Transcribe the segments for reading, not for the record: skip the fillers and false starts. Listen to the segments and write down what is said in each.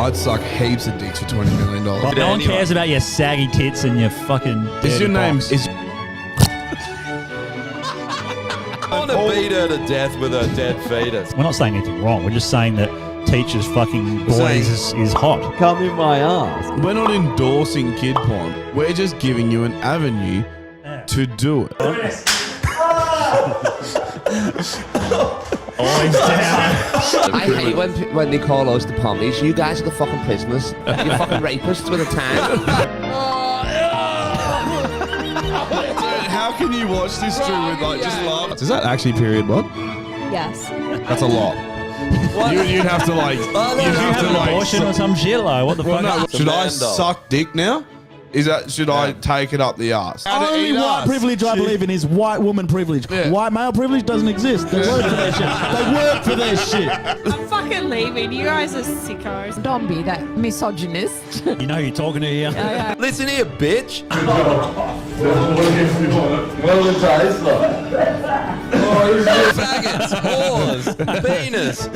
I'd suck heaps of dicks for $20 million. But no one cares about your saggy tits and your fucking. Is your name? Box. I want to beat her to death with her dead fetus. We're not saying anything wrong. We're just saying that teachers fucking boys is hot. Come in my ass. We're not endorsing kid porn. We're just giving you an avenue to do it. Always down. I hate when they call us the pommies. You guys are the fucking prisoners. You're fucking rapists with a tang. How can you watch this through with like just love? Is that actually period blood? Yes. That's a lot. You'd have to like. You'd have to An like. abortion or some shit, like what the fuck? No, should I Amanda. suck dick now? Is that should I take it up the arse? Only white privilege I believe in is white woman privilege. Yeah. White male privilege doesn't exist. They work for their shit. They work for their shit. I'm fucking leaving. You guys are sickos. Don't be that misogynist. You know who you're talking to here. Listen here, bitch. Faggots, whores, penis.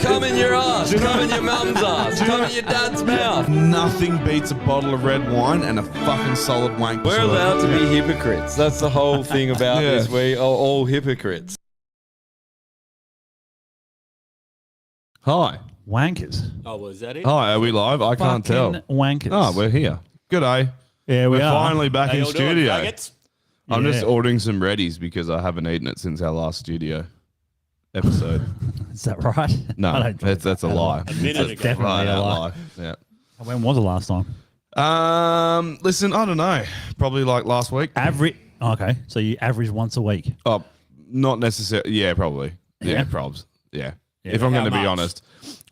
Come in your ass. Come in your mum's ass. Come in your dad's mouth. Nothing beats a bottle of red wine and a fucking solid wank. We're allowed to be hypocrites. That's the whole thing about Yeah. this. We are all hypocrites. Hi. Wankers. Oh, was that it? Hi, are we live? I can't tell. Fucking wankers. Oh, we're here. Good day. yeah, we We're are. finally back How in y'all doing, studio. faggots? I'm just Yeah. ordering some Reddies because I haven't eaten it since our last studio episode. Is that right? I No, don't drink that's a at all. lie. A minute That's ago. Definitely right a out lie. lie. Yeah. When was the last time? Listen, I don't know. Probably like last week. Average. Okay, so you average once a week. Oh, not necessarily. Yeah, probably. Yeah, Yeah? probs. Yeah. Yeah. If I'm How going to be much? honest.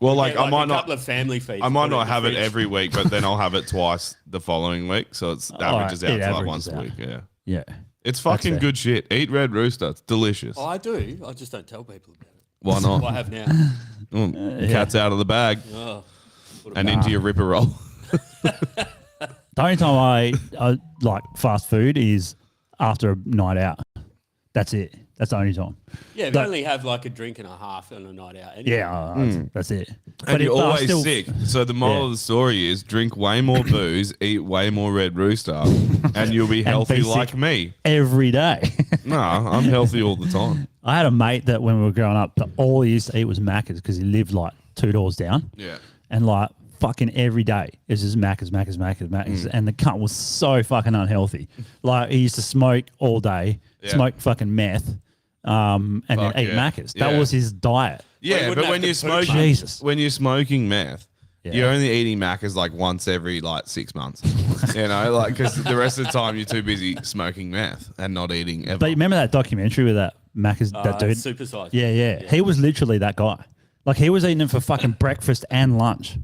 Well, like Yeah, I might a not. couple of family feeds. I might put not in the have it fridge. every week, but then I'll have it twice the following week. So it's averages right, out it to like averages once a out. week. Yeah. Yeah. It's fucking fair. good shit. Eat Red Rooster. It's delicious. Oh, I do. I just don't tell people about it. Why What I not? have now. Cat's out of the bag Oh, and into your ripper roll. The only time I like fast food is after a night out. That's it. That's the only time. yeah, we That- only have like a drink and a half on a night out. Anyway. Yeah, that's it. And you're but I always still- sick. So the moral Yeah. of the story is drink way more booze, eat way more Red Rooster, and you'll be healthy be sick. like me. every day. No, I'm healthy all the time. I had a mate that when we were growing up, that all he used to eat was Macca's because he lived like 2 doors down. Yeah. And like fucking every day it was just Macca's. And the cunt was so fucking unhealthy. Like he used to smoke all day, Yeah. smoke fucking meth, and then Fuck eat yeah. Macca's. That Yeah. was his diet. Yeah, wouldn't but have when to you're poop smoking, much. Jesus. when you're smoking meth, Yeah. you're only eating Macca's like once every like 6 months. You know, like because the rest of the time you're too busy smoking meth and not eating ever. But you remember that documentary with that Macca's, that dude? Super size. Yeah. He was literally that guy. Like he was eating it for fucking breakfast and lunch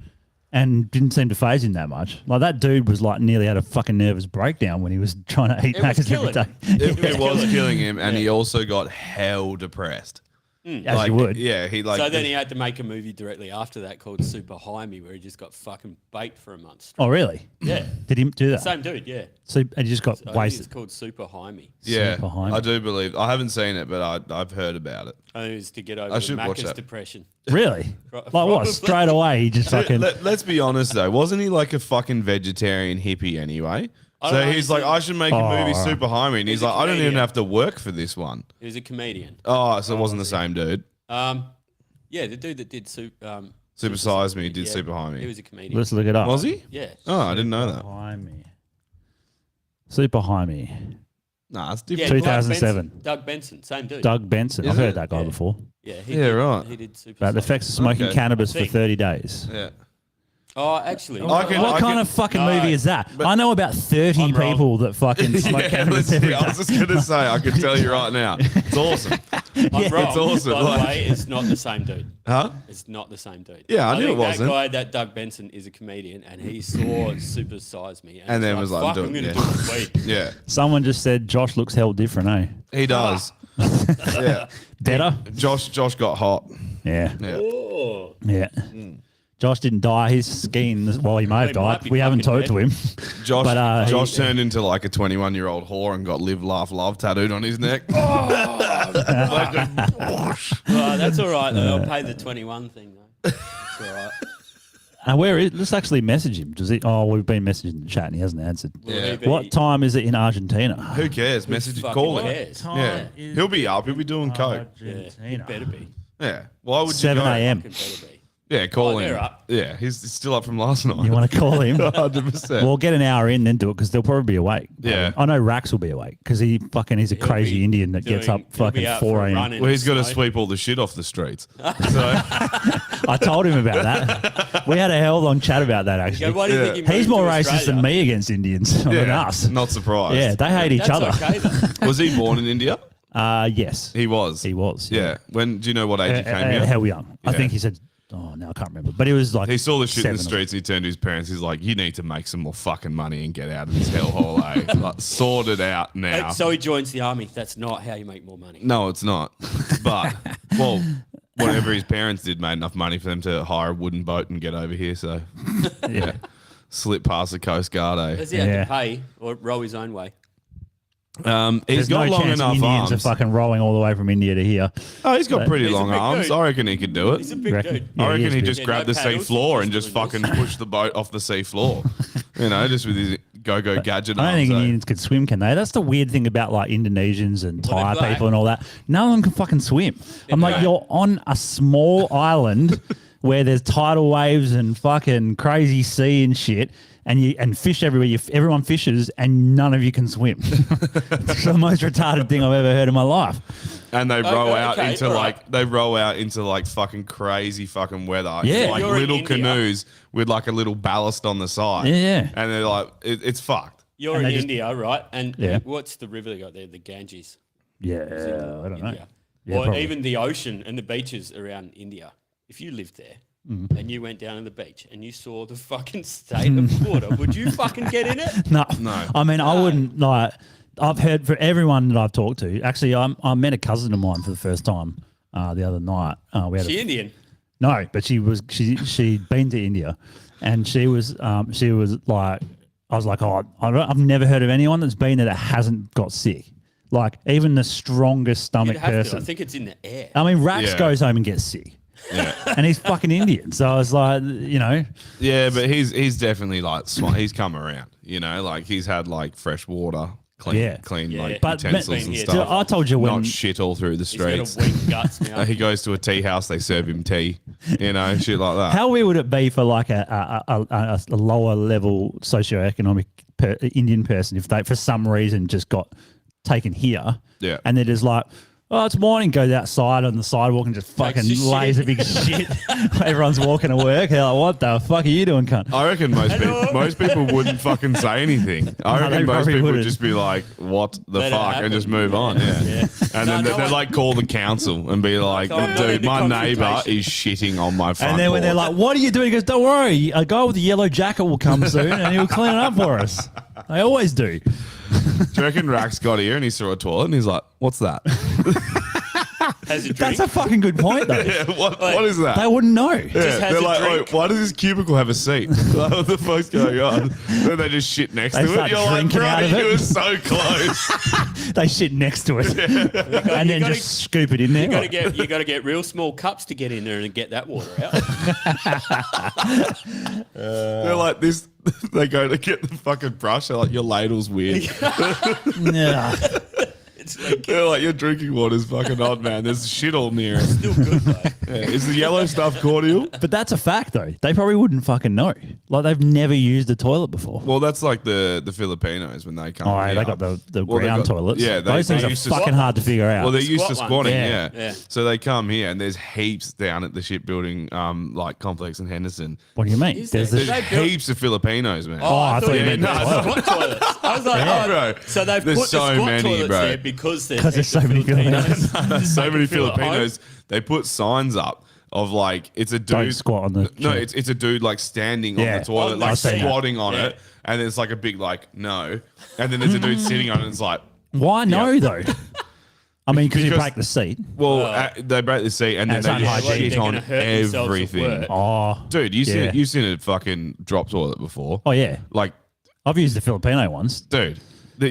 and didn't seem to phase him that much. Like that dude was like nearly had a fucking nervous breakdown when he was trying to eat It was Macca's every killing day. It was killing him, and he also got hell depressed. As you would. Yeah, he like. So then he had to make a movie directly after that called Super High Me, where he just got fucking baked for a month. Oh, really? Yeah. Did he do that? Same dude, yeah. So and he just got I think wasted. it's called Super High Me. yeah, Super high. I do believe. I haven't seen it, but I've heard about it. I think it was to get over I the should watch Macca's that. depression. Really? Like what? Probably. Straight away he just fucking. Let's be honest though, wasn't he like a fucking vegetarian hippie anyway? I So don't know, he's he's like, a- I should make a movie right. super high me, and he's He's a like, I don't even comedian. have to work for this one. He was a comedian. Oh, so it wasn't the same dude. Yeah, the dude that did Super Size Me did yeah, Super High Me. He was a comedian. Let's look it up. Was he? Yeah. Oh, I didn't know that. High me. Super high me. Nah, it's Yeah, different. 2007. Doug Benson, same dude. Doug Benson. Is I've heard it? that guy Yeah. before. Yeah, Yeah, right. He did Super About the Size. effects of smoking Okay. cannabis I for think- 30 days. Yeah. Oh, actually, I can- What kind of fucking No, movie is that? I know about 30 I'm wrong. people that fucking smoke Yeah, cannabis every I was day. just gonna say, I can tell you right now, it's awesome. I'm wrong. It's awesome, By like- the way, it's not the same dude. Huh? It's not the same dude. Yeah, I knew think it wasn't. That guy, that Doug Benson, is a comedian, and he saw Super Size Me, And then he's was like, "Fuck, do I'm it, gonna yeah. do it with weed." Yeah, Someone just said Josh looks hell different, eh? he does. Yeah, Better? Josh got hot. Yeah. Yeah, Oh, Yeah. Josh didn't dye his skin. Well, he may have He might died. be We haven't fucking talked to him. Josh. But, Josh turned into like a 21-year-old whore and got "Live, Laugh, Love" tattooed on his neck. oh, that's all right though. I'll pay the 21 thing though. That's all right. where is? Let's actually message him. Does he? Oh, we've been messaging the chat and he hasn't answered. Yeah. What time is it in Argentina? Who cares? Message him, fucking call him. cares? Yeah, he'll be up. He'll be doing coke. Argentina. Better be. Yeah. Why would 7 you go? a.m. Fucking better be. Yeah, call Oh, him. they're up. Yeah, he's still up from last night. You want to call him? 100%. We'll get an hour in, then do it because they'll probably be awake. Yeah. I know Rax will be awake because he's a He'll crazy be Indian that gets up he'll be fucking out for 4 a a.m. run in Well, he's the got to snow. sweep all the shit off the streets. So, I told him about that. We had a hell long chat about that Go, actually. why do you think he He's moved more to racist Australia? than me against Indians than yeah, us. not surprised. Yeah, they hate each That's other. okay though. Was he born in India? Yes, He was. he was. Yeah. When? Do you know what age he came here? Hell young. I Yeah. think he said. Oh, no, I can't remember. But it was like He saw the shit in the 7 or- streets. He turned to his parents. He's like, "You need to make some more fucking money and get out of this hellhole, eh? Like, sort it out now." So he joins the army. That's not how you make more money. No, it's not. But well, whatever his parents did made enough money for them to hire a wooden boat and get over here. So yeah, slip past the Coast Guard. Does Eh? he have Yeah. to pay or row his own way? He's There's got no long chance enough Indians arms. are fucking rowing all the way from India to here. Oh, he's got pretty He's a long big arms. dude. I reckon he could do it. He's a big Reckon? dude. Yeah, I he reckon is he big. just Yeah, grabbed no the sea paddles, floor just and just doing fucking this. pushed the boat off the sea floor. Just with his go-go gadget I don't arms. think eh? Indians could swim, can they? That's the weird thing about like Indonesians and Well, they're Thai black. people and all that. None of them can fucking swim. I'm like, black. you're on a small island where there's tidal waves and fucking crazy sea and shit, and fish everywhere. Everyone fishes, and none of you can swim. It's the most retarded thing I've ever heard in my life. And they row out okay, into all like right. they row out into like fucking crazy fucking weather. Yeah. Like You're in little India. canoes with like a little ballast on the side. Yeah. And they're like, it's fucked. You're And in they just- India, right? And Yeah. what's the river they got there? The Ganges. Yeah, I don't know. India. Yeah, or probably. even the ocean and the beaches around India. If you lived there Mm-hmm. and you went down to the beach and you saw the fucking state of water, would you fucking get in it? No, No. I mean, I wouldn't like. I've heard for everyone that I've talked to. Actually, I met a cousin of mine for the first time the other night. We had She a, Indian. no, but she'd been to India, and she was like, I was like, oh, I've never heard of anyone that's been there that hasn't got sick. Like even the strongest stomach You'd have person. to. I think it's in the air. I mean, Rax Yeah. goes home and gets sick, Yeah. and he's fucking Indian. So I was like, Yeah, but he's definitely like he's come around. Like he's had like fresh water, clean Yeah. like But- utensils and Yeah. stuff. I told you when not shit all through the He's got streets. a weak guts now. He goes to a tea house, they serve him tea, shit like that. How weird would it be for like a lower level socioeconomic Indian person if they for some reason just got taken here, Yeah. and they're just like, oh, it's morning, goes outside on the sidewalk and just fucking Takes his lays shit. a big shit. Everyone's walking to work. They're like, what the fuck are you doing, cunt? I reckon most people wouldn't fucking say anything. I No, they reckon most probably people would wouldn't. just be like, "What the Let it fuck," happen. and just move on. Yeah, Yeah. and No, then no they one- like call the council and be like, Oh, no, "Dude, the my neighbour confrontation. is shitting on my front And then when they're porch." like, what are you doing? He goes, don't worry, a guy with a yellow jacket will come soon and he'll clean it up for us. They always do. "Do you reckon Rax got here and he saw a toilet and he's like, what's that? Has a drink. That's a fucking good point, though. Yeah, what is that?" They wouldn't know. Yeah, has they're a like, drink. "Wait, why does this cubicle have a seat? Like, what the fuck's going on?" Then they just shit next They to it. start You're like, drinking "Bro, out of you it." were so close." They shit next to it. And then gotta- just scoop it in there. You got to get real small cups to get in there and get that water out. They're like this. They go to get the fucking brush. They're like, "Your ladle's weird." Yeah. It's like They're like, "Your drinking water's fucking odd, man. There's shit all near it." still good though. Yeah. Is the yellow stuff cordial? But that's a fact, though. They probably wouldn't fucking know. Like, they've never used a toilet before. Well, that's like the Filipinos when they come. Oh, here. they got the Well, they ground got- toilets. Yeah, those things are used to fucking squat. hard to figure out. Well, they're used to Squat squatting, ones. yeah. Yeah. So they come here, and there's heaps down at the shipbuilding, like complex in Henderson. What do you mean? Is There's there? this, There's They built- heaps of Filipinos, man. I thought you meant no, the squat toilets. I was like, Yeah. oh, Bro, so they've there's put so the squat many, toilets bro. there because there's so many Filipinos. There's so many feel at home. Filipinos. They put signs up of like it's a dude. Don't squat on the No, shit. it's a dude like standing Yeah. on the toilet, On like the seat. squatting on Yeah. it, and there's like a big like no, and then there's a dude sitting on it. and It's like, Why no, though? I mean, because you Because- break the seat. well, they break the seat and then That's they just unhygienic. shit They're on gonna hurt themselves at everything. work. Oh, Dude, Yeah. you've seen a fucking drop toilet before? oh yeah. Like, I've used the Filipino ones. dude.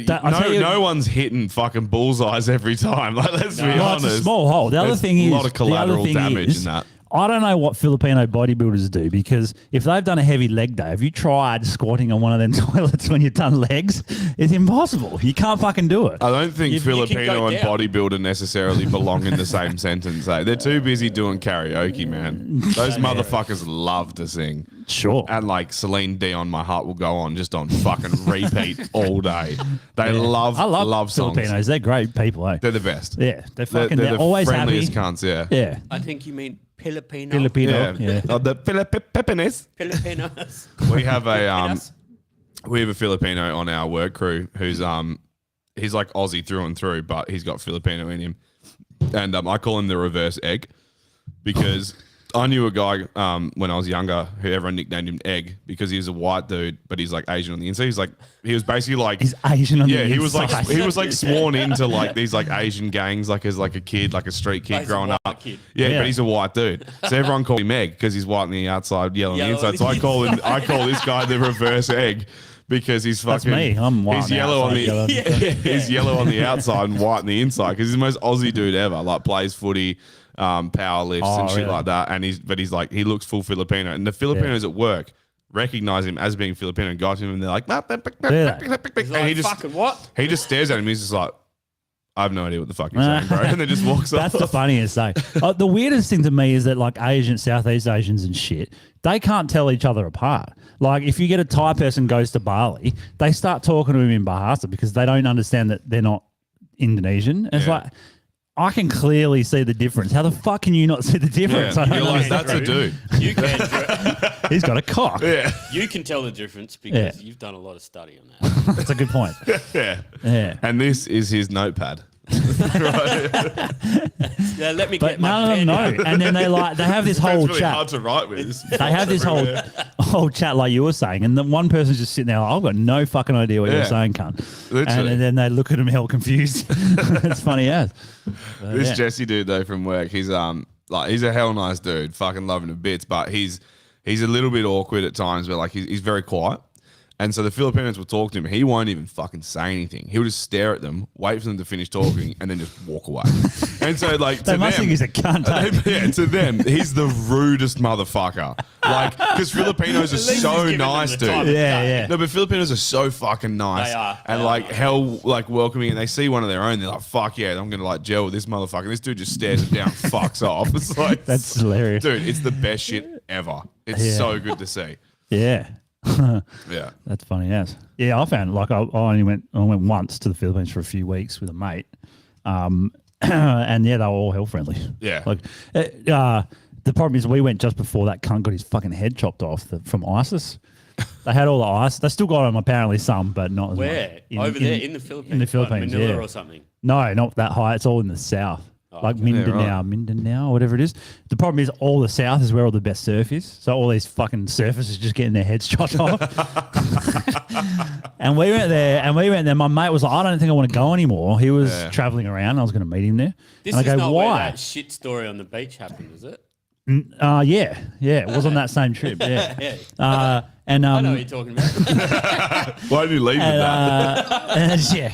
I'll tell you- No one's hitting fucking bullseyes every time. Like, let's be Well, honest. it's a small hole. The other There's thing a is lot of the other collateral thing damage is, in that. I don't know what Filipino bodybuilders do, because if they've done a heavy leg day, have you tried squatting on one of them toilets when you've done legs? It's impossible. You can't fucking do it. I don't think You can Filipino go and down. bodybuilder necessarily belong in the same sentence. Eh? They're too busy doing karaoke, man. Those motherfuckers love to sing. Sure. And like Celine Dion, My Heart Will Go On, just on fucking repeat all day. They I love songs. Filipinos. They're great people, eh? They're the best. Yeah, they're They're, fucking. they're They're the always happy. friendliest cunts, yeah. Yeah, I think you mean Filipino. Filipino. Yeah. Yeah. Oh, the Filipinos. Filipinos. We have a Filipino on our work crew who's he's like Aussie through and through, but he's got Filipino in him, and I call him the reverse egg because I knew a guy when I was younger who everyone nicknamed him Egg because he was a white dude, but he's like Asian on the inside. He was basically like He's Asian on the he was inside. he was like sworn into like these like Asian gangs like as like a kid, like a street kid He's a growing white up. kid. Yeah, Yeah. but he's a white dude. So everyone called him Egg because he's white on the outside, yellow on the Yellow inside. on So the I call this guy the reverse Egg because he's That's fucking. me. I'm white. He's on the yellow on outside, the yellow on the- he's yellow on the outside and white on the inside because he's the most Aussie dude ever. Like plays footy, power lifts Oh, and shit really? like that. And he's like he looks full Filipino. And the Filipinos at work recognize him as being Filipino and go to him and they're like, He's and like, he just fucking what? he just stares at him. He's just like, I have no idea what the fuck you're saying, bro. And then just walks off. That's the funniest thing. The weirdest thing to me is that like Southeast Asians and shit, they can't tell each other apart. Like if you get a Thai person goes to Bali, they start talking to him in Bahasa because they don't understand that they're not Indonesian. And it's Yeah. like, I can clearly see the difference. How the fuck can you not see the difference? Yeah, I don't you're like, understand. that's a dude. You can, He's got a cock. Yeah. you can tell the difference because Yeah. you've done a lot of study on that. That's a good point. Yeah. Yeah. And this is his notepad. Yeah, let me But get my none of pen them out. know. And then they have this It's whole really chat. hard to write with. They have this whole chat like you were saying, and the one person's just sitting there like, I've got no fucking idea what Yeah. you're saying, cunt. Literally. And then they look at him hell confused. It's funny as. This yeah. Jesse dude though from work, he's he's a hell nice dude, fucking loving to bits, but he's a little bit awkward at times where like he's very quiet. And so the Filipinos will talk to him. He won't even fucking say anything. He'll just stare at them, wait for them to finish talking, and then just walk away. And so, like, They to must them, think he's a cunt. eh? yeah, to them, he's the rudest motherfucker. Like, because Filipinos are At least so he's giving them nice, the dude. time. Yeah, yeah. No, but Filipinos are so fucking nice. They are. And They like are. hell, like welcoming, and they see one of their own, they're like, fuck yeah, I'm gonna like gel with this motherfucker. This dude just stares him down, fucks off. It's like, That's hilarious. dude, it's the best shit ever. It's Yeah. so good to see. Yeah. Yeah. That's funny, yes. Yeah, I found like I only went once to the Philippines for a few weeks with a mate. And yeah, they were all hell friendly. Yeah. Like the problem is we went just before that cunt got his fucking head chopped off from ISIS. They had all the ice. They still got him apparently some, but not as Where? much. Over there in the Philippines? In the like Philippines, Manila yeah. or something? No, not that high. It's all in the south. Like okay. Mindanao, Mindanao, whatever it is. The problem is all the south is where all the best surf is. So all these fucking surfers is just getting their heads chopped off. And we went there, My mate was like, I don't think I want to go anymore. He was traveling around. I was going to meet him there. This and is I go, not where why? that shit story on the beach happened, is it? Yeah. It was on that same trip. Yeah. Yeah. And I know what you're talking about. Why did you leave with that? and, yeah.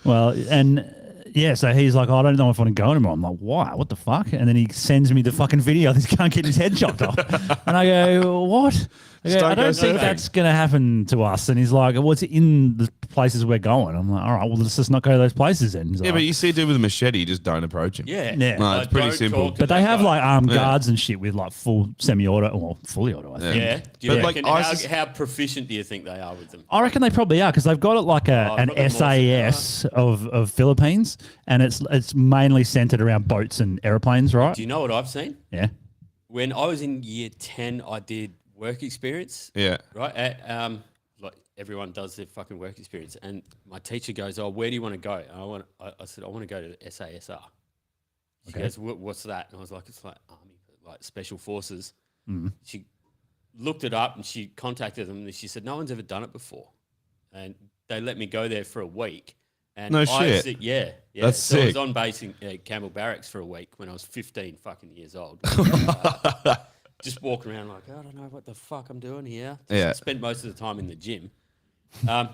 Well, and yeah, so he's like, I don't know if I want to go anymore. I'm like, why? What the fuck? And then he sends me the fucking video. This can't get his head chopped off. And I go, what? I go, Don't I go don't think surfing. that's going to happen to us. And he's like, well, it's in the places we're going. I'm like, all right, well, let's just not go to those places then. He's Yeah, like, but you see a dude with a machete, just don't approach him. Yeah. Yeah. No, it's pretty don't simple. talk to but they that have guy. like armed guards and shit with like full semi-auto or fully auto, I think. Yeah. Do you But, like, reckon ISIS how proficient do you think they are with them? I reckon they probably are because they've got it like an probably more SAS of Philippines, and it's mainly centered around boats and airplanes, right? Do you know what I've seen? Yeah. When I was in year 10, I did work experience. Yeah. Right? Like everyone does their fucking work experience. And my teacher goes, oh, where do you want to go? And I said, I want to go to the SASR. She goes, what's that? And I was like, it's like Army, like Special Forces. She looked it up and she contacted them and she said, no one's ever done it before. And they let me go there for a week. And No I shit. said, yeah. That's so I was sick. on base in Campbell Barracks for a week when I was 15 fucking years old. Just walking around like, I don't know what the fuck I'm doing here. Yeah. Spent most of the time in the gym. And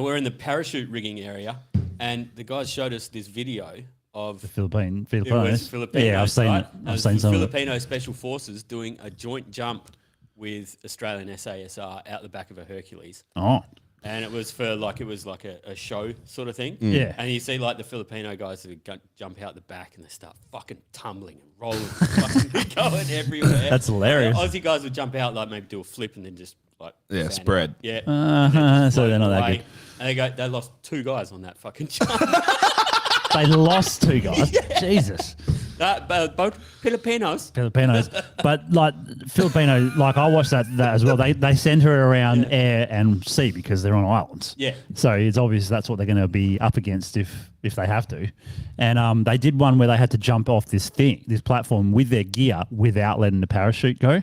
we're in the parachute rigging area, and the guys showed us this video of Filipinos. it was Filipinos. Yeah, I've seen right? it. It I've was seen the some of it. Filipino Special Forces doing a joint jump with Australian SASR out the back of a Hercules. Oh, And it was for like a show sort of thing. Yeah. And you see like the Filipino guys that jump out the back and they start fucking tumbling and rolling, fucking going everywhere. That's hilarious. The Aussie guys would jump out like maybe do a flip and then just like stand spread. up. Yeah. so they're not that good. And they lost 2 guys on that fucking jump. They lost 2 guys. Jesus. Both Filipinos. Filipinos. But like Filipino, like I watched that as well. They send her around air and sea because they're on islands. Yeah. So it's obvious that's what they're going to be up against if they have to. And they did one where they had to jump off this platform with their gear without letting the parachute go.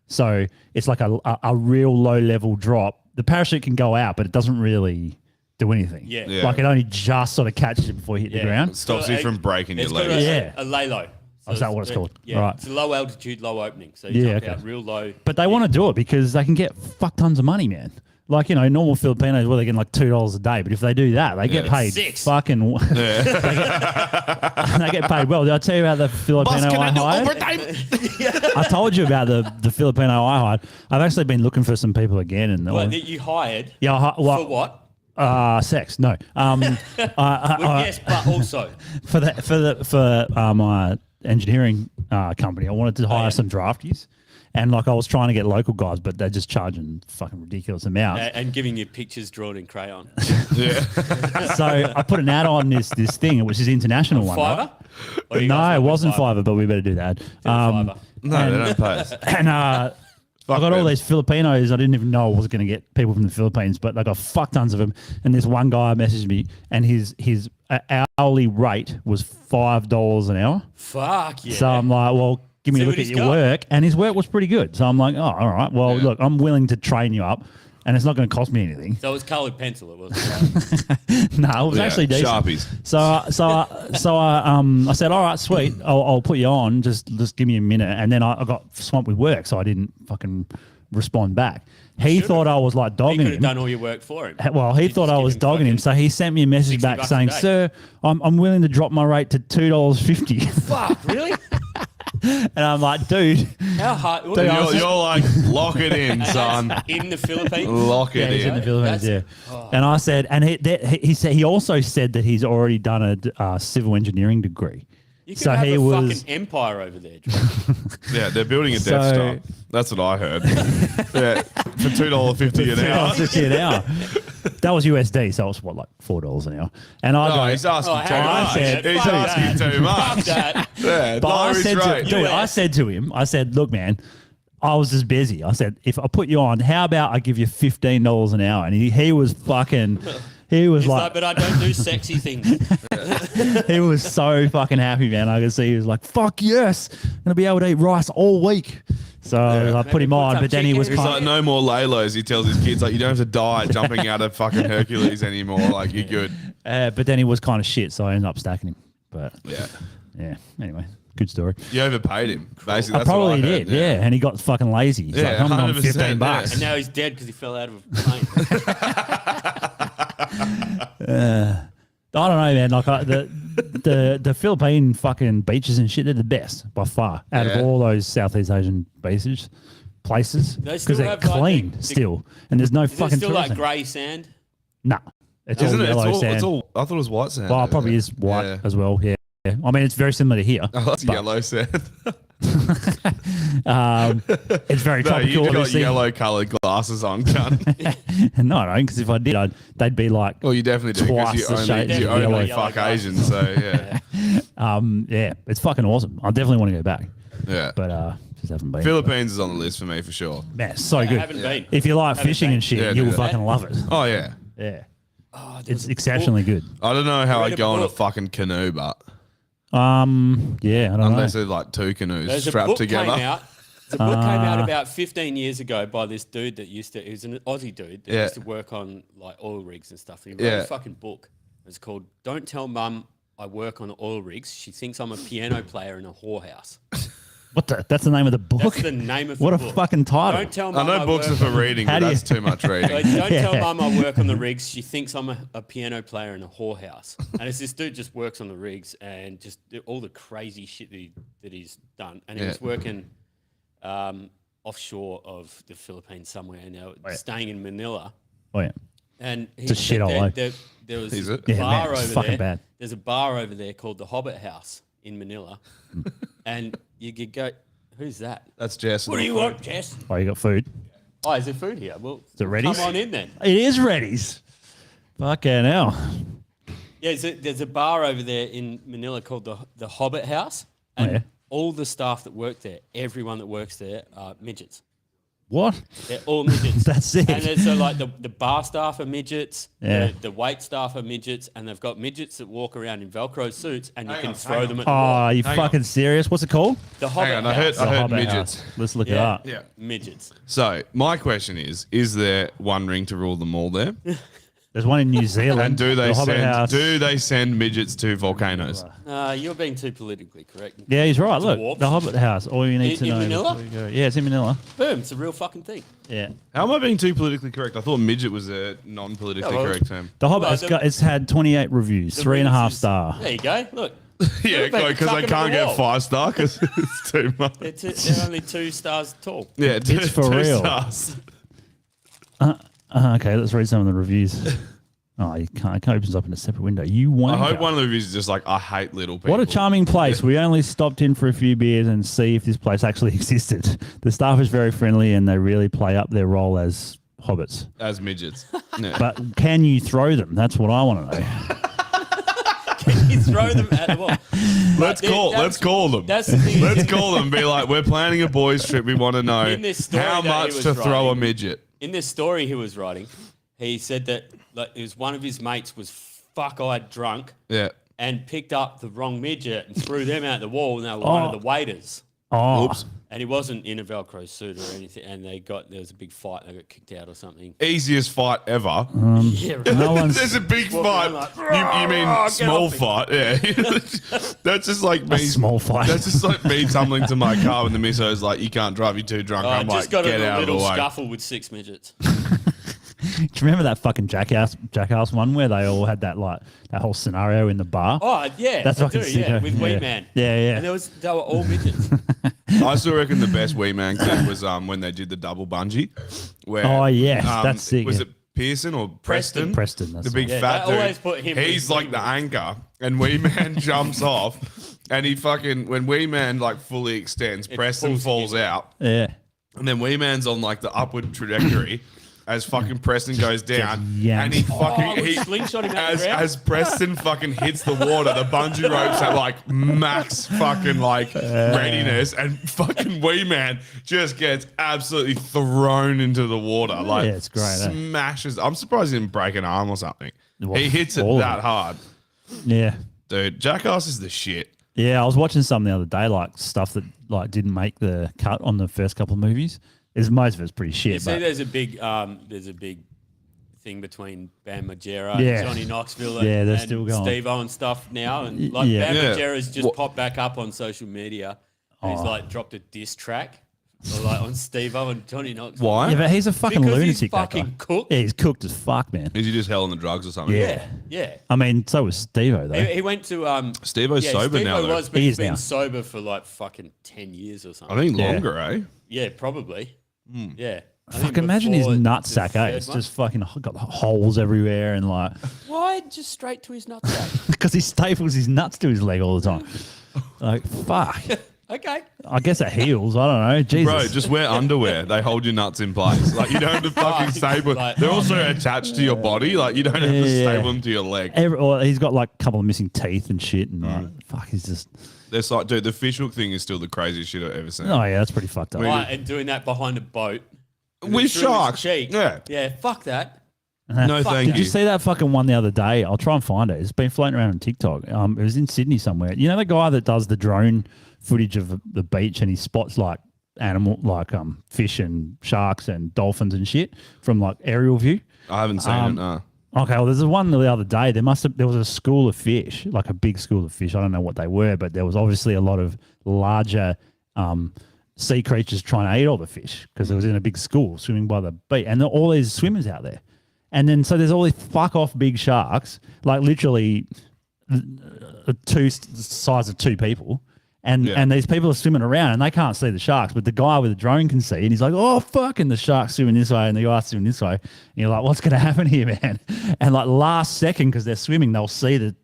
So it's like a real low level drop. The parachute can go out, but it doesn't really do anything. Yeah. Yeah. Like it only just sort of catches you before you hit the ground. Stops you from breaking your It's got legs. Yeah. a lay low. Oh, is that what it's called? Yeah. Right. It's a low altitude, low opening. So you Yeah, jump okay. out real low. But they want to do it because they can get fuck tons of money, man. Like, you know, normal Filipinos, well, they're getting like $2 a day. But if they do that, they get paid 6. fucking... they get paid well. Did I tell you about the Filipino I hired? I told you about the Filipino I hired. I've actually been looking for some people again. And Well, that you hired yeah, for what? Sex, no. Well, yes, but also. For my engineering company, I wanted to hire some drafties. And like I was trying to get local guys, but they're just charging fucking ridiculous amounts. And giving you pictures drawn in crayon. Yeah. So I put an ad on this thing, which is international one. Fiverr? Right? Or you No, guys it work with wasn't Fiverr, but we better do that. Fiverr. No, they don't pay us. And I got all them. these Filipinos. I didn't even know I was going to get people from the Philippines, but I got fuck tons of them. And this one guy messaged me, and his hourly rate was $5 an hour. Fuck yeah. So I'm like, well, give me See a what look at he's your got. work. And his work was pretty good. So I'm like, oh, all right. Well, look, I'm willing to train you up, and it's not going to cost me anything. So it was coloured pencil. It wasn't. No, it was actually decent. Sharpies. So I said, all right, sweet. I'll put you on. Just give me a minute. And then I got swamped with work, so I didn't fucking respond back. He thought I was like You dogging could have him. done all your work for him. Well, he You thought just I give was him dogging him, fucking so he sent me a message 60 back bucks a saying, day. "Sir, I'm willing to drop my rate to $2.50." Fuck, really? And I'm like, dude, How hard? Dude, I was You're like, lock it in, son. In the Philippines? Lock yeah, it he's in the in. Philippines, yeah. That's- And I said, and he said he also said that he's already done a civil engineering degree. You could So have he a was- fucking empire over there. Drew. Yeah, they're building a Death So- Star. That's what I heard. Yeah, for $2.50 an hour. $2.50 an hour. That was USD, so it was what, like $4 an hour. And I No, go, he's asking Oh, too hang on. much. said, He's fuck asking that. too much. Fuck that. Yeah, But lower I his said, rate. dude, I said to him, I said, look, man, I was just busy. I said, if I put you on, how about I give you $15 an hour? And he was fucking, he was He's like, like, but I don't do sexy things. he was so fucking happy, man. I could see he was like, fuck yes, I'm gonna be able to eat rice all week. So I put him Maybe put on, some but then he was chicken He's kind like, no more Lalos. He tells his kids, like, you don't have to die jumping out of fucking Hercules anymore. Like, you're good. but then he was kind of shit, so I ended up stacking him. But Yeah. yeah, anyway, good story. You overpaid him. Basically, I that's what probably I heard. did, yeah. And he got fucking lazy. He's Yeah, like, I'm on 100%, 15 bucks. And now he's dead because he fell out of a plane. I don't know, man. Like the Philippine fucking beaches and shit, they're the best by far out Yeah. of all those Southeast Asian places, They because still they're have, like, clean the- still, and there's no Is it fucking still like tourism. grey sand? Nah, it's Isn't all it? yellow sand. It's all, I thought it was white sand. Well, it over probably there. is white Yeah. as well. Yeah. I mean, it's very similar to here. Oh, that's but, yellow sand. It's very No, tropical. you've got obviously. yellow coloured glasses on, cunt. No, I don't, because if I did, they'd be like, Well, you definitely do because Twice the shade you of only yellow. fuck Asians. So, yeah. yeah, it's fucking awesome. I definitely want to go back, Yeah. but just haven't been. Philippines is on the list for me for sure. Man, it's so I good. haven't been. If you like Haven't fishing been. and shit, Yeah, you'll do that. fucking love it. Oh, yeah. Yeah, Oh, it's exceptionally good. I don't know how Read I a go on a book. fucking canoe, but Yeah, I don't unless know. there's like two canoes There's a strapped book together. came out. The book came out about 15 years ago by this dude that used to. He was an Aussie dude that Yeah. used to work on like oil rigs and stuff. He wrote Yeah. a fucking book. It's called "Don't Tell Mum I Work on Oil Rigs. She thinks I'm a piano player in a whorehouse." What the? That's the name of the book. That's the name of What the a book. fucking title. Don't tell I Mum know books are work for on- reading, How but do you- that's too much reading. Don't Yeah. tell Mum I work on the rigs. She thinks I'm a piano player in a whorehouse. And it's this dude just works on the rigs and just all the crazy shit that he's done. And he Yeah. was working offshore of the Philippines somewhere, and staying in Manila. Oh yeah. And It's a shithole, there was Is a it? Yeah, bar man, it's over fucking there. bad. There's a bar over there called the Hobbit House in Manila. And you could go, who's that? That's Jess. What do you want, Jess? Oh, you got food. Oh, is there food here? Well, Is it Reddy's? come on in then. It is Reddy's. Fucking hell. Yeah, there's a bar over there in Manila called the Hobbit House. And yeah. all the staff that work there, everyone that works there are midgets. What? They're all midgets. That's sick. And then, so like the bar staff are midgets, Yeah. the wait staff are midgets, and they've got midgets that walk around in Velcro suits, and you can throw hang them at the Oh, wall. are you Hang fucking serious? What's it called? The Hobbit Hang on, House. I heard Hobbit midgets. House. Let's look it Yeah. up. Yeah. Midgets. So my question is there one ring to rule them all there? There's one in New Zealand. And do they the Hobbit House. send midgets to volcanoes? You're being too politically correct. Yeah, he's right. To Look, warp. the Hobbit House. All you need In- to in know. Manila? before you go- Yeah, it's in Manila. Boom, it's a real fucking thing. Yeah. How am I being too politically correct? I thought midget was a non-politically Yeah, well- correct term. The Hobbit. Well, It's had 28 reviews, The 3.5 rings is- star. There you go. Look. Yeah, You're being because I chucked into can't the get wall. 5-star because it's too much. They're only 2 stars tall. Yeah, It's for real. Stars. Okay, let's read some of the reviews. Oh, you can't. It opens up in a separate window. You I want? hope one of the reviews is just like, I hate little people. What a charming place. We only stopped in for a few beers and see if this place actually existed. The staff is very friendly and they really play up their role as hobbits. As midgets. Yeah. But can you throw them? That's what I want to know. You throw them at the wall. Let's call them. That's the thing. Let's call them. Be like, we're planning a boys trip. We want to know In this story how that he much was to throw a writing- midget. In this story he was writing, he said that like, it was one of his mates was fuck-eyed drunk Yeah. and picked up the wrong midget and threw them out the wall, and they were one of the waiters. Oh, Oops. And he wasn't in a Velcro suit or anything, and there was a big fight. They got kicked out or something. Easiest fight ever. Yeah, right. no one's. There's a big Walking fight. around like, You mean "Get small off me." fight? Yeah. That's just like me. small fight. That's just like me tumbling to my car when the misso's like, you can't drive, you're too drunk. I I'm just like, got get in a out of the little way. scuffle with 6 midgets. Do you remember that fucking Jackass one where they all had that whole scenario in the bar? Oh yeah, That's I fucking do, sick, yeah, huh? with Yeah. Wee Man. Yeah, yeah. And they were all midgets. I still reckon the best Wee Man clip was when they did the double bungee. Where, Oh, yes, that's sick, Was yeah. it Pearson or Preston? Preston, that's the big right. fat Yeah, dude. they always put him He's with like Wee the Man. anchor, and Wee Man jumps off, and he fucking when Wee Man like fully extends, Preston pulls falls him. out, Yeah. and then Wee Man's on like the upward trajectory. As fucking Preston goes down, yanked. and he fucking we slingshot him out the ground? as Preston fucking hits the water, the bungee ropes at like max fucking like readiness, and fucking Wee Man just gets absolutely thrown into the water. Like, Yeah, it's great, eh? Smashes. I'm surprised he didn't break an arm or something. Well, He hits it all of that it. hard, Yeah. dude. Jackass is the shit. Yeah, I was watching some the other day, like stuff that like didn't make the cut on the first couple of movies. Most of it's pretty shit. You see, but there's a big thing between Bam Margera Yeah. and Johnny Knoxville Yeah, and, they're and still going. Steve-O and stuff now. And like yeah. Bam Yeah. Margera's just popped back up on social media. And Oh. he's like dropped a diss track or, like on Steve-O and Johnny Knoxville. Why? yeah, but he's a fucking Because lunatic. he's that guy. fucking cooked. Yeah, he's cooked as fuck, man. Is he just hell on the drugs or something? Yeah. Yeah. I mean, so was Steve-O, though. He went to Steve-O's sober now, Steve-O though. was, but He he's is been now. sober for like fucking 10 years or something. I think Yeah. longer, eh? Yeah, probably. Yeah. I think Fucking imagine his before nutsack, the eh? third It's one. just fucking got holes everywhere and like, Why just straight to his nutsack? because he staples his nuts to his leg all the time. Like, fuck. Okay. I guess it heals. I don't know. Jesus. Bro, just wear underwear. They hold your nuts in place. Like you don't have to fucking staple. Like- They're also attached to your body. Like you don't have to Yeah. staple them to your leg. Or he's got like a couple of missing teeth and shit. And like, fuck, he's just. That's like, dude, the fishhook thing is still the craziest shit I've ever seen. Oh, yeah, that's pretty fucked up. Right, and doing that behind a boat. And With then through his sharks. cheek. Yeah. Yeah, fuck that. No, thank Did you. you see that fucking one the other day? I'll try and find it. It's been floating around on TikTok. It was in Sydney somewhere. You know the guy that does the drone footage of the beach and he spots like fish and sharks and dolphins and shit from like aerial view? I haven't seen it. No. Okay, well, there's one the other day. There was a school of fish, like a big school of fish. I don't know what they were, but there was obviously a lot of larger sea creatures trying to eat all the fish because it was in a big school swimming by the beach, and all these swimmers out there. And then so there's all these fuck off big sharks, like literally size of two people. And these people are swimming around and they can't see the sharks, but the guy with the drone can see. And he's like, oh, fuck. And the shark's swimming this way and the guy's swimming this way. And you're like, what's going to happen here, man? And like last second, because they're swimming, they'll see the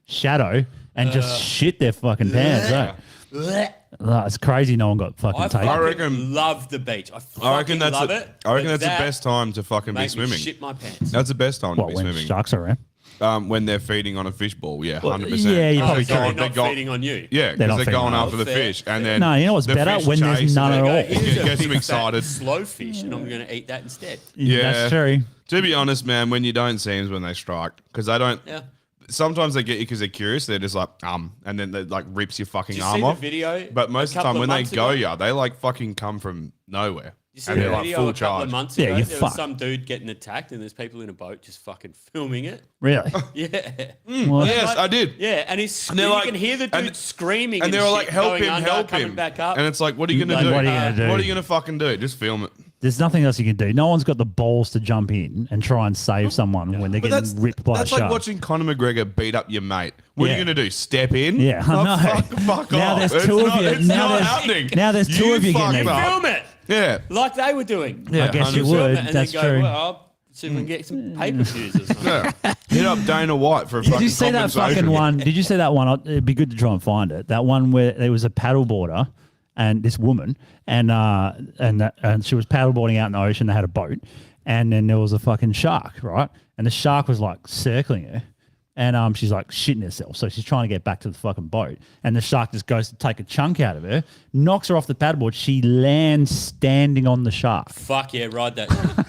shadow and just shit their fucking pants. It's crazy no one got fucking taken. I reckon love the beach. I reckon that's love it. it. I reckon but that's the best time to fucking be makes me swimming. shit my pants. That's the best time to be when swimming. sharks are around? When they're feeding on a fish ball, yeah, 100%. yeah, you probably so could. they're not feeding on you. Yeah, They're not because they're feeding going on after you. the fish, and then No, you know what's the better? fish When there's chase none and at they all. go, Here's a gets them big, excited. fat, slow fish, and I'm going to eat that instead. Yeah, That's true. To be honest, man, when you don't see them when they strike, because they don't. Yeah. Sometimes they get you because they're curious. They're just like and then they like rips your fucking Did you arm see the off. video But most of the a couple time when of they months go, ago? they like fucking come from nowhere. You see and the they're like video full a couple charge. of months Yeah, ago? you're There was fucked. some dude getting attacked, and there's people in a boat just fucking filming it. Really? Yeah. Well, Yes, I did. Yeah, and he's And they're you like- can hear the dude and- screaming, And they were like, shit, "Help going him, under, help coming him!" back up. And it's like, "What are you gonna Like, do? what are you gonna do? What are you gonna fucking do? Just film it." There's nothing else you can do. No one's got the balls to jump in and try and save someone when they're But getting ripped by a that's shark. like watching Conor McGregor beat up your mate. What are Yeah. you gonna do? Step in? Yeah, I Oh, know. Fuck Now off. there's It's two of not- you. It's Now not there's- happening. now there's two You of you getting fucked it. up. Film it Yeah. like they were doing. I guess you 100%. would. And That's then go, true. well, see if we can get some pay-per-views or something. Yeah. Hit up Dana White for a Did fucking you see that compensation. fucking one? Did you see that one? It'd be good to try and find it. That one where there was a paddleboarder and this woman, and she was paddleboarding out in the ocean. They had a boat, and then there was a fucking shark, right? And the shark was like circling her, and she's like shitting herself. So she's trying to get back to the fucking boat, and the shark just goes to take a chunk out of her, knocks her off the paddleboard. She lands standing on the shark. Fuck yeah, ride that shit.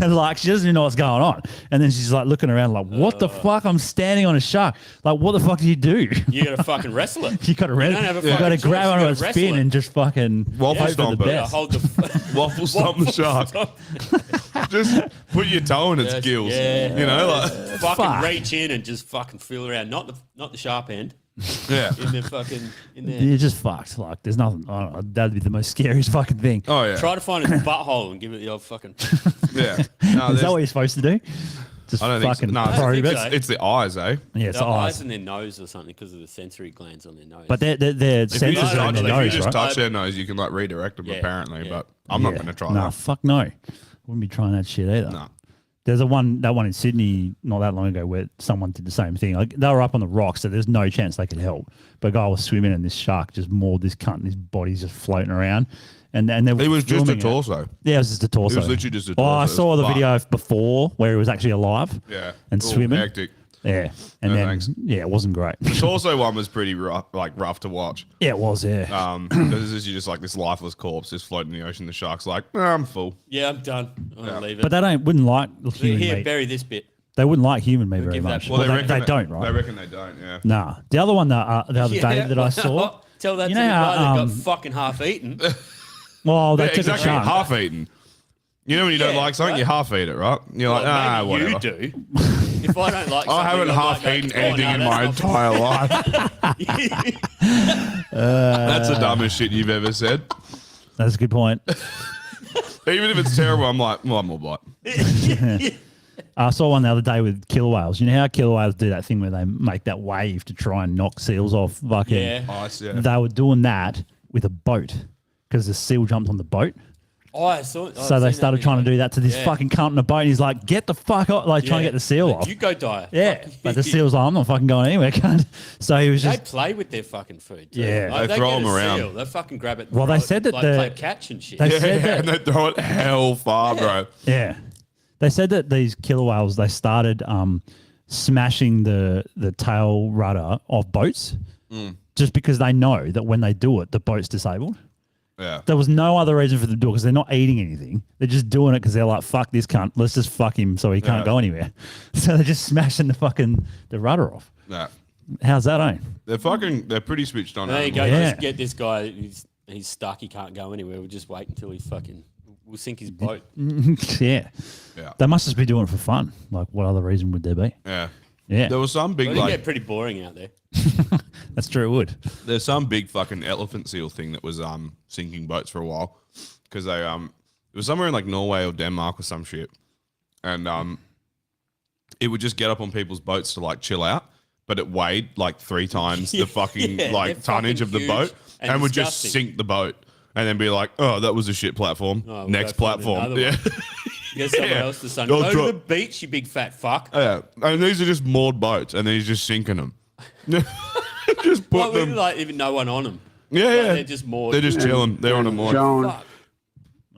And like she doesn't even know what's going on, and then she's like looking around like, "What the fuck? I'm standing on a shark. Like, what the fuck do you do? You got to fucking wrestle it. You got to don't have a you got to fucking grab choice, onto you its gotta fin wrestle it. and just fucking Waffle hope for stomp the it. Yeah, best. hold the Waffle stomp the shark. Just put your toe in its Yes, gills. yeah. You know, like fucking Fuck. reach in and just fucking feel around. Not the sharp end. yeah. In the fucking in there. You're just fucked. Like, there's nothing. I don't know, that'd be the most scariest fucking thing. Oh yeah. Try to find his butthole and give it the old fucking. Yeah. No, Is that there's- what you're supposed to do? Just I don't think so. fucking No, probe think it. so. it's the eyes, eh? Yeah, it's Their eyes. eyes in their nose or something because of the sensory glands on their nose. But their If you sensors just, are in touch, their if you nose, just right? touch their nose, you can like redirect them Yeah, apparently. yeah. But I'm not going to try Nah, that. fuck no. Wouldn't be trying that shit either. No. There's that one in Sydney not that long ago where someone did the same thing. Like they were up on the rocks, so there's no chance they could help. But a guy was swimming and this shark just mauled this cunt and his body's just floating around. And they were It was just a filming it. torso. Yeah, it was just a torso. It was literally just a Oh, I torso. saw the Fuck. video before where he was actually alive. Yeah. And Ooh, swimming. Hectic. Yeah. And No, then thanks. yeah, it wasn't great. The torso one was pretty rough, rough to watch. Yeah, it was, yeah. Because this is just like this lifeless corpse just floating in the ocean. The shark's like, I'm full. yeah, I'm done. I'm gonna leave it. But they wouldn't like human Here, meat. bury this bit. They wouldn't like human meat very give that much. Well, Well, they they, reckon they don't, right? They reckon they don't, yeah. Nah. The other one the other day that I saw. Tell that You to know the how, guy that got um, fucking half eaten. Well, they Yeah, took exactly. a chunk. Half eaten. You know when you don't Yeah, like something, right. you half eat it, right? You're like, Well, maybe whatever. you do. If I don't like, I haven't something, I'm half like, eaten "Oh, no, anything in my that's entire life. That's the dumbest shit you've ever said. That's a good point. Even if it's terrible, I'm like, well, I'm all right. I saw one the other day with killer whales. You know how killer whales do that thing where they make that wave to try and knock seals off? Fucking, Yeah. Ice, yeah. They were doing that with a boat because the seal jumped on the boat. Oh, I saw it. So they started trying to do that to this Yeah. fucking cunt in a boat. And he's like, get the fuck off. Like, trying to get the seal off. You go die. Yeah. But the seal's like, I'm not fucking going anywhere, cunt. So he was They just. play with their fucking food. Too. Yeah. Like, They throw get 'em a around. seal, They fucking grab it. Well, they throw it, said that like the- play catch and shit. They Yeah, said that. and they throw it hell far, bro. Yeah. They said that these killer whales, they started smashing the tail rudder of boats just because they know that when they do it, the boat's disabled. Yeah. There was no other reason for them to do it because they're not eating anything. They're just doing it because they're like, fuck this cunt. Let's just fuck him so he can't Yeah. go anywhere. So they're just smashing the rudder off. Yeah. How's that, eh? They're pretty switched on. There you go. animals. Yeah. Just get this guy. He's stuck. He can't go anywhere. We'll just wait until he fucking. We'll sink his boat. Yeah. Yeah. They must just be doing it for fun. Like, what other reason would there be? Yeah. Yeah, There was some big Well, it like get pretty boring out there. that's true. It would. there's some big fucking elephant seal thing that was sinking boats for a while because they it was somewhere in like Norway or Denmark or some shit, and it would just get up on people's boats to like chill out, but it weighed like 3 times the fucking Yeah, like they're tonnage fucking of the huge boat and would just disgusting. sink the boat and then be like, oh, that was a shit platform. Oh, we'll Next go find platform. another Yeah. one. Get someone Yeah. else to sun. They'll Go to drop- the beach, you big fat fuck. Yeah, and these are just moored boats, and then he's just sinking them. just put Well, them. with like even no one on them. Yeah, Like, yeah. they're just moored. They're just chilling. They're on a moored. Fuck.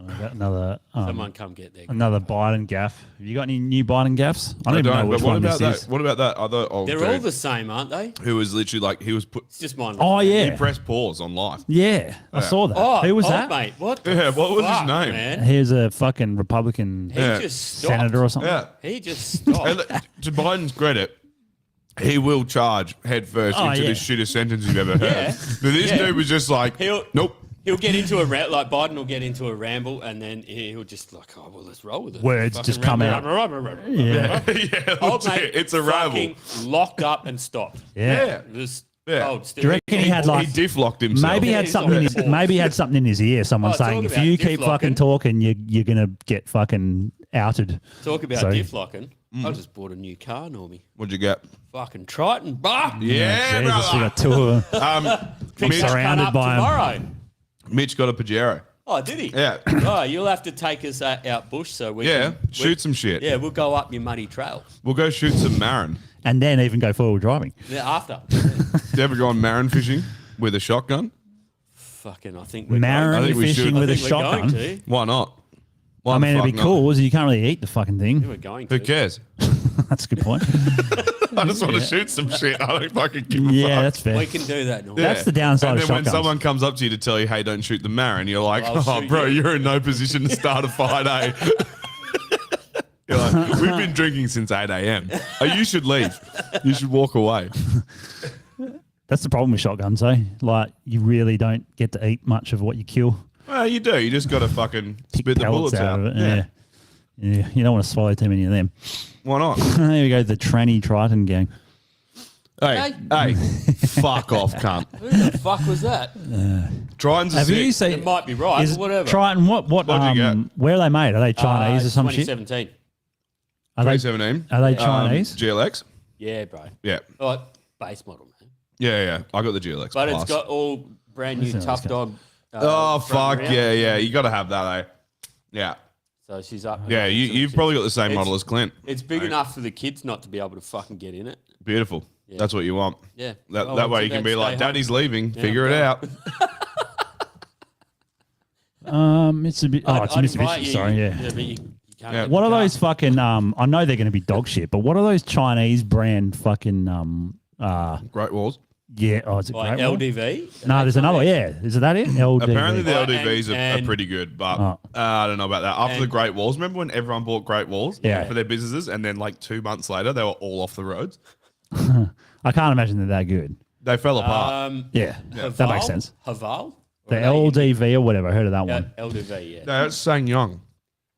I got another Someone come get there. another Biden gaff. Have you got any new Biden gaffs? I don't even know But which what one about this that? is. What about that other old They're dude all the same, aren't they? who was literally like he was put It's just mine. Oh he yeah, pressed pause on live. yeah. I saw that. Oh, Who was oh, that? mate? What? the Yeah, what was his fuck, name? Man? He was a fucking Republican He Yeah. just stopped. senator or something. Yeah. He just stopped. And to Biden's credit, he will charge headfirst Oh, into yeah. the shittest sentence you've ever heard. Yeah. But this Yeah. dude was just like, He'll- nope. He'll get into a like Biden will get into a ramble, and then he'll just like, oh well, let's roll with it. Words Fucking just come ramble. out. Yeah, Yeah, Old legit, mate, it's a rabble. fucking locked up and stopped. yeah. Just Yeah. hold still. Do you reckon he had like He diff locked himself. maybe he had he's something in on his the maybe he had something in his ear? Someone Oh, talk saying if about you keep diff-locking. fucking talking, you're gonna get fucking outed. Talk about Sorry. diff locking. I just bought a new car, Normie. What'd you get? Fucking Triton, bah. Yeah, Jesus, we brother. got two of them. Picked that surrounded cunt up by 'em. tomorrow. Mitch got a Pajero. Oh, did he? Yeah. Oh, you'll have to take us out bush so we Yeah, can shoot some shit. Yeah, we'll go up your muddy trail. We'll go shoot some Marin. And then even go forward driving. Yeah, after. You ever gone Marin fishing with a shotgun? Fucking, I think we're Marin I think we fishing should. with a I think we're going shotgun. to. Why not? Why I mean, the it'd be fuck not? cool. So you can't really eat the fucking I think thing. we're going Who to. cares? That's a good point. I just want to shoot some shit. I don't fucking give a Yeah, fuck. that's fair. We can do that, Normie. That's the downside And of then when shotguns. someone comes up to you to tell you, hey, don't shoot the Marin, you're like, I'll oh, shoot bro, you." you're in no position to start a fight, eh? You're like, we've been drinking since 8 a.m. Oh, you should leave. You should walk away. That's the problem with shotguns, eh? Like you really don't get to eat much of what you kill. Well, you do. You just got to fucking Pick spit the pellets bullets out. of it. Yeah. Yeah, you don't want to swallow too many of them. Why not? There we go, the tranny Triton gang. Hey, fuck off, cunt. Who the fuck was that? Tritons are Have you sick. seen? It might be right, is but whatever. Triton? What? What'd you get? Where are they made? Are they Chinese or some shit? 2017. Are they? 2017. Are they Chinese? GLX? Yeah, bro. Yeah. Oh, base model, man. Yeah. I got the GLX. But Plus. it's got all brand new Listen, tough let's dog. Oh, front fuck. rear. Yeah. You got to have that, eh? Yeah. So she's up. Yeah, you've probably got the same It's- model as Clint. It's big enough for the kids not to be able to fucking get in it. Beautiful. Yeah. That's what you want. Yeah. That, Well, that way too you can bad, be stay like, home. Daddy's leaving. Yeah, Figure it yeah. out. Mitsubishi. Oh, it's I'd invite Mitsubishi. you- Sorry, yeah. but you can't Yeah. get What the are car. those fucking? I know they're going to be dog shit, but what are those Chinese brand fucking? Great Walls. Yeah. Oh, is it Like Great Wall? LDV? No, there's another. Yeah, is it that it? LDV. Apparently the Well, LDVs are and- pretty good, but Oh. I don't know about that. After the and- Great Walls, remember when everyone bought Great Walls Yeah. for their businesses, and then like 2 months later they were all off the roads? I can't imagine they're that good. They fell apart. Yeah, that makes sense. Haval? The LDV or whatever. I heard of that Yeah, one. LDV, yeah. No, that's SsangYong.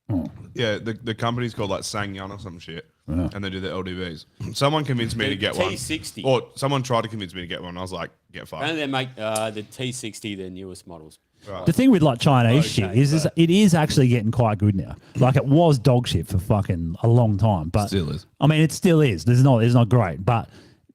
Oh. Yeah, the company's called like SsangYong or some shit, and they do the LDVs. Someone convinced me to get one, T60. or someone tried to convince me to get one. I was like, get fucked. And they make the T60 their newest models. The thing with like Chinese Okay, shit is it is actually getting quite good now. Like it was dog shit for fucking a long time, but Still is. I mean, it still is. It's not great, but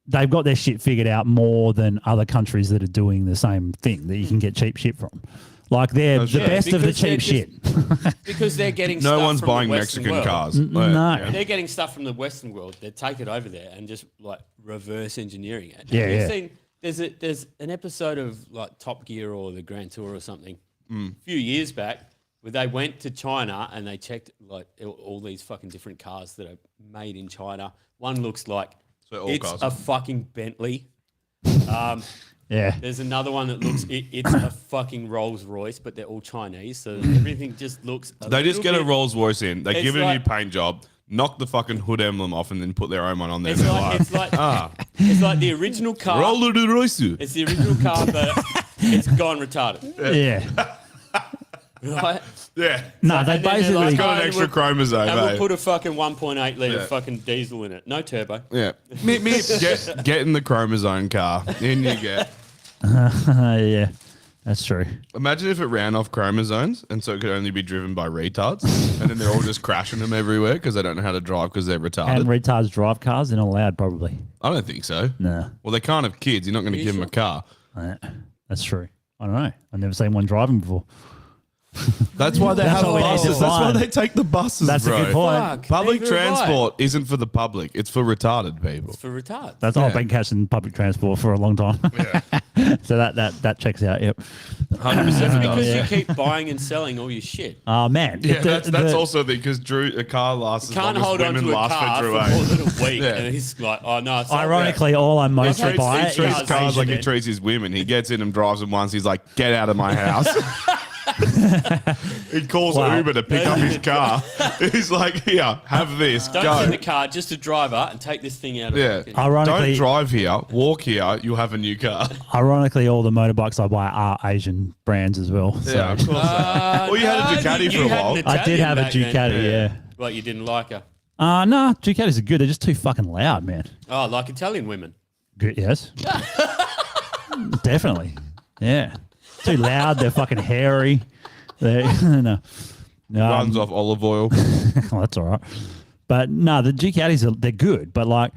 they've got their shit figured out more than other countries that are doing the same thing that you can get cheap shit from. Like they're the true. best of the Because they're cheap shit. Because they're getting No stuff one's from the buying Western Mexican world. cars. no. Yeah. They're getting stuff from the Western world. They take it over there and just like reverse engineering it. Yeah, Have you yeah. seen, there's an episode of like Top Gear or the Grand Tour or something Mm. a few years back where they went to China and they checked like all these fucking different cars that are made in China. One looks like So all it's cars. a fucking Bentley. Yeah. There's another one that looks it's a fucking Rolls Royce, but they're all Chinese, so everything just looks. They just get a bit- Rolls Royce in. They It's give it a new like- paint job, knock the fucking hood emblem off, and then put their own one on there. It's They're like it's like the original car. Roll the Royce. It's the original car, but it's gone retarded. Yeah. right? Yeah. No, they And then they're basically like, Got an "Oh, extra we'll- chromosome, And eh? we'll put a fucking 1.8 litre Yeah. fucking diesel in it. No turbo. Yeah. Meep, meep. Get in the chromosome car. In you get. yeah, that's true. Imagine if it ran off chromosomes and so it could only be driven by retards and then they're all just crashing them everywhere because they don't know how to drive because they're retarded. And retards drive cars? They're not allowed, probably. I don't think so. Nah, Well, they can't have kids. You're not going to give them a car. that's true. I don't know. I've never seen one driving before. That's why they That's have what we need to buses. That's why find. they take the buses, That's bro. a good point. Fuck. Public Neither have I. transport isn't for the public. It's for retarded people. It's for retards. That's all I've been catching public transport for a long time. So that checks out. Yep. 100%. Because Yeah. you keep buying and selling all your shit. Oh man. Yeah, The- that's the- also because Drew, a car lasts as Can't long hold as on women to a last car for for Drew. more than a week, Yeah. and he's like, "Oh no!" It's Ironically, all I He mostly treats, buy he is treats cars like he Asian. treats his women. He gets in them, drives them once. He's like, "Get out of my house." He calls Wow. Uber to pick up his car. He's like, "Here, have this. Don't go." get in the car, just a driver, and take this thing out of Yeah. it. Ironically, Don't drive here. Walk here. You'll have a new car. ironically, all the motorbikes I buy are Asian brands as well. So. Yeah, of course. Well, you had a Ducati for a while. I did have a Italian back then. Ducati, yeah. What, you didn't like her? No, Ducatis are good. They're just too fucking loud, man. Oh, like Italian women. Good, yes. Definitely. Yeah. Too loud. They're fucking hairy. They no. Runs off olive oil. Well, that's all right. But no, the Ducatis they're good, but like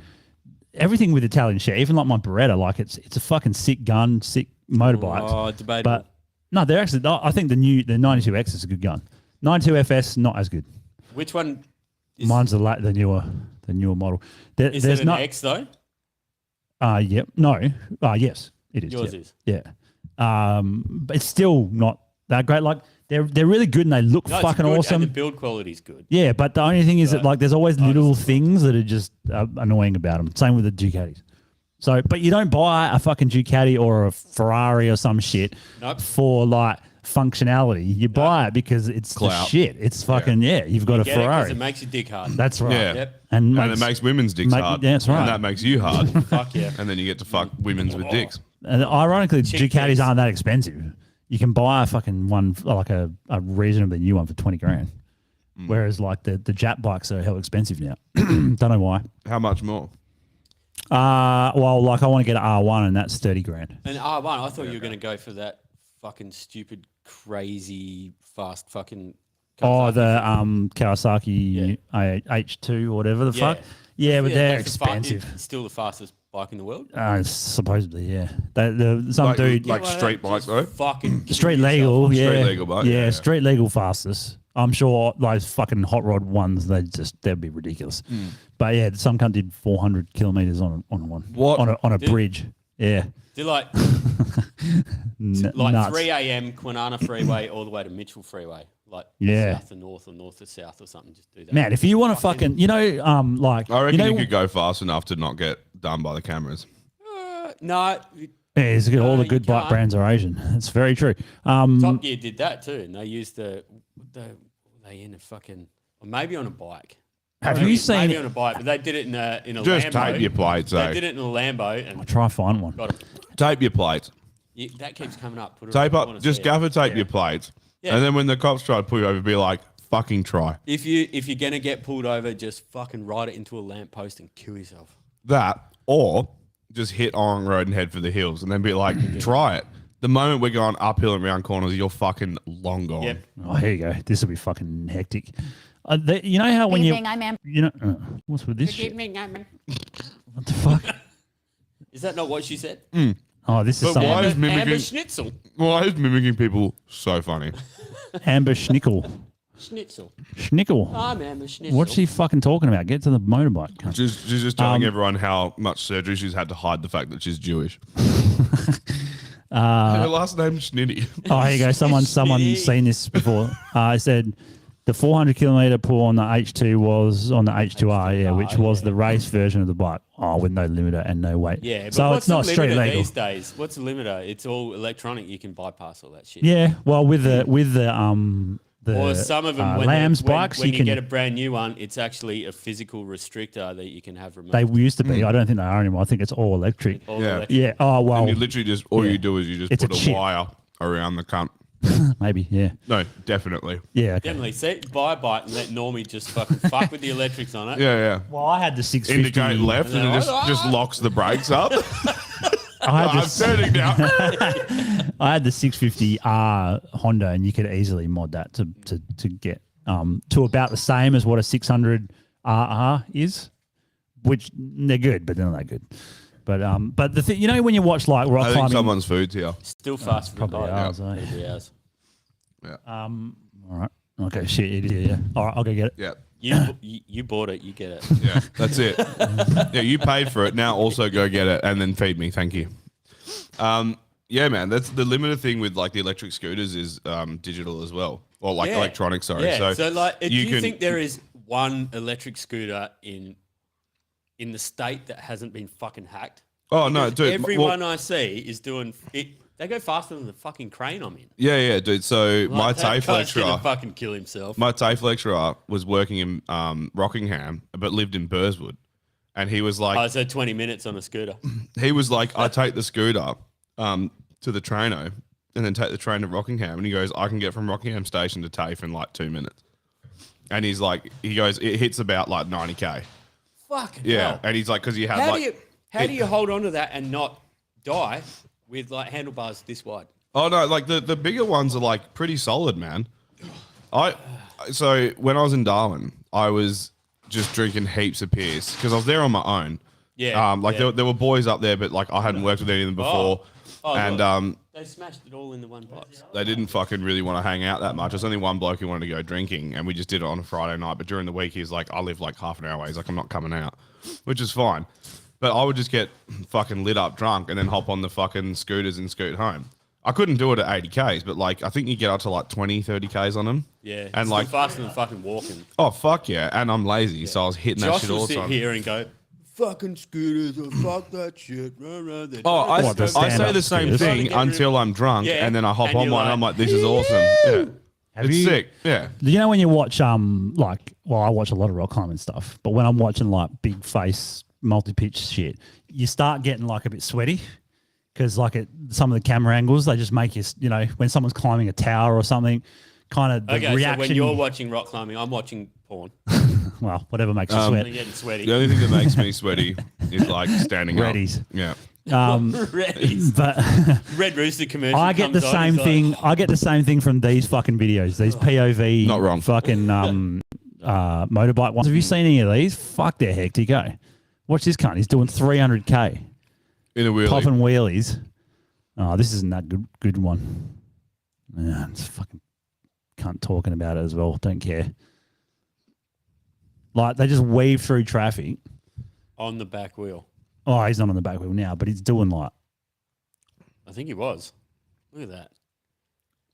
everything with Italian shit, even like my Beretta, like it's a fucking sick gun, sick motorbike. Oh, debatable. But no, they're actually. I think the 92X is a good gun. 92FS not as good. Which one? Is, Mine's the newer model. is There's it an not. X though? Yep. No. Yes, it is. Yours yeah. is. Yeah. But it's still not that great. Like they're really good and they look No, it's fucking good, awesome. And the build quality is good. Yeah, but the only thing is that Right. like there's always little things that are just annoying about them. Same with the Ducatis. So, but you don't buy a fucking Ducati or a Ferrari or some shit Nope. for like functionality. You buy it because it's the Clout. shit. It's fucking you've got a Get it 'cause Ferrari. it makes your dick hard. That's right. Yeah. Yep. And, And it makes women's dicks hard. Yeah, that's right. And that makes you hard. Fuck yeah. And then you get to fuck women's with dicks. And ironically, Chick Ducatis dicks. aren't that expensive. You can buy a fucking one, like a reasonably new one for 20 grand. Whereas like the Jap bikes are hell expensive now. Don't know why. How much more? Well, like I want to get an R1 and that's 30 grand. And R1, I thought you were going to go for that fucking stupid, crazy, fast fucking. Oh, Kawasaki the thing. Kawasaki H2 or whatever the fuck. Yeah, but they're that's the fa- expensive. it's still the fastest bike in the world. Supposedly, yeah. Some Like, dude like street bike though. Fucking kill street yourself. legal, yeah, Street legal bike, yeah, yeah. street legal fastest. I'm sure those fucking hot rod ones, they'd be ridiculous. But yeah, some cunt did 400 kilometers on one. What? on a Dude. bridge? Yeah, They're like nuts. 3 a.m. Kwinana Freeway all the way to Mitchell Freeway, like Yeah. south to north or north to south or something. Just do that. Man, if you want to fucking, like, I reckon you you, know, could go fast enough to not get done by the cameras. No, yeah, it's good. All the you good bike can't. brands are Asian. It's very true. Top Gear did that too, and they used they in a fucking or maybe on a bike. Have Maybe- you seen maybe it? on a bike? But they did it in a Just Lambo. tape your plates, They eh? did it in a Lambo and Try find one. got it. Tape your plates. Yeah, that keeps coming up. Put it Tape I up. wanna Just see it. gaffer tape Yeah. your plates. Yeah. And then when the cops try to pull you over, be like, fucking try. If you're gonna get pulled over, just fucking ride it into a lamppost and kill yourself. That, or just hit Orang Road and head for the hills and then be like, try it. The moment we're going uphill and round corners, you're fucking long gone. Yep. Oh, here you go. This will be fucking hectic. You know how when you, you know, what's with this shit? What the fuck? Is that not what she said? Oh, this is But why someone. is Amber mimicking? Schnitzel. Why is mimicking people so funny? Amber Schnickel. Schnitzel. Schnickel. I'm Amber Schnitzel. What's she fucking talking about? Get to the motorbike. cunt. She's just telling everyone how much surgery she's had to hide the fact that she's Jewish. Her last name's Schnitty. Oh, here you go. Someone's Schmitty. seen this before. I said the 400 kilometer pull on the H2 was on the H2R, yeah, which was the race version of the bike. Oh, with no limiter and no weight. Yeah, but so what's it's not the street limiter legal. these days? What's the limiter? It's all electronic. You can bypass all that shit. Yeah, well, with the Or some of them, when, Lambs when, bikes, when you you can. get a brand new one, it's actually a physical restrictor that you can have removed. They used to be. I don't think they are anymore. I think it's all electric. All Yeah. electric. Yeah. Oh well. And you literally just, all yeah. you do is you just It's a put a chip. wire around the cunt. Maybe, yeah. No, definitely. Yeah, okay. Definitely. See, buy a bike and let Normie just fucking fuck with the electrics on it. Yeah, yeah. Well, I had the 650. Indicate left and it just locks the brakes up. I had, I'm turning now. I had the 650R Honda, and you could easily mod that to get to about the same as what a 600 RR is, which they're good, but they're not that good. But the thing, you know, when you watch like rock I think climbing, someone's food's here. Still fast for probably ours, eh? Probably ours. all right, okay, shit, it is, yeah. All right, I'll go get it. Yeah. You bought it, you get it. Yeah, that's it. Yeah, you paid for it. Now also go get it and then feed me. Thank you. Yeah, man, that's the limited thing with like the electric scooters is digital as well, or like Yeah. electronic. Sorry. Yeah. So like, do you can- think there is one electric scooter in the state that hasn't been fucking hacked? Oh no, Because dude. everyone I see is doing it. They go faster than the fucking crane I'm in. Yeah, dude. So my Like, that TAFE guy's gonna lecturer, fucking kill himself. my TAFE lecturer was working in Rockingham, but lived in Burswood, and he was like, I said 20 minutes on a scooter. I take the scooter to the traino and then take the train to Rockingham, and he goes, I can get from Rockingham station to TAFE in like 2 minutes, and he goes, it hits about like 90k. Fucking Yeah, hell. and he's like, because you had How do you hold on to that and not die with like handlebars this wide? Oh no, like the bigger ones are like pretty solid, man. So when I was in Darwin, I was just drinking heaps of beers because I was there on my own. Yeah, Like yeah. there were boys up there, but like I hadn't worked with any of them before, and look, they smashed it all into one box. they didn't fucking really want to hang out that much. There's only one bloke who wanted to go drinking, and we just did it on a Friday night. But during the week, he's like, I live like half an hour away. He's like, I'm not coming out, which is fine. But I would just get fucking lit up drunk and then hop on the fucking scooters and scoot home. I couldn't do it at 80Ks, but like I think you get up to like 20, 30Ks on them. Yeah, And it's like, still faster than fucking walking. oh, fuck yeah. And I'm lazy, so I was hitting that Josh shit will all the sit time. here and go, fucking scooters, fuck that shit. Oh, I What, the say stand-up the same scooters? thing until I'm drunk, Yeah, and then I hop and on you're one, and like, I'm like, this is awesome. Yeah. Have It's you- sick. Yeah. You know when you watch I watch a lot of rock climbing stuff, but when I'm watching like big face multi-pitch shit, you start getting like a bit sweaty because like some of the camera angles, they just make you, you know, when someone's climbing a tower or something, kind of the Okay, reaction. so when you're watching rock climbing, I'm watching porn. well, whatever makes you I'm sweat. getting sweaty. The only thing that makes me sweaty is like standing Reddies. up. Yeah. Reddies. But Red Rooster commercial. I get the comes on, same he's like, thing. I get the same thing from these fucking videos. These POV, Not wrong. fucking motorbike ones. Have you seen any of these? Fuck, they're hectic. Go watch this cunt. He's doing 300k, In a wheelie. popping wheelies. Oh, this isn't that good one. Yeah, it's fucking cunt talking about it as well. Don't care. Like they just weave through traffic. on the back wheel. Oh, he's not on the back wheel now, but he's doing like. I think he was. Look at that.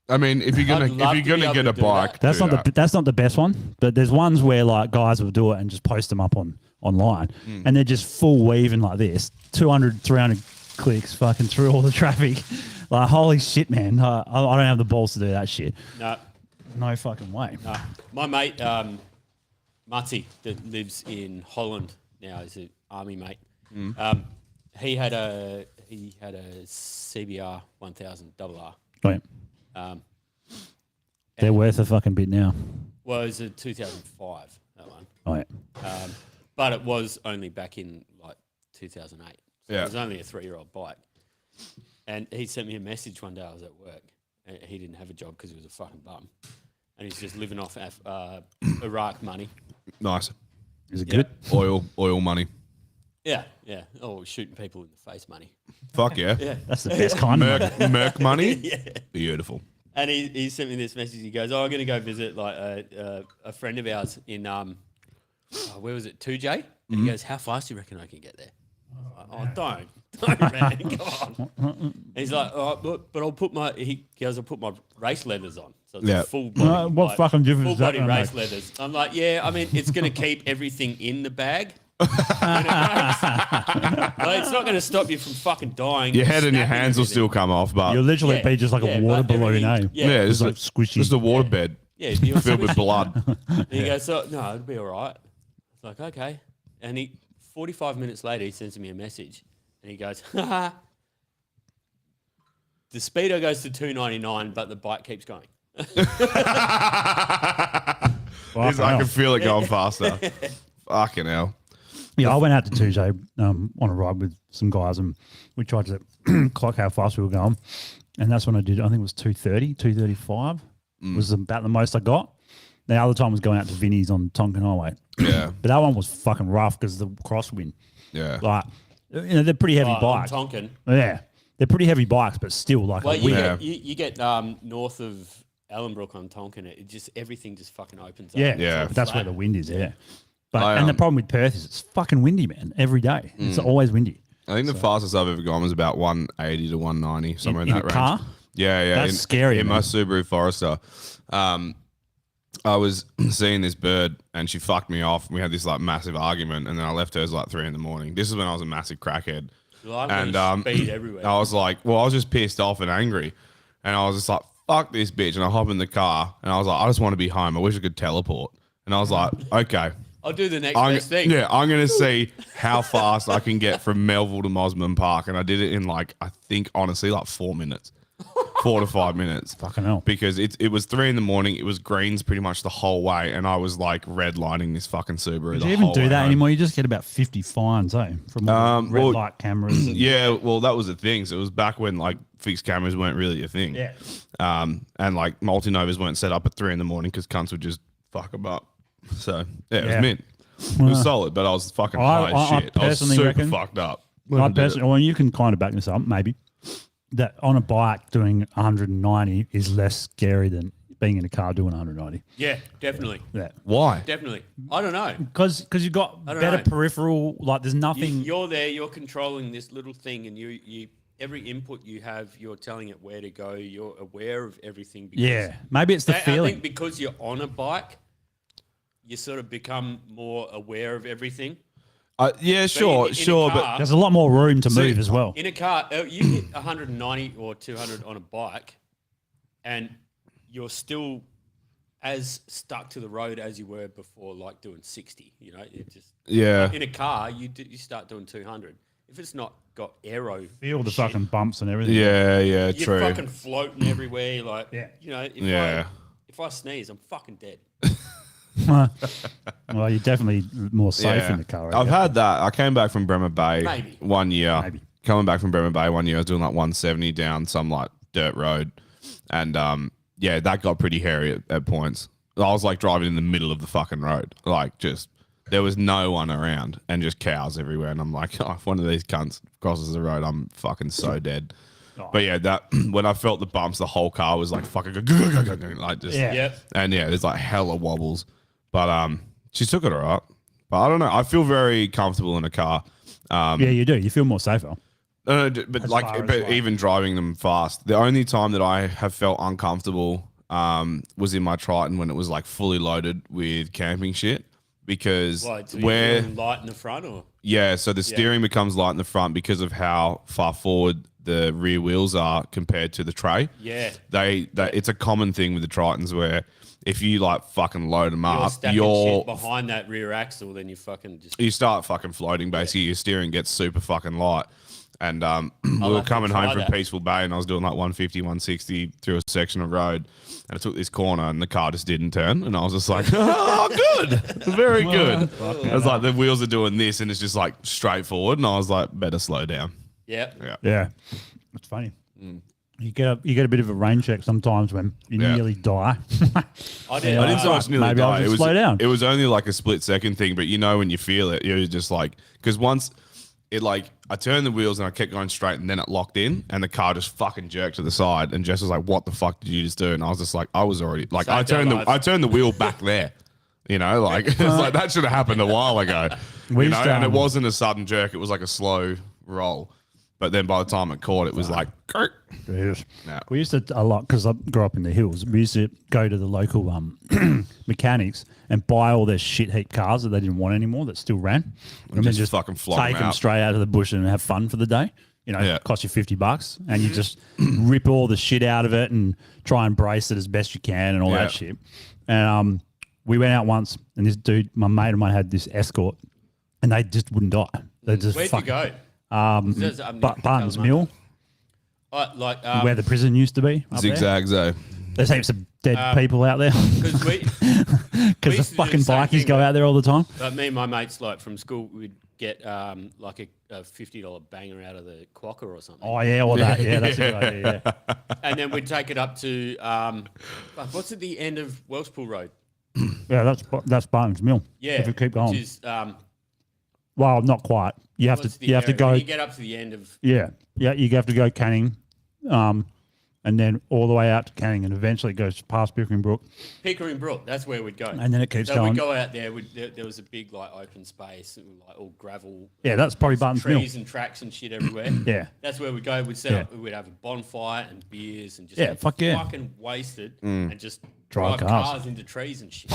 I mean, if you're I'd gonna love if to you're be gonna able get a to do bike, that. That's do not that. that's not the best one, but there's ones where like guys will do it and just post them up online, and they're just full weaving like this, 200, 300 clicks, fucking through all the traffic. Like holy shit, man! I don't have the balls to do that shit. No, No fucking way. no. My mate, Mutty, that lives in Holland now, is an army mate. He had a CBR 1000 RR. Right. Um, They're worth a fucking bit now. well, it was a 2005, that one. Oh yeah. But it was only back in like 2008. So Yeah. It was only a 3-year-old bike. And he sent me a message one day. I was at work. And he didn't have a job because he was a fucking bum. And he's just living off Iraq money. Nice. Is it good? Oil money. Yeah, yeah. Oh, shooting people in the face money. Fuck yeah. Yeah. That's the best kind. of money. Merc money. Yeah. Beautiful. And he sent me this message. He goes, "Oh, I'm going to go visit like a friend of ours in where was it, 2J?" And he goes, "How fast do you reckon I can get there?" I was like, "Oh, don't, man, come on." And he's like, "Oh, but I'll put my," he goes, "I'll put my race leathers on." So it's Yeah. full body, What fucking difference full is that body gonna race make? leathers. I'm like, yeah, I mean, it's going to keep everything in the bag. When it races. Like, it's not going to stop you from fucking dying. Your head and your snapping hands will everything. still come off, but You'll literally Yeah, be just like yeah, a water but balloon, eh? everything- yeah, yeah. it's like squishy. Just a water bed Yeah, you know, filled with blood. And he goes, "So no, it'll be all right." It's like, okay. And 45 minutes later, he sends me a message, and he goes, "Haha, the speedo goes to 299, but the bike keeps going. He's like, I can feel it going faster. Fucking hell. Yeah, I went out to 2J on a ride with some guys and we tried to clock how fast we were going. And that's when I did, I think it was 230, 235 was about the most I got. The other time was going out to Vinny's on Tonkin Highway. Yeah. But that one was fucking rough because the crosswind. Yeah. Like, they're pretty heavy On bikes. Tonkin. Yeah. They're pretty heavy bikes, but still like Well, a you wind. get, you get north of Ellenbrook on Tonkin, it just, everything just fucking opens up. Yeah, It's Yeah. all but that's where flat. the wind is, yeah. But I, and the um, problem with Perth is it's fucking windy, man, every day. It's always windy. I think the fastest I've ever gone was about 180 to 190, somewhere in, in that a range. car? Yeah, yeah. That's scary, In my man. Subaru Forester. I was seeing this bird and she fucked me off. We had this like massive argument and then I left hers like 3 a.m. This is when I was a massive crackhead. Like, And speed everywhere. I was like, well, I was just pissed off and angry. And I was just like, fuck this bitch. And I hop in the car and I was like, I just want to be home. I wish I could teleport. And I was like, okay. I'll do the next best thing. Yeah, I'm going to see how fast I can get from Melville to Mosman Park. And I did it in like, I think, honestly, like 4 minutes. 4 to 5 minutes. Fucking hell. Because it was 3 a.m. It was greens pretty much the whole way. And I was like redlining this fucking Subaru. Do the you even whole do way that home. anymore? You just get about 50 fines, eh? From all the red well, light cameras. And, Yeah, well, that was the thing. So it was back when like fixed cameras weren't really a thing. Yeah. And like multinovas weren't set up at 3 a.m. because cunts would just fuck them up. So yeah, it was Yeah. mint. It was solid, but I was fucking high as I shit. I was personally super reckon- fucked up. when I I did it. personally, well, you can kind of back this up, maybe. That on a bike doing 190 is less scary than being in a car doing 190. Yeah, definitely. Yeah. Why? Definitely. I don't know. Because you've got I don't better know. peripheral, like there's nothing. You're there, you're controlling this little thing, and you every input you have, you're telling it where to go. You're aware of everything. Because Yeah. Maybe it's the I feeling. think because you're on a bike, you sort of become more aware of everything. Yeah, in sure, a sure, but car- There's a lot more room to move as well. In a car, you get 190 or 200 on a bike, and you're still as stuck to the road as you were before, like doing 60. You know, it just yeah, in a car, you start doing 200. If it's not got aero, Feel the shit, fucking bumps and everything. yeah, you're true. fucking floating everywhere. You're like, Yeah. you know, Yeah. if I sneeze, I'm fucking dead. Well, you're definitely more safe Yeah. in the car. I've had that. I came back from Bremer Bay Maybe. 1 year. Maybe. Coming back from Bremer Bay 1 year, I was doing like 170 down some like dirt road, and yeah, that got pretty hairy at points. I was like driving in the middle of the fucking road, like just there was no one around and just cows everywhere, and I'm like, oh, if one of these cunts crosses the road, I'm fucking so dead. But yeah, that when I felt the bumps, the whole car was like fucking like just Yeah. Yep. and yeah, there's like hella wobbles. But she took it all right. But I don't know. I feel very comfortable in a car. Yeah, you do. You feel more safer. But As like, far as, but like- even driving them fast, the only time that I have felt uncomfortable was in my Triton when it was like fully loaded with camping shit. Because Like, so where you're doing light in the front, or yeah, so the steering becomes light in the front because of how far forward the rear wheels are compared to the tray. yeah, It's a common thing with the Tritons where if you like fucking load them you're up, stacking you're shit behind that rear axle, then you fucking just you start fucking floating. Basically, your steering gets super fucking light. And we were have to coming try home from that. Peaceful Bay, and I was doing like 150, 160 through a section of road, and I took this corner, and the car just didn't turn, and I was just like, "Oh, good, very good." It's like the wheels are doing this, and it's just like straightforward, and I was like, "Better slow down." yeah. Yeah, Yeah. It's funny. You get a bit of a rain check sometimes when you Yeah. nearly die. I did. Yeah, I didn't so much nearly maybe I'll die. just It was slow down. It was only like a split second thing, but you know when you feel it, you're just like because once. It like I turned the wheels and I kept going straight and then it locked in and the car just fucking jerked to the side and Jess was like, "What the fuck did you just do?" And I was just like, I was already like I turned the wheel back there, you know, like it's like that should have happened a while ago, We you know, used to, and it wasn't a sudden jerk; it was like a slow roll. But then by the time it caught, it was like, "Kurt." Yes. No. We used to a lot because I grew up in the hills. We used to go to the local mechanics and buy all their shit heap cars that they didn't want anymore that still ran, and then just fucking flog take them them out. straight out of the bush and have fun for the day. You know, Yeah. it cost you $50, and you just rip all the shit out of it and try and brace it as best you can and all Yeah. that shit. And we went out once, and this dude, my mate of mine, had this Escort, and they just wouldn't die. They just Where'd fucking, you go? Barton's Mill. where the prison used to be. up there. Zigzag Zo. There's heaps of dead people out there Because we because the used to do fucking the same bikies thing, go right? out there all the time. But me and my mates, like from school, we'd get like a $50 banger out of the quokka or something. Oh yeah, all that. Yeah, that's a good idea. Yeah. And then we'd take it up to, what's at the end of Wellspool Road? Yeah, that's Barnes Mill. Yeah. If you keep going. Which is, Well, not quite. You have what's to. the You have to area? go. When you get up to the end of, Yeah. You have to go Canning, and then all the way out to Canning, and eventually it goes past Pickering Brook, Pickering Brook, that's where we'd go. and then it keeps So going. we'd go out there, there was a big like open space, like all gravel. Yeah, that's probably Barnes Mill. trees and tracks and shit everywhere. Yeah. That's where we'd go. We'd set Yeah. up, we'd have a bonfire and beers and just Yeah, get fuck yeah. fucking wasted and just Drive drive cars. cars into trees and shit.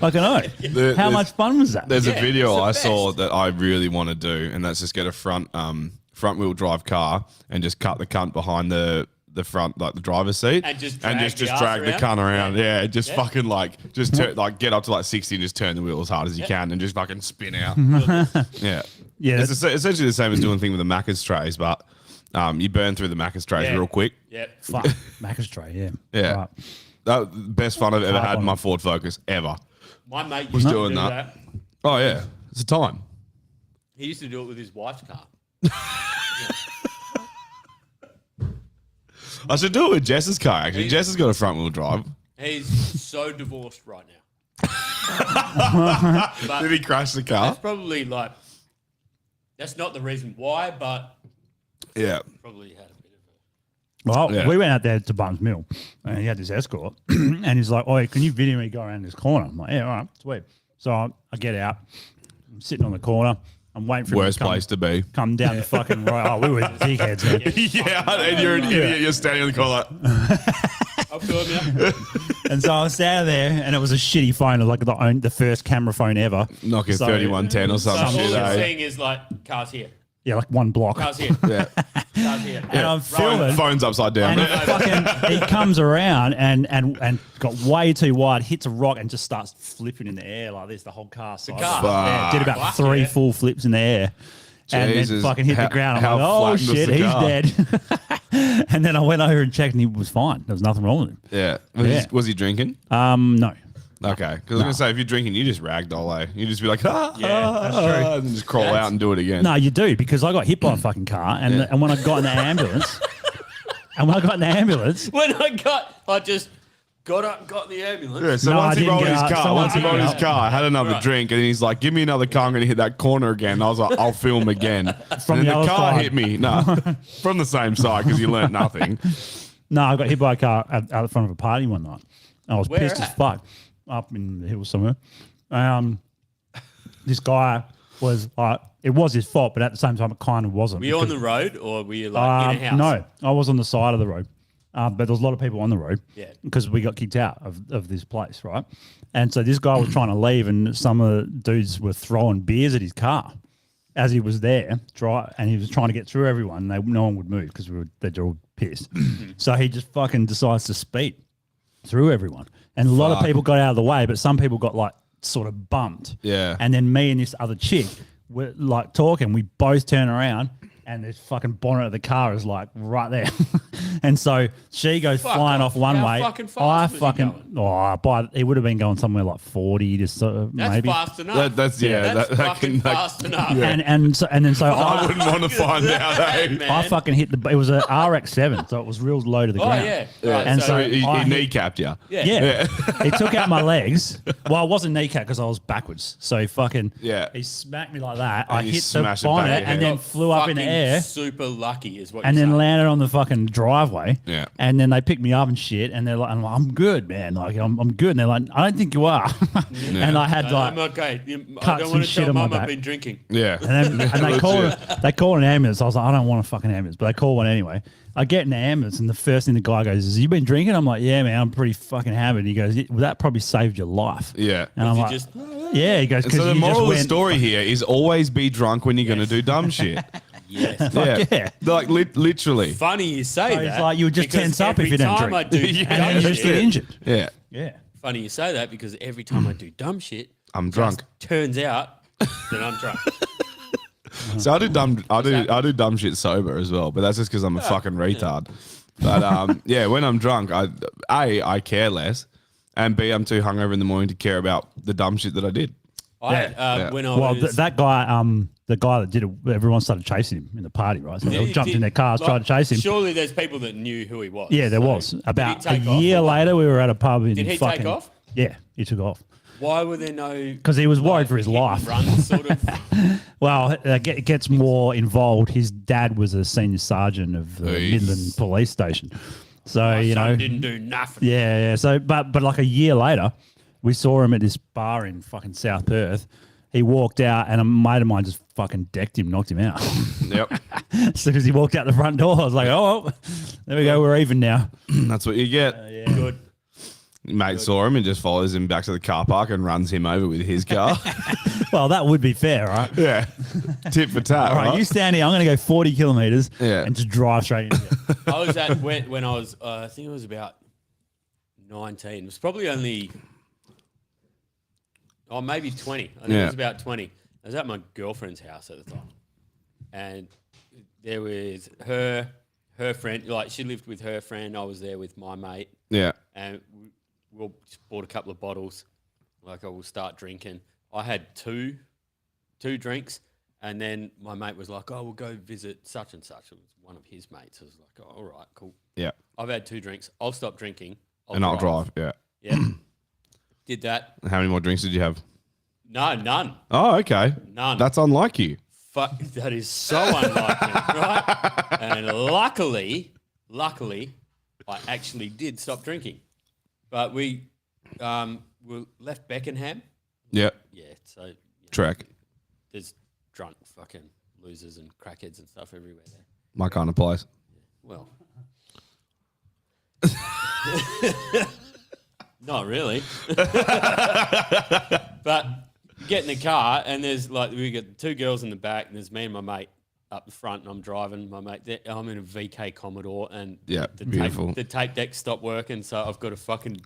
I can know. How much fun was that? There's Yeah, a video I it's the saw best. that I really want to do, and that's just get a front wheel drive car and just cut the cunt behind the front, like the driver's seat, And just and drag just the drag the ass cunt around. around. Yeah, just Yeah. fucking like just like get up to like 60 and just turn the wheel as hard as you can and just fucking spin out. Yeah, Yeah, It's essentially the same as doing the thing with the Macca's trays, but you burn through the Macca's trays Yeah. real quick. Yeah. Fuck. Macca's tray, yeah. Yeah. Right. That best fun I've ever had in my on. Ford Focus ever. My mate Was used to doing do that. Oh yeah, it's a time. He used to do it with his wife's car. I should do it with Jess's car actually. Jess has got a front wheel drive. He's so divorced right now. Did he crash the car? That's probably like, that's not the reason why, but Yeah. probably had a bit of a. Well, Yeah. we went out there to Barnes Mill, and he had this escort, and he's like, "Oh, can you video me go around this corner?" I'm like, "Yeah, all right, sweet." So I get out, I'm sitting on the corner, I'm waiting for him Worst to come, place to be. come down the fucking road. Oh, we were dickheads, man. Yeah, and you're an idiot. You're standing on the corner like, I'll film you. And so I was standing there, and it was a shitty phone, like the first camera phone ever. Nokia So- 3110 or So some all shit, you're eh? seeing is like cars here, Yeah, like one block. cars here, Yeah. cars here. And I'm filming. Phone's upside down. And he comes around and got way too wide, hits a rock, and just starts flipping in the air like this. The whole car. The car? Yeah, did about Fuck 3 yeah. full flips in the air. And then Jesus. fucking hit the How- ground. I'm how like, oh flattened was shit, the he's car? dead. And then I went over and checked, and he was fine. There was nothing wrong with him. Yeah. Yeah. Was he drinking? No. Okay. Because I was going to say, if you're drinking, you just ragdoll, eh? You just be like, Yeah, that's true. and then just crawl out and do it again. No, you do, because I got hit by a fucking car, and Yeah. and when I got in the ambulance, When I just got up, got in the ambulance. Yeah, so No, I once he didn't rolled get his out. car, Someone once he took rolled me his out. car, I had another Right. drink, and he's like, "Give me another car, I'm going to hit that corner again." And I was like, "I'll film again." From and the then other car side. hit me. No, from the same side because you learnt nothing. No, I got hit by a car out the front of a party one night. I was Where pissed as at? fuck. Up in the hills somewhere. This guy was like, it was his fault, but at the same time, it kind of wasn't. Were you on the road or were you like in a house? No, I was on the side of the road. But there was a lot of people on the road. Yeah. Because we got kicked out of this place, right? And so this guy was trying to leave, and some of the dudes were throwing beers at his car as he was there, and he was trying to get through everyone. No one would move because they're all pissed. So he just fucking decides to speed through everyone. And a lot of Fuck. people got out of the way, but some people got like sort of bumped. Yeah. And then me and this other chick were like talking. We both turn around, and this fucking bonnet of the car is like right there. And so she goes Fuck flying off. off one How way. fucking fast I was he fucking he would have been going somewhere like 40 to That's maybe. fast enough. That's That's that fucking can. fast enough. And then so I I, wouldn't want to find out. Eh? Man. I fucking hit the. It was a RX-7, so it was real low to the Oh ground. yeah. Yeah. Right, And so so he I hit- kneecapped you. Yeah. He took out my legs. Well, I wasn't kneecap because I was backwards. So he fucking he smacked me like that. I you hit the smashed it back bonnet your and head. then flew up in the Fucking air Super lucky is what. and you're then saying. landed on the fucking driveway. Yeah. And then they picked me up and shit. And they're like, I'm good, man. Like I'm good. And they're like, I don't think you are. And I had like I'm okay. I cuts don't want and to shit tell on my mum I've back. been drinking. Yeah. And they called an ambulance. I was like, I don't want a fucking ambulance, but they call one anyway. I get in the ambulance, and the first thing the guy goes is, "You been drinking?" I'm like, "Yeah, man, I'm pretty fucking hammered." He goes, "Well, that probably saved your life." Yeah. And I'm You like, just- "Yeah." He goes, And "Because so the you just moral of the went." story here is always be drunk when you're going to do dumb shit. Yes. Yeah. Like literally. Funny you say So it's that. like you would just because tense up if every you don't time drink. I do Yeah. And then dumb you just shit- get injured. Yeah. Yeah. Funny you say that because every time I do dumb shit, I'm drunk. turns out that I'm drunk. So I do dumb shit sober as well, but that's just because I'm a fucking retard. But yeah, when I'm drunk, I care less, and B, I'm too hungover in the morning to care about the dumb shit that I did. When I Well, was, that guy, the guy that did it, everyone started chasing him in the party, right? So they all jumped in their cars, tried to chase him. Surely there's people that knew who he was. Yeah, there So was. About a take off year or what? later, we were at a pub in Did he fucking, take off? Yeah, he took off. Why were there no? Because he was worried for his hit and life. Run sort of. Well, it gets more involved. His dad was a senior sergeant of the Jeez. Midland Police Station. So, My you son know. didn't do nothing. Yeah. So, but like a year later, we saw him at this bar in fucking South Perth. He walked out, and a mate of mine just fucking decked him, knocked him out. Yep, As soon as he walked out the front door, I was like, oh, there we go. We're even now. that's what you get. Good. Mate saw him and just follows him back to the car park and runs him over with his car. Well, that would be fair, right? Yeah, tit for tat. All right, right? you stand here. I'm going to go 40 kilometers Yeah. and just drive straight into it. I was at when I was. I think it was about 19. It was probably only. Oh, maybe 20. I think it Yeah. was about 20. I was at my girlfriend's house at the time, and there was her friend. Like she lived with her friend. I was there with my mate, Yeah, and we all just bought a couple of bottles. Like I will start drinking. I had two drinks, and then my mate was like, "Oh, we'll go visit such and such." It was one of his mates. I was like, "Oh, all right, cool." yeah, I've had 2 drinks. I'll stop drinking. I'll drive. Yeah. Yeah. Did that. How many more drinks did you have? No, none. Oh, okay. None. That's unlike you. Fuck, that is so unlike me, right? And luckily, I actually did stop drinking. But we left Beckenham. Yep. Yeah, so you know, Track. there's drunk fucking losers and crackheads and stuff everywhere there. My kind of place. Well, not really. But you get in the car and there's like we got 2 girls in the back and there's me and my mate up the front and I'm driving. My mate, I'm in a VK Commodore and Yeah, the beautiful. Tape deck stopped working, so I've got a fucking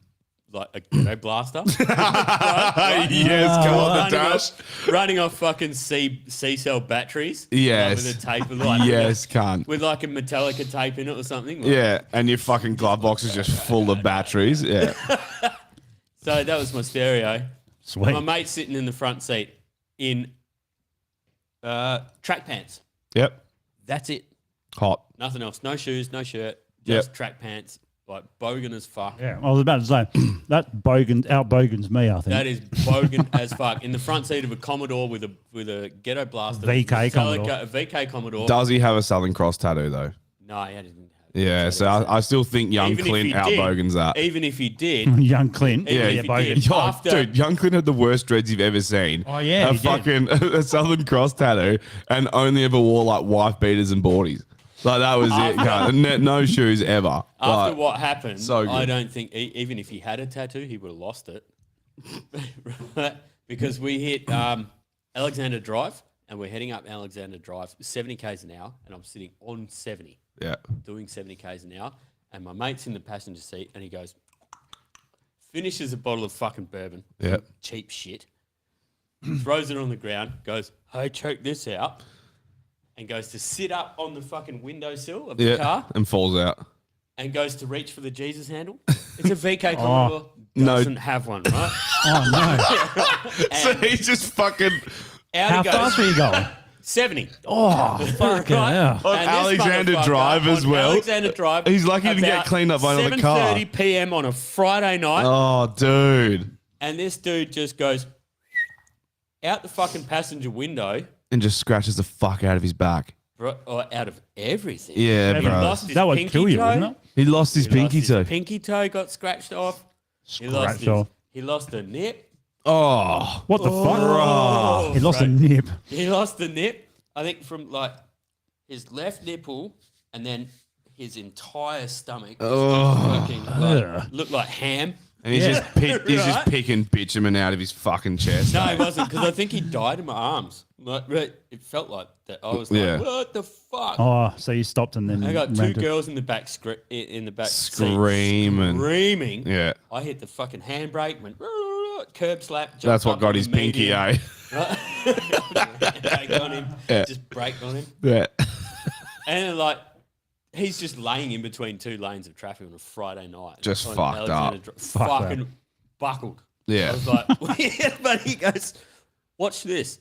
like a ghetto blaster. Yes, come on the running dash. running off fucking C cell batteries. Yes. With a tape with like Yes, cunt. with like a Metallica tape in it or something. Like, Yeah, and your fucking glove box is just full of batteries. Yeah. So that was my stereo. Sweet. My mate's sitting in the front seat in track pants. Yep. That's it. Hot. Nothing else. No shoes, no shirt, Yep. just track pants. Like bogan as fuck. Yeah, I was about to say, that out-bogans me, I think. That is bogan as fuck. In the front seat of a Commodore with a ghetto blaster. VK Metallica- Commodore. A VK Commodore. Does he have a Southern Cross tattoo though? No, he didn't have Yeah, so I still think young Even if Clint he did- outbogans that. Even if he did, Young Clint. Even Yeah, if yeah, he bogan. did. Yo, After- dude, young Clint had the worst dreads you've ever seen. Oh, yeah, a he did. fucking a Southern Cross tattoo, and only ever wore like wife beaters and boardies. Like that was it. cunt. No shoes ever. after Like, what happened, so good. I don't think even if he had a tattoo, he would have lost it. Right? Because we hit Alexander Drive and we're heading up Alexander Drive 70 k's an hour, and I'm sitting on 70, Yeah. doing 70 k's an hour, and my mate's in the passenger seat, and he goes, finishes a bottle of fucking bourbon, Yeah. cheap shit, throws it on the ground, goes, "Hey, check this out," and goes to sit up on the fucking windowsill of the Yeah. car And falls out. and goes to reach for the Jesus handle. It's a VK Commodore. No. Doesn't have one, right? Oh, no. So he's just fucking Out How he goes. fast were you going? 70. Oh, fucking hell. On And this Alexander motherfucker Drive as on well. Alexander Drive. He's lucky he didn't get about cleaned up by another car. 7:30 p.m. on a Friday night, Oh, dude. and this dude just goes out the fucking passenger window, And just scratches the fuck out of his back. or out of everything. Yeah, He bro. lost his That would pinky kill you, toe. wouldn't it? He lost his He lost pinky his toe. Pinky toe got scratched off. Scratched off. He lost a nip. Oh. What the fuck? He lost a nip. He lost the nip, I think, from like his left nipple and then his entire stomach. Fucking, like, looked like ham. And he's just he's just Right? picking bitumen out of his fucking chest. No, he wasn't, because I think he died in my arms. Like, it felt like that. I was like, Yeah. what the fuck? Oh, so you stopped and then I got ran two to- girls in the back seat Screaming. screaming. Yeah. I hit the fucking handbrake, went, what? Curb slap. jumped That's what up got on his the pinky, median, eh? right? Brake on him. Yeah. Just brake on him. Yeah. And then, like, he's just laying in between two lanes of traffic on a Friday night. Just on fucked Alexander up. Fucking buckled. Yeah. I was like, but he goes, watch this.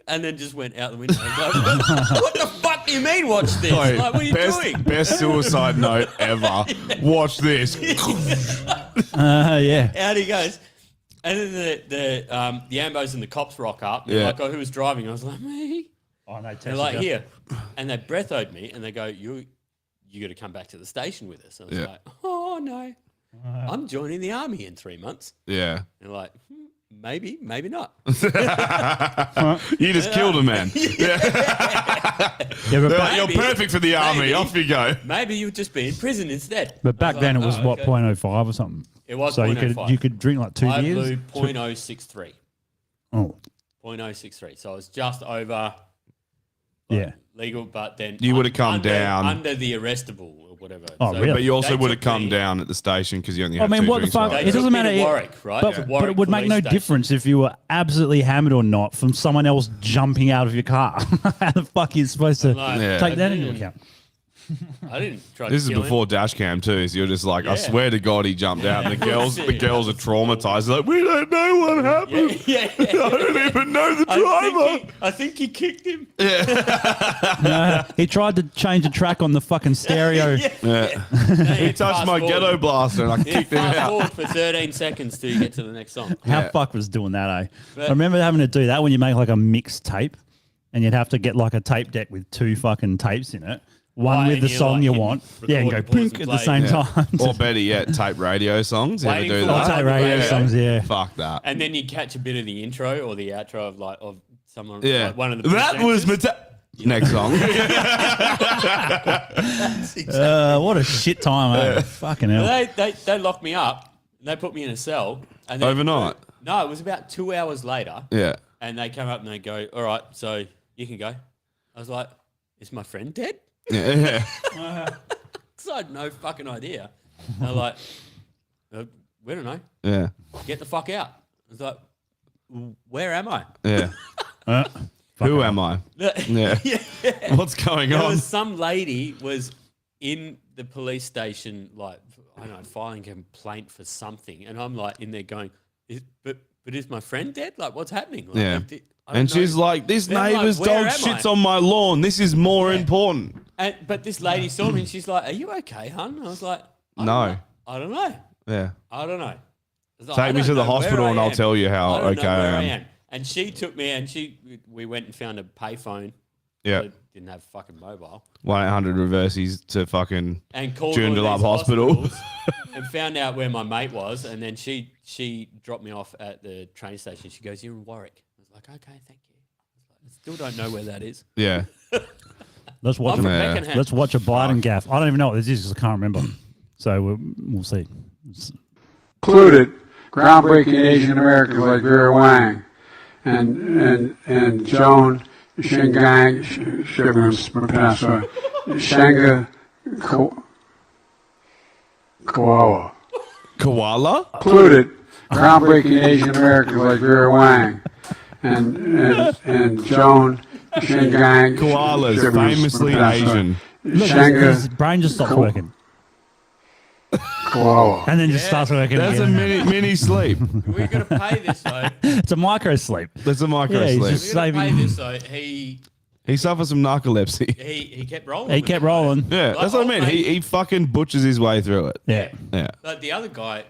And then just went out the window. I was like, what the fuck do you mean, watch this? Oi, Like, what are you best, doing? Best suicide note ever. Watch this. Yeah. Out he goes. And then the ambos and the cops rock up. And they're Yeah. like, oh, who was driving? I was like, me. Oh, no, They're like, here. And they breath-owed me and they go, you got to come back to the station with us. I was Yeah. like, oh, no. I'm joining the army in 3 months. Yeah. And they're like, maybe, maybe not. You just killed a man. Yeah, but, They're back, like, you're Maybe. perfect for the army. Maybe. Off you go. Maybe you'd just be in prison instead. but back then it was oh, what, okay. 0.05 or something? It was So 0.05. you could drink like 2 I beers? blew 0.063. Oh, 0.063. So I was just over yeah. legal, but then You would've come under- down. under the arrestable or whatever. Oh, really? But you also they would have took come me- down at the station because you only I had mean, 2 what the drinks. fuck? right? They It doesn't took me matter. to Warwick, right? But, To but Warwick it would make Police no Station. difference if you were absolutely hammered or not from someone else jumping out of your car. How the fuck are you supposed to Like, Yeah. take that I into didn't- account? I didn't try to This is kill him. before dash cam too, so you're just like, I Yeah. swear to God, he jumped out, and the girls are traumatized. Like, we don't know what Yeah, happened. yeah, I don't even know the driver. I think he kicked him. No, he tried to change the track on the fucking stereo. Yeah. He touched my ghetto blaster, and I kicked him Fast out. forward for 13 seconds till you get to the next song. How Yeah. fuck was doing that, eh? But- I remember having to do that when you make like a mixed tape and you'd have to get like a tape deck with 2 fucking tapes in it. One Right, with and the you're song like you hitting want. record Yeah, and go and pause pink and at the play. same Yeah. time. Or better yet, tape radio songs. You ever Waiting do for Oh, the that? tape radio Yeah. songs, yeah. Fuck that. And then you catch a bit of the intro or the outro of someone, Yeah. like one of the That was presenters. Next song. What a shit time, eh? Fucking hell. They locked me up. They put me in a cell. And then, Overnight? No, it was about 2 hours later. Yeah. And they come up and they go, all right, so you can go. I was like, is my friend dead? Yeah. Because I had no fucking idea. They're like, we don't know. Yeah. Get the fuck out. I was like, where am I? Yeah. Who am I? Yeah. What's going There on? was some lady was in the police station, like, I don't know, filing a complaint for something. And I'm like in there going, but is my friend dead? Like, what's happening? Like, Yeah. I don't And know. she's like, this Then I'm like, neighbor's where dog am shits I? on my lawn. This is more important. But this lady saw me and she's like, are you okay, hun? I was like, No. I don't know. Yeah. I don't know. I was like, Take I me don't to the know where hospital I and I'll am. tell you how I don't know okay where I am. And she took me and we went and found a payphone. Yeah. that didn't have fucking mobile. 1-800 reverses to fucking And called all Joondalup these Hospital. hospitals and found out where my mate was. And then she dropped me off at the train station. She goes, you're in Warwick. I was like, okay, thank you. I still don't know where that is. Yeah. Let's watch I'm from Yeah. Beckenham. Let's watch a Biden gaff. I don't even know what this is because I can't remember. So we'll see. Included groundbreaking Asian Americans like Vera Wang and Joan Shingang, Shanga Koala. Koala? Included groundbreaking Asian Americans like Vera Wang and Joan Shingang. Koalas, famously Asian. Look, Shanga his brain just stops working. Koala. And then just starts working That's a again. mini sleep. We're going to pay this, though. It's a micro sleep. That's a micro Yeah, he's sleep. just- We're going to pay Saving- this, though. He suffers from narcolepsy. He kept rolling. He with kept it, though. rolling. Yeah, Like, that's what I mean. mate, He fucking butchers his way through it. Yeah. Yeah. Like the other guy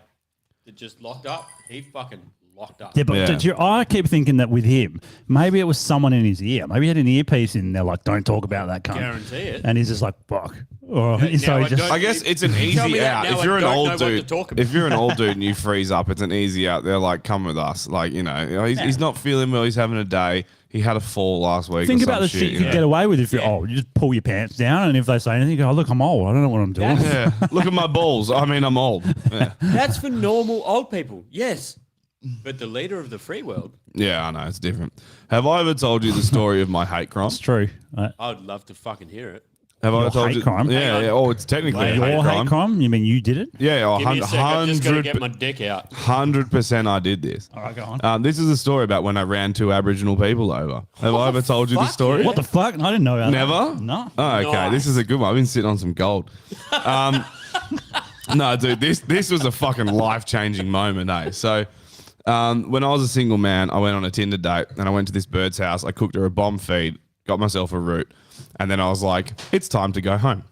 that just locked up, he fucking locked up. Yeah, but Yeah. I keep thinking that with him, maybe it was someone in his ear. Maybe he had an earpiece in there, like, don't talk about that cunt. Guarantee it. And he's just like, fuck. Or, Now so he I just, don't- I guess it's an You tell easy me that out. now, If I you're an don't know old what to dude, talk about. if you're an old dude and you freeze up, it's an easy out. They're like, come with us. Like, he's not feeling well. He's having a day. He had a fall last week. think or about some the shit you could know? get away with if you're old. You just pull your pants down, and if they say anything, you go, oh, look, I'm old. I don't know what I'm doing. Yeah. Look at my balls. I mean, I'm old. Yeah. That's for normal old people, yes. But the leader of the free world, Yeah, I know. It's different. Have I ever told you the story of my hate crime? It's true. I'd love to fucking hear it. Have I Your told hate you? crime? Yeah, yeah. Oh, it's technically a Your hate crime. hate crime? You mean you did it? Yeah, Give me a sec. I've just got to get 100%. my dick out. 100% I did this. All right, go on. This is a story about when I ran two Aboriginal people over. Have I ever told you this fuck, story? yeah. What the fuck? I didn't know about Never? that. No. Oh, okay. Nice. This is a good one. I've been sitting on some gold. No, dude, this was a fucking life-changing moment, eh? So when I was a single man, I went on a Tinder date and I went to this bird's house. I cooked her a bomb feed, got myself a root, and then I was like, it's time to go home.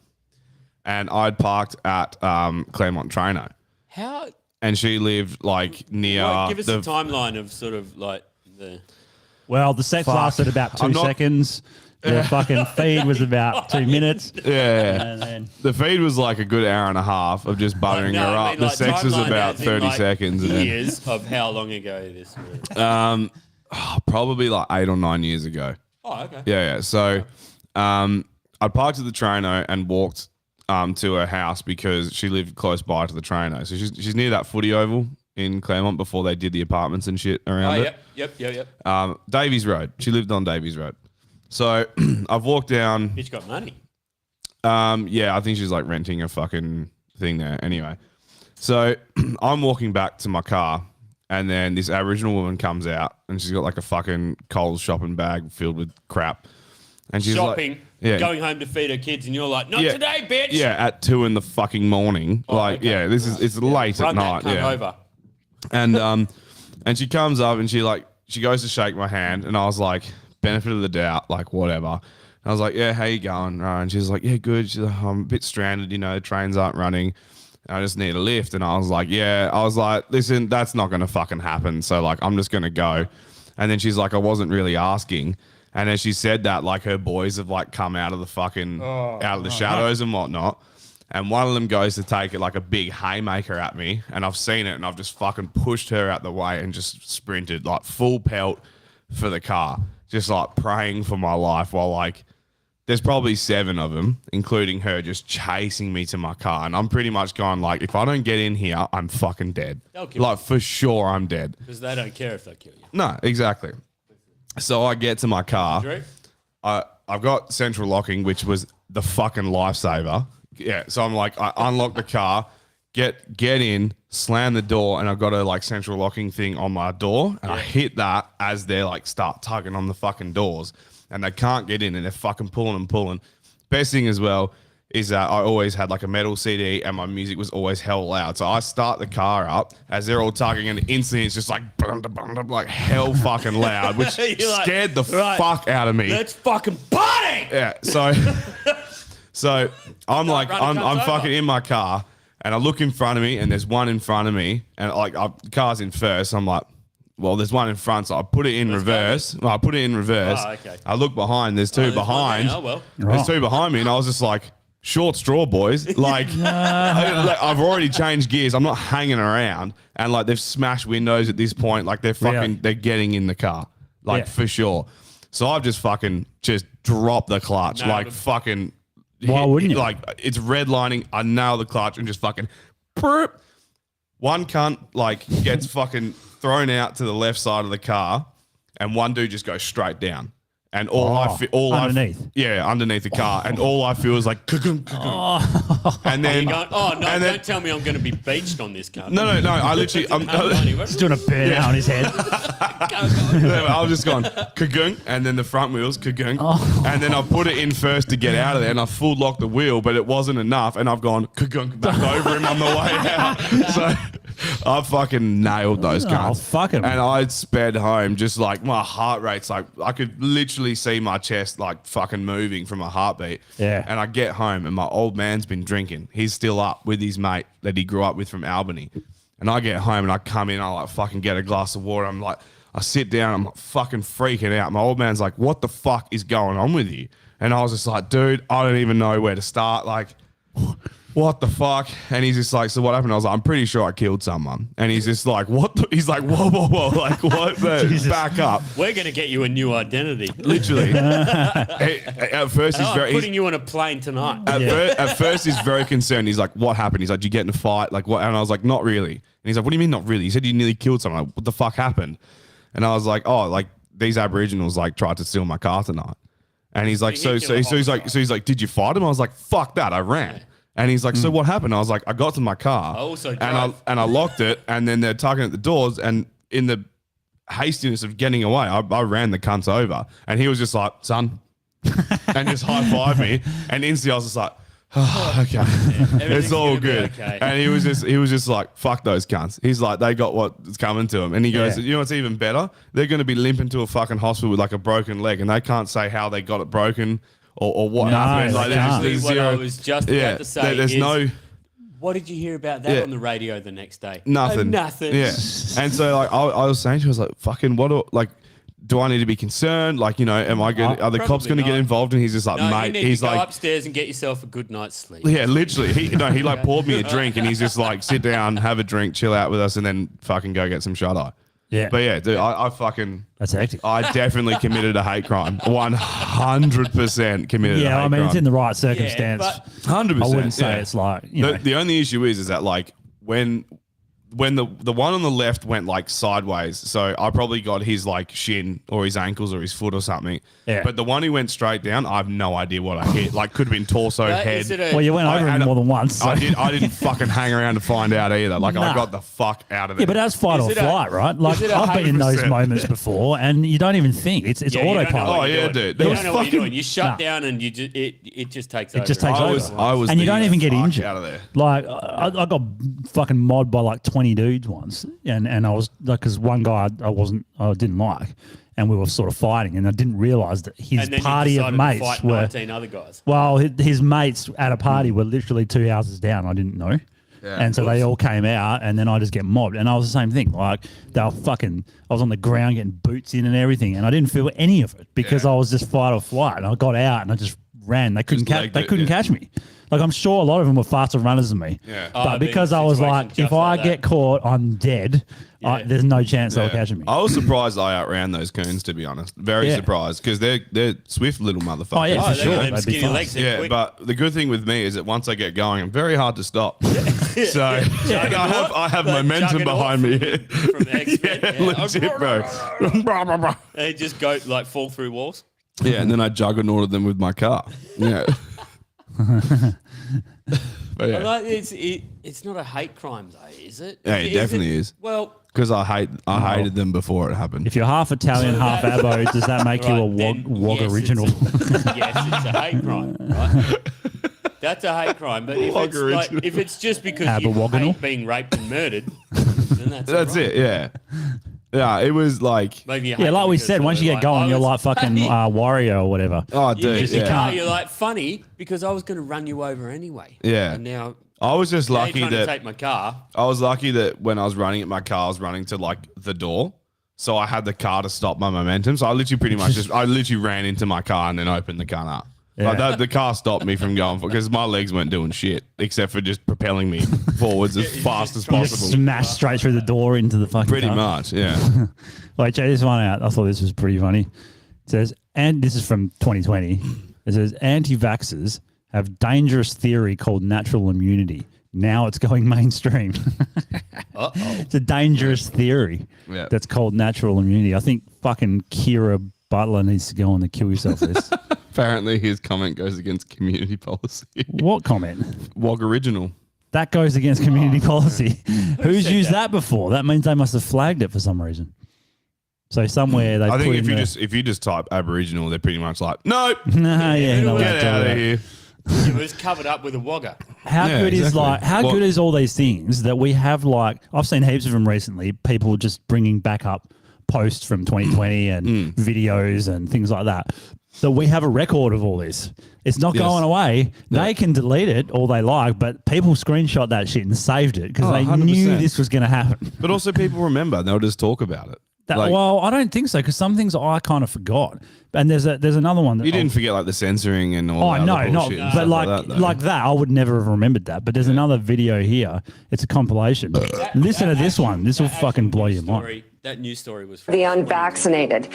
And I'd parked at Claremont Traino. How? And she lived like near Give us the a timeline of sort of like the. Well, the sex lasted about 2 I'm not- seconds. The fucking feed was about 2 minutes. Yeah. And then The feed was like a good hour and a half of just buttering her up. The sex was timeline about as in, 30 like, seconds. And then, Years of how long ago this was. probably like 8 or 9 years ago. Oh, okay. Yeah. So I parked at the Traino and walked to her house because she lived close by to the Traino. So she's near that footy oval in Claremont before they did the apartments and shit around Oh, it. yep. Davies Road. She lived on Davies Road. So I've walked down. Bitch got money. Yeah, I think she's like renting a fucking thing there. Anyway, so I'm walking back to my car, and then this Aboriginal woman comes out, and she's got like a fucking Coles shopping bag filled with crap, and she's Shopping. like, yeah, Going home to feed her kids, and you're like, not Yeah. today, bitch. yeah, at 2 in the fucking morning. like, okay. yeah, this is it's late Run at that night. cunt Yeah, over. and she comes up and she goes to shake my hand, and I was like, benefit of the doubt, like whatever. And I was like, yeah, how you going? And she's like, yeah, good. She's like, I'm a bit stranded, the trains aren't running. I just need a lift. And I was like, yeah. I was like, listen, that's not going to fucking happen. So like, I'm just going to go. And then she's like, I wasn't really asking. And as she said that, like her boys have like come out of the fucking, out of the shadows and whatnot. And one of them goes to take it like a big haymaker at me. And I've seen it and I've just fucking pushed her out the way and just sprinted like full pelt for the car. Just like praying for my life while like there's probably 7 of them, including her, just chasing me to my car. And I'm pretty much going like, if I don't get in here, I'm fucking dead. They'll kill Like for sure I'm dead. Because they don't care if they kill you. No, exactly. So I get to my car. Drew? I've got central locking, which was the fucking lifesaver. Yeah. So I'm like, I unlock the car, get in, slam the door, and I've got a like central locking thing on my door. And I hit that as they like start tugging on the fucking doors. And they can't get in and they're fucking pulling and pulling. Best thing as well is that I always had like a metal CD and my music was always hell loud. So I start the car up as they're all tugging and instantly it's just like like hell fucking loud, which You're like, scared the right, fuck out of me. Let's fucking party! Yeah. So I'm like, run, it I'm comes fucking over. in my car and I look in front of me and there's one in front of me and like the car's in first. I'm like, well, there's one in front, so I put it in reverse. Well, I put it in reverse. Oh, okay. I look behind. There's 2 there's one behind. there. Oh, well. There's 2 behind me, and I was just like, short straw, boys. Like, I've already changed gears. I'm not hanging around, and like they've smashed windows at this point. Like they're fucking, Yeah. they're getting in the car, like Yeah. for sure. So I've just fucking just dropped the clutch, Nailed like it. fucking. Why wouldn't you? Like it's redlining. I nail the clutch and just fucking. Burp. One cunt like gets fucking thrown out to the left side of the car, and one dude just goes straight down. And Underneath. underneath the car, and all I feel is like, and then You're going, oh, no, and then- don't tell me I'm going to be beached on this car. no, I literally, He's doing a burnout on his head. I was just going kagoong, and then the front wheels kagoong, and then I put it in first to get out of there, and I full locked the wheel, but it wasn't enough, and I've gone kagoong back over him on the way out. So I fucking nailed those guys. fuck 'em. And I sped home, just like my heart rate's like I could literally see my chest like fucking moving from a heartbeat. Yeah. And I get home, and my old man's been drinking. He's still up with his mate that he grew up with from Albany. And I get home and I come in, I like fucking get a glass of water. I'm like, I sit down, I'm fucking freaking out. My old man's like, what the fuck is going on with you? And I was just like, dude, I don't even know where to start. Like, what the fuck? And he's just like, so what happened? I was like, I'm pretty sure I killed someone. And he's just like, what? He's like, whoa. Like, what? Back up. We're going to get you a new identity. Literally. At first, he's I'm very. putting you on a plane tonight. At first, he's very concerned. He's like, what happened? He's like, did you get in a fight? Like, what? And I was like, not really. And he's like, what do you mean, not really? He said you nearly killed someone. Like, what the fuck happened? And I was like, oh, like, these Aboriginals, like, tried to steal my car tonight. And he's like, He so hit you with he's like, did you fight him? I was like, fuck that, I ran. And he's like, so what happened? I was like, I got to my car. I also and drove. I locked it, and then they're tugging at the doors, and in the hastiness of getting away, I ran the cunts over, and he was just like, son, and just high fived me, and instantly I was just like, oh, okay, it's everything's all gonna be good. okay. And he was just like, fuck those cunts. He's like, they got what's coming to them, and he goes, you know what's even better? They're going to be limping to a fucking hospital with like a broken leg, and they can't say how they got it broken or what No, happened. they Like, can't. there's What I zero. was just Yeah, about to say there's is, no. what did you hear about that Yeah. on the radio the next day? Nothing. Nothing. Yeah. And so like I was saying to her, I was like, fucking do I need to be concerned? Like, you know, are the cops Probably going to get not. involved? And he's just like, No, you mate, need he's to go like, upstairs and get yourself a good night's sleep. yeah, literally. He like poured me a drink and he's just like, sit down, have a drink, chill out with us, and then fucking go get some shut eye. Yeah. But yeah, dude, I fucking, That's hectic. I definitely committed a hate crime. 100% committed a Yeah, hate I mean, it's crime. in the right circumstance. but- 100%. I wouldn't say yeah. it's like, you know. The only issue is that like when the one on the left went like sideways, so I probably got his like shin or his ankles or his foot or something. Yeah. But the one who went straight down, I have no idea what I hit. Like could have been torso, But head. is it a- Well, you went I over had him a- more than once. So. I didn't fucking hang around to find out either. Like I Nah. got the fuck out of there. Yeah, but that's fight Is or it a- flight, right? Like is it a I've been in those 100%? moments before, and you don't even think it's Yeah, you don't know autopilot. what Oh, you're yeah, doing. dude. You There don't was know what you're fucking- doing. You shut Nah. down and you just it just takes over. just takes I over. was And you don't the even get fuck injured. out of there. Like I got fucking mobbed by like 20 dudes once, and I was like, because one guy I didn't like, and we were sort of fighting, and I didn't realize that his And then party you of decided to mates fight were 19 other guys. well, his mates at a party were literally 2 houses down. I didn't know. Yeah, And so they all came out, and then I just get mobbed. And I was the same thing. Like, they were fucking, I was on the ground getting boots in and everything, and I didn't feel any of it because I was just fight or flight. And I got out and I just ran. They couldn't legged it, couldn't yeah. catch me. Like, I'm sure a lot of them were faster runners than me. Yeah. Oh, But I've been because in I was situations like, just if I like that. get caught, I'm dead. Yeah. There's no chance they'll Yeah. catch me. I was surprised I outran those coons, to be honest. Very Yeah. surprised because they're swift little motherfuckers. Oh, yeah, Oh, for they sure. got them They'd be skinny fast. legs. They're Yeah, quick. but the good thing with me is that once I get going, I'm very hard to stop. So I have Like momentum Juggernaut behind me. from X-Men. Yeah, legit, bro. They just go like fall through walls. Yeah, and then I juggernauted them with my car. Yeah. But yeah, Like, it's not a hate crime though, is it? Yeah, it definitely is. Well, because I hated them before it happened. If you're half Italian, half Abo, does that make you a right, then wog yes, original? yes, it's a hate crime, right? That's a hate crime. But if Wog it's like, original. if it's just because you Aberwoginal? hate being raped and murdered, then that's That's all right. it. Yeah. Yeah, it was like, Maybe you Yeah, hate like them we because said, once you get going, you're like fucking Wario or whatever. oh, You dude. just Yeah. can't. You're like funny because I was going to run you over anyway. Yeah. And now I was just you're lucky trying to that take my car. I was lucky that when I was running at my car, I was running to like the door. So I had the car to stop my momentum. So I literally pretty much I literally ran into my car and then opened the car up. Yeah. Like the car stopped me from going because my legs weren't doing shit except for just propelling me forwards as fast as You just possible. smash straight through the door into the fucking Pretty car. much, yeah. Wait, check this one out. I thought this was pretty funny. It says, and this is from 2020. It says, anti-vaxxers have dangerous theory called natural immunity. Now it's going mainstream. Uh-oh. It's a dangerous theory Yeah. that's called natural immunity. I think fucking Kira Butler needs to go on the kill yourself list. Apparently his comment goes against community policy. What comment? Wog original. That goes against community policy. Who's used that before? That means they must have flagged it for some reason. So somewhere they I put think in if you just type Aboriginal, they're pretty much like, nope, Nah, yeah, no, get out of here. It was covered up with a wogger. How Yeah, good is exactly. like how Well- good is all these things that we have? Like I've seen heaps of them recently. People just bringing back up posts from 2020 and videos and things like that. So we have a record of all this. It's not Yes. going away. They can delete it all they like, but people screenshot that shit and saved it because Oh, they 100%. knew this was going to happen. But also people remember. They'll just talk about it. Like, Well, I don't think so because some things I kind of forgot. And there's another one that you didn't forget like the censoring and all that Oh no, other not bullshit and but stuff like that, though. like that, I would never have remembered that. But there's another video here. It's a compilation. Listen to this one. This will fucking blow your mind. That news story was The unvaccinated.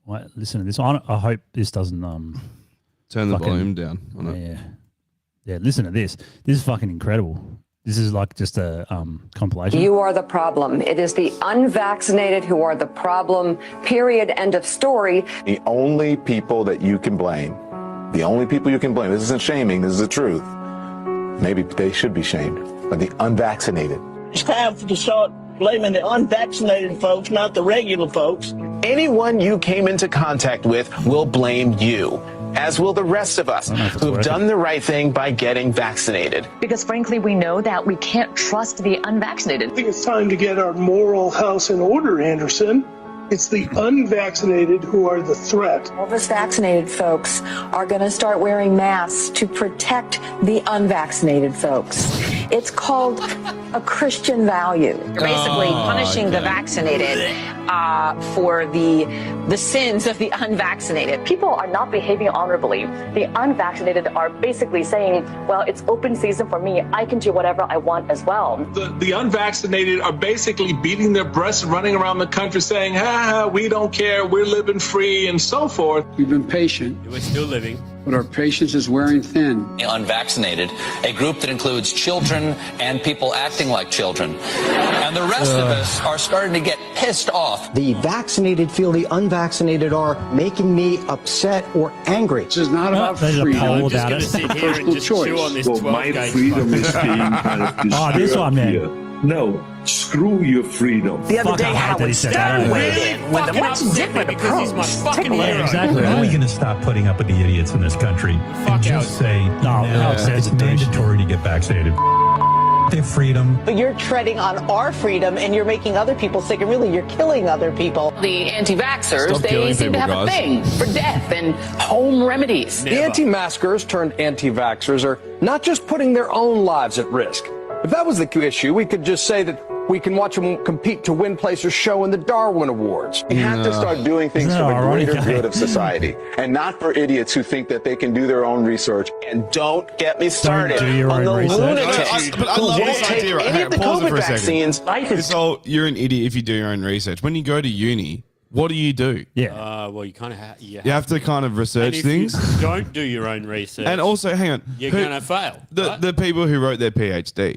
Wait, listen to this one. I hope this doesn't Turn the fucking- volume down on it. yeah. Yeah, listen to this. This is fucking incredible. This is like just a compilation. You are the problem. It is the unvaccinated who are the problem. Period. End of story. The only people that you can blame, this isn't shaming, this is the truth. Maybe they should be shamed, but the unvaccinated. It's time to start blaming the unvaccinated folks, not the regular folks. Anyone you came into contact with will blame you, as will the rest of us who've done the right thing by getting vaccinated. Because frankly, we know that we can't trust the unvaccinated. I think it's time to get our moral house in order, Anderson. It's the unvaccinated who are the threat. All of us vaccinated folks are going to start wearing masks to protect the unvaccinated folks. It's called a Christian value. You're basically punishing the vaccinated for the sins of the unvaccinated. People are not behaving honorably. The unvaccinated are basically saying, well, it's open season for me. I can do whatever I want as well. The unvaccinated are basically beating their breasts, running around the country saying, we don't care, we're living free, and so forth. We've been patient, We're still living. but our patience is wearing thin. The unvaccinated, a group that includes children and people acting like children. And the rest of us are starting to get pissed off. The vaccinated feel the unvaccinated are making me upset or angry. This is not about There's a freedom. poll I'm just about going to it. sit here and Personal just choice. chew on this Well, 12 my gauge freedom fucking is being kind of disturbed Oh, this one, man. here. No, screw your freedom. The other Fuck, day, I hate that he Howard said Stern that. weighed in with a Fucking much upset me different because he's my approach. fucking Take a look. hero. Exactly. When are we Right. going to stop putting up with the idiots in this country and just say, no, it's it's a douche. mandatory to get vaccinated? Their freedom. But you're treading on our freedom and you're making other people sick, and really you're killing other people. The anti-vaxxers, Stop they killing seem to people, have a guys. thing for death and home remedies. Never. The anti-maskers turned anti-vaxxers are not just putting their own lives at risk. If that was the issue, we could just say that we can watch them compete to win place or show in the Darwin Awards. We have to start doing things Isn't for that the ironic? greater good of society, and not for idiots who think that they can do their own research. And don't get me started do your on own the research. lunatics But I who love won't this take idea. Right? any Hang of on, the pause it COVID for a second. vaccines. It's all, you're an idiot if you do your own research. When you go to uni, what do? Yeah. Well, you kind of You have to kind of and research if things. you don't do your own research, And also, hang on. you're who- going to fail. right? the people who wrote their PhDs,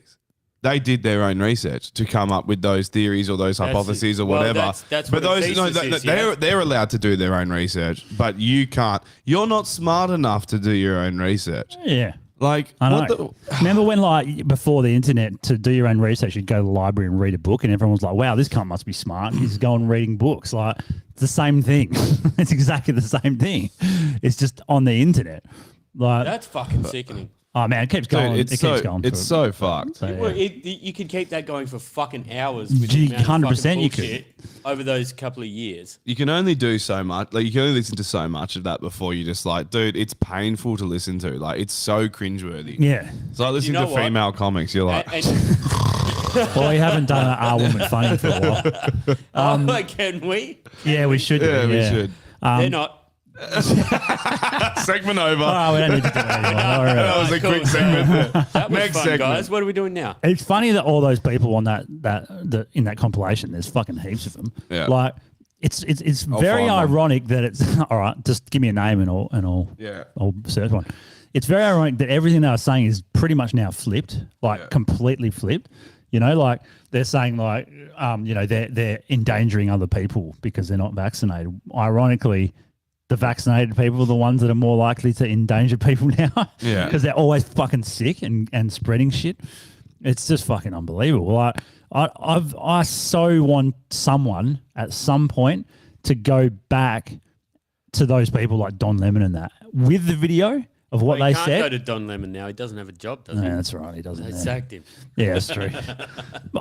they did their own research to come up with those theories or those That's hypotheses it. or Well, whatever. that's but what a those, no, thesis is, yeah. they're allowed to do their own research, but you can't. You're not smart enough to do your own research. Yeah. Like, I know. what the, Remember when, like, before the internet, to do your own research, you'd go to the library and read a book, and everyone was like, wow, this cunt must be smart. He's going reading books. Like, it's the same thing. It's exactly the same thing. It's just on the internet. Like, That's fucking sickening. oh, man, it keeps going. dude, it's it so keeps going. it's so fucked. So, yeah. Well, you could keep that going for fucking hours. With Gee, the amount of 100% fucking you could. bullshit over those couple of years. You can only do so much. Like, you can only listen to so much of that before you just like, dude, it's painful to listen to. Like, it's so cringeworthy. Yeah. It's like listening know to what? female comics. You're like, Well, we haven't done an R woman funny for a while. Can we? Yeah, we should. yeah, do, we should. They're not. Segment over. Oh, we don't need to do that anymore. All right. That was a Cool. quick segment. That was Next fun, segment. guys. What are we doing now? It's funny that all those people on that in that compilation, there's fucking heaps of them. Yeah. Like it's very find one. ironic that it's all right. Just give me a name and I'll Yeah. I'll search one. It's very ironic that everything they were saying is pretty much now flipped, like completely flipped. You know, like they're saying like they're endangering other people because they're not vaccinated. Ironically, the vaccinated people are the ones that are more likely to endanger people now. Yeah. Because they're always fucking sick and spreading shit. It's just fucking unbelievable. I so want someone at some point to go back to those people like Don Lemon and that with the video of what Well, they he can't go said. to Don Lemon now. He doesn't have a job, does he? Yeah, that's right. He doesn't. They yeah. sacked him. Yeah, that's true.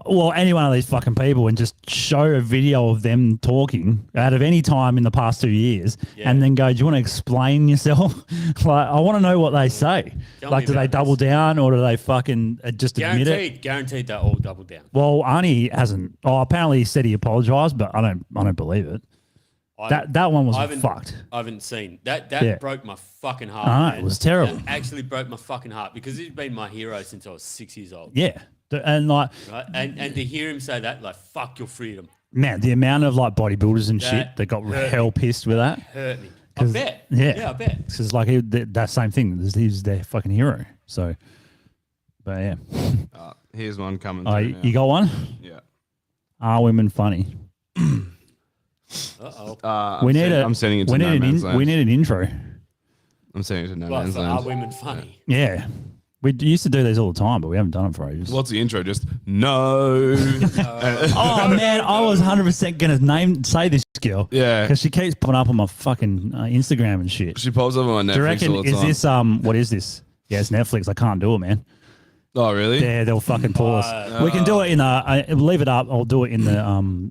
Well, any one of these fucking people and just show a video of them talking out of any time in the past 2 years and then go, do you want to explain yourself? Like, I want to know what they say. Tell Like, me do they about double down or do they fucking just admit it? Guaranteed they'll all double down. Well, Arnie hasn't. Oh, apparently he said he apologized, but I don't believe it. That one was fucked. I haven't seen that. Yeah. Broke my fucking heart. I know, man. it was terrible. That actually broke my fucking heart because he's been my hero since I was 6 years old. Yeah. And like, Right? And to hear him say that, like, fuck your freedom, man, the amount of like bodybuilders and That shit that got hurt hell pissed with that. hurt me. I bet. Yeah. I bet. Because like that same thing. He's their fucking hero. So, but yeah. Here's one coming. Oh, through you now. got one? Yeah. Are women funny? We need I'm sending it to we No need Man's we Land. need an intro. I'm sending it to No Well, Man's for Are Land. Women Funny? Yeah. We used to do these all the time, but we haven't done it for ages. What's the intro? Just no. Oh man, I was 100% gonna say this girl. Yeah. because she keeps popping up on my fucking Instagram and shit. She pops up on Do you Netflix reckon all the is time. this what is this? Yeah, it's Netflix. I can't do it, man. Oh really? Yeah, they'll fucking pull us. We can do it in leave it up. I'll do it in the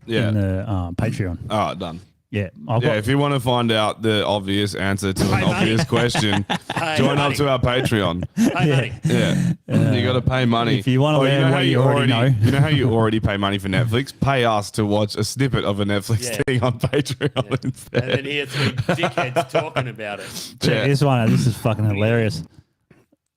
Yeah. in the Patreon. All right, done. Yeah, I've Yeah, got, if you want to find out the obvious answer to an obvious question, join up to our Patreon. Yeah, you got to pay money. If you wanna learn how what you already know. You know how you already pay money for Netflix? Pay us to watch a snippet of a Netflix Yeah. thing on Patreon instead. And then hear three dickheads talking about it. check this one out. This is fucking hilarious.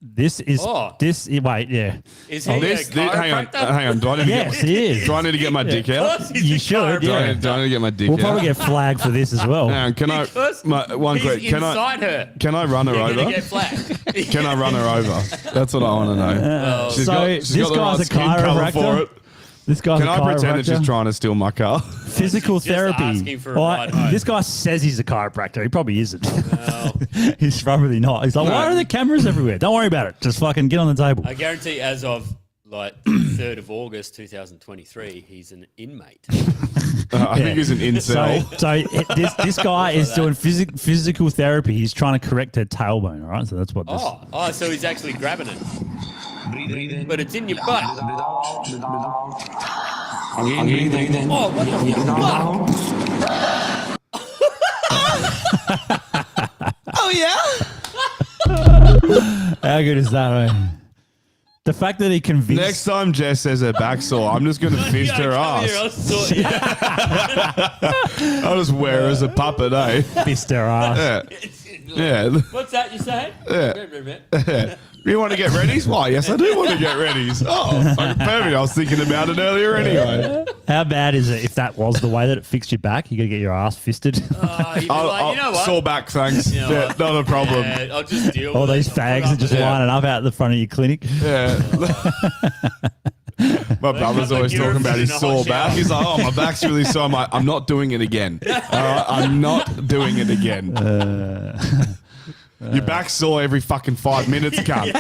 This is wait, yeah. Is he a hang on. chiropractor? Do I need to Yes, get, he is. Do I need to get my dick out? Because he's You a should, Do I, yeah. do I need to get my dick We'll out? probably get flagged for this as well. Hang on, can I? Because One he's quick. Can inside I? her. Can I run her You're over? gonna get flagged. Can I run her over? That's what I want to know. She's So got this the right guy's a skin colour chiropractor? for it. This guy's Can a I pretend that she's chiropractor. trying to steal my car? Physical Just therapy. asking for a ride home. This guy says he's a chiropractor. He probably isn't. He's probably not. He's like, why are there cameras everywhere? Don't worry about it. Just fucking get on the table. I guarantee as of like 3rd of August 2023, he's an inmate. I think he's an incel. This guy is doing physical therapy. He's trying to correct her tailbone. All right, so that's what this. So he's actually grabbing it. But it's in your butt. Oh, what the fuck? Oh yeah. How good is that? Right? The fact that he convinced. Next time Jess says her back sore, I'm just going to fist her ass. I'll just wear her as a puppet, eh? Fist her ass. Yeah. What's that you say? Yeah. You want to get readies? Why? Yes, I do want to get readies. Oh, fucking perfect. I was thinking about it earlier anyway. How bad is it if that was the way that it fixed your back? You got to get your ass fisted. You'd be like, you know what? Sore back, thanks. You know Yeah, what? not a problem. Yeah, I'll just deal All with these it. fags are just lining up out the front of your clinic. Yeah. My brother's always talking about his sore back. He's like, oh, my back's really sore. I'm like, I'm not doing it again. All right? I'm not doing it again. Your back's sore every fucking 5 minutes, cunt.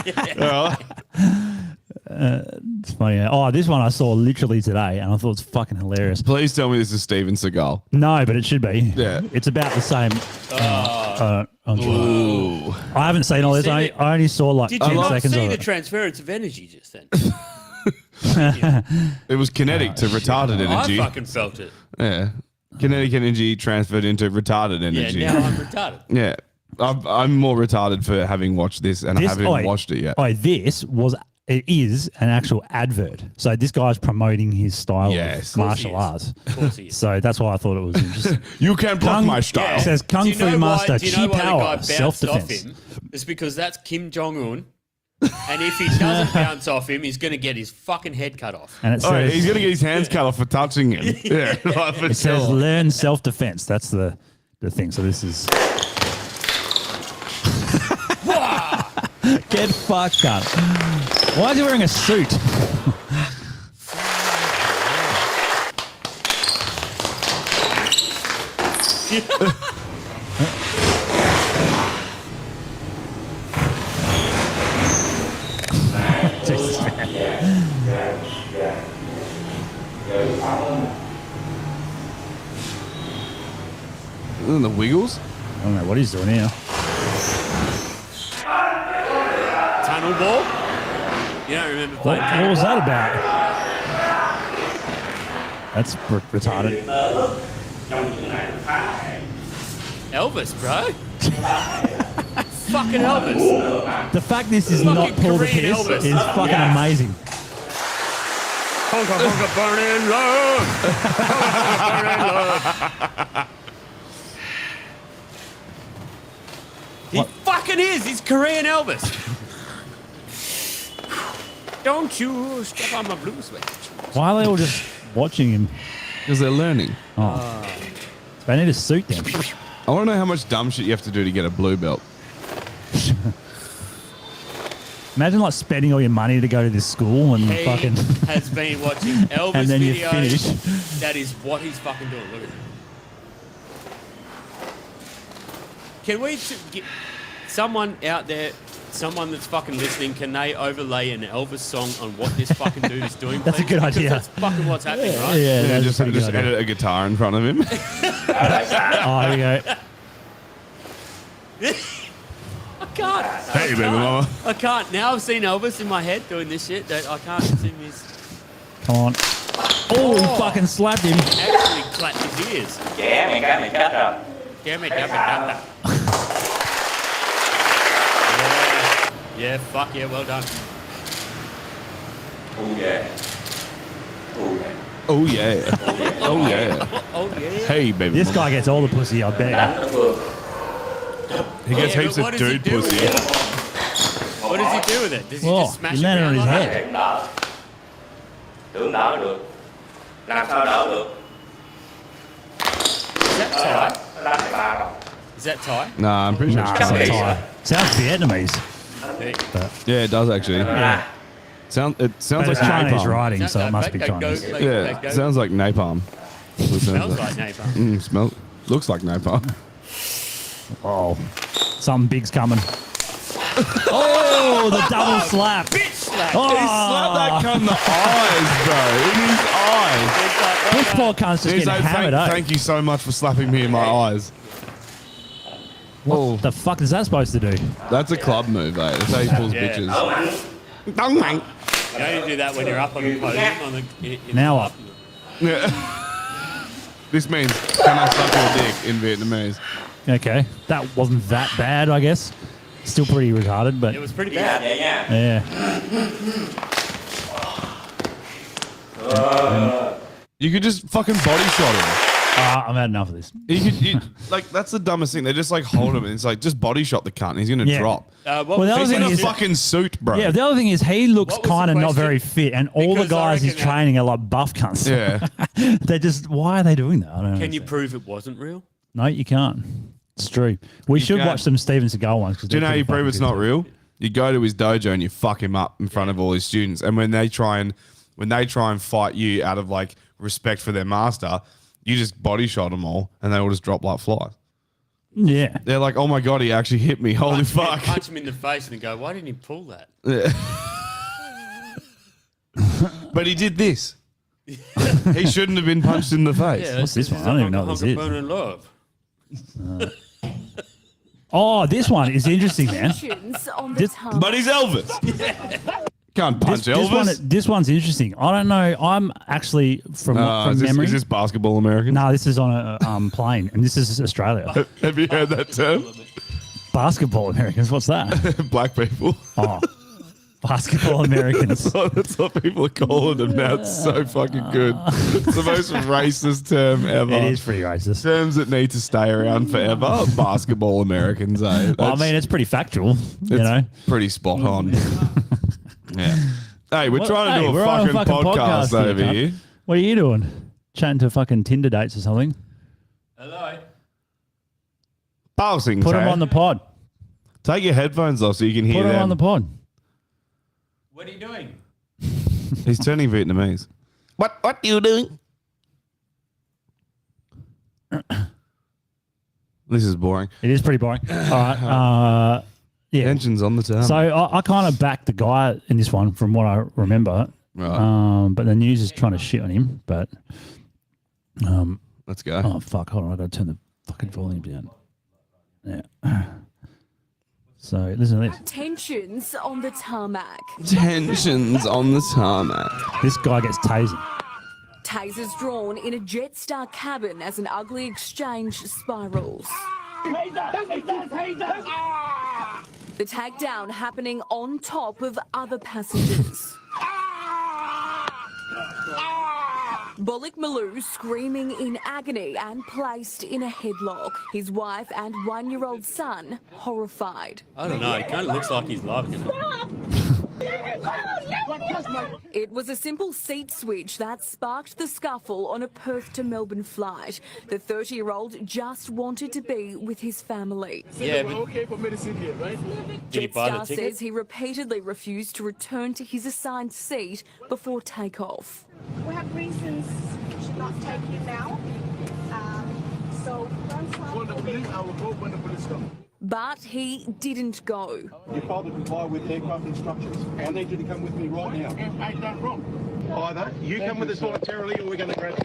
It's funny. Oh, this one I saw literally today, and I thought it's fucking hilarious. Please tell me this is Steven Seagal. No, but it should be. Yeah. It's about the same. Ooh. I haven't seen all this. I only saw like Did 10 you not seconds see of the it. transference of energy just then? It was kinetic to retarded energy. I fucking felt it. Yeah. Kinetic energy transferred into retarded energy. Yeah, now I'm retarded. Yeah. I'm more retarded for having watched this, and I haven't even watched it yet. It is an actual advert. So this guy's promoting his style Yes. of martial arts. Of course he is. So that's why I thought it was interesting. You can't block my style. It says Kung Do you know Fu Master, do you know Chi why the guy Power, bounced self-defense. off him? It's because that's Kim Jong-un. And if he doesn't bounce off him, he's going to get his fucking head cut off. And it Oh, says, he's going to get his hands cut off for touching him. Yeah. Like for it says sure. learn self-defense. That's the thing. So this is... Get fucked, cunt. Why is he wearing a suit? Jesus, Isn't the Wiggles? I don't know what he's doing here. Tunnel ball? You don't remember What, playing what was that about? That's retarded. Elvis, bro. Fucking Elvis. The fact this is Fucking not pulled a Korean piss Elvis. is fucking amazing. Honka, honka, burning love. Honka, burning love. He fucking is. He's Korean Elvis. Don't you step on my blue switch. Why are they all just watching him? Because they're learning. Oh. They need a suit then. I want to know how much dumb shit you have to do to get a blue belt. Imagine like spending all your money to go to this school and He fucking. has been watching Elvis And then you videos. finish. That is what he's fucking doing. Look at it. Can we get someone out there, someone that's fucking listening, can they overlay an Elvis song on what this fucking dude is doing? That's a please? good Because idea. That's fucking what's happening, right? Yeah, that's just a pretty good idea. edit a guitar in front of him. Oh, here we go. I can't. Hey, baby mama. I can't. Now I've seen Elvis in my head doing this shit. That I can't sing this. Come on. Oh, he fucking slapped him. Actually clapped his ears. Damn it. Yeah, fuck yeah, well done. Oh yeah. Oh yeah. Oh yeah. Hey, baby. This mama. guy gets all the pussy, I bet. He gets Yeah, heaps but of what does he dude do with pussy. it? What does he do with it? Does he Oh, just smash he it landed around on his like head. that? Is that Thai? Nah, I'm pretty sure Nah, it's it's not Chinese. Thai. Sounds Vietnamese. Yeah, it does actually. Yeah. It sounds But like it's Chinese napalm. writing, so it must be Chinese. Yeah, it sounds like napalm. Smells like napalm. Looks like napalm. Oh, something big's coming. Oh, the double slap. Bitch slap. Oh. He slapped that cunt in the eyes, bro. In his eyes. This poor cunt's just He's getting like, hammered up. thank you so much for slapping me in my eyes. What the fuck is that supposed to do? That's a club move, eh? That's how he pulls Yeah. bitches. You only do that when you're up on the podium. Now what? Yeah. This means, can I suck your dick in Vietnamese? Okay, that wasn't that bad, I guess. Still pretty retarded, but It was pretty bad. yeah. You could just fucking body shot him. I've had enough of this. Like, that's the dumbest thing. They just like hold him and it's like, just body shot the cunt and he's going to Yeah. drop. What Well, the other He's thing in a is, fucking suit, bro. yeah, the other thing is he looks What was the kind of not question? very fit, and all Because the I guys he's reckon that- training are like buff cunts. Yeah. They're just, why are they doing that? I don't know. Can you prove it wasn't real? No, you can't. It's true. We should can't. watch some Steven Seagal ones. Do you know how you prove it's not real? You go to his dojo and you fuck him up in front of all his students, and when they try and fight you out of like respect for their master, you just body shot them all, and they all just drop like flies. Yeah. They're like, "Oh my god, he actually hit me! Holy fuck!" Punch him in the face and go, why didn't he pull that? Yeah. But he did this. He shouldn't have been punched in the face. Yeah, What's this one? I don't even know what this is. Burning love. Oh, this one is interesting, man. This, But he's Elvis. Can't punch Elvis. This one's interesting. I don't know. I'm actually from memory. Is this basketball American? No, this is on a plane, and this is Australia. Have you heard that term? Basketball Americans. What's that? Black people. Oh, basketball Americans. That's what people are calling them now. It's so fucking good. It's the most racist term ever. It is pretty racist. Terms that need to stay around forever. Basketball Americans, eh? Well, I mean, it's pretty factual. You It's know. pretty spot on. Yeah. Hey, we're What- trying to do we're a on fucking podcast over cunt. here. What are you doing? Chatting to fucking Tinder dates or something? Hello. Pausing. Put them on the pod. Take your headphones off so you can hear Put them them. on the pod. What are you doing? He's turning Vietnamese. What are you doing? This is boring. It is pretty boring. All right. Yeah. Tension's on the turn. So I kind of backed the guy in this one from what I remember. Right. But the news is trying to shit on him. But let's go. Oh fuck! Hold on, I got to turn the fucking volume down. Yeah. So listen to this. Tensions on the tarmac. Tensions on the tarmac. This guy gets tasered. Tasers drawn in a Jetstar cabin as an ugly exchange spirals. The takedown happening on top of other passengers. Bullock Malou screaming in agony and placed in a headlock. His wife and 1-year-old son horrified. I don't know. It kind of looks like he's loving it. It was a simple seat switch that sparked the scuffle on a Perth to Melbourne flight. The 30-year-old just wanted to be with his family. Yeah, but okay for me to sit here, right? did you buy the Jetstar ticket? says he repeatedly refused to return to his assigned seat before takeoff. We have reasons we should not take you now. So don't try. When the police, I will go when the police come. But he didn't go. You failed to comply with aircraft instructions. I need you to come with me right now. Am I done wrong? Either you come with us voluntarily or we're going to grant you.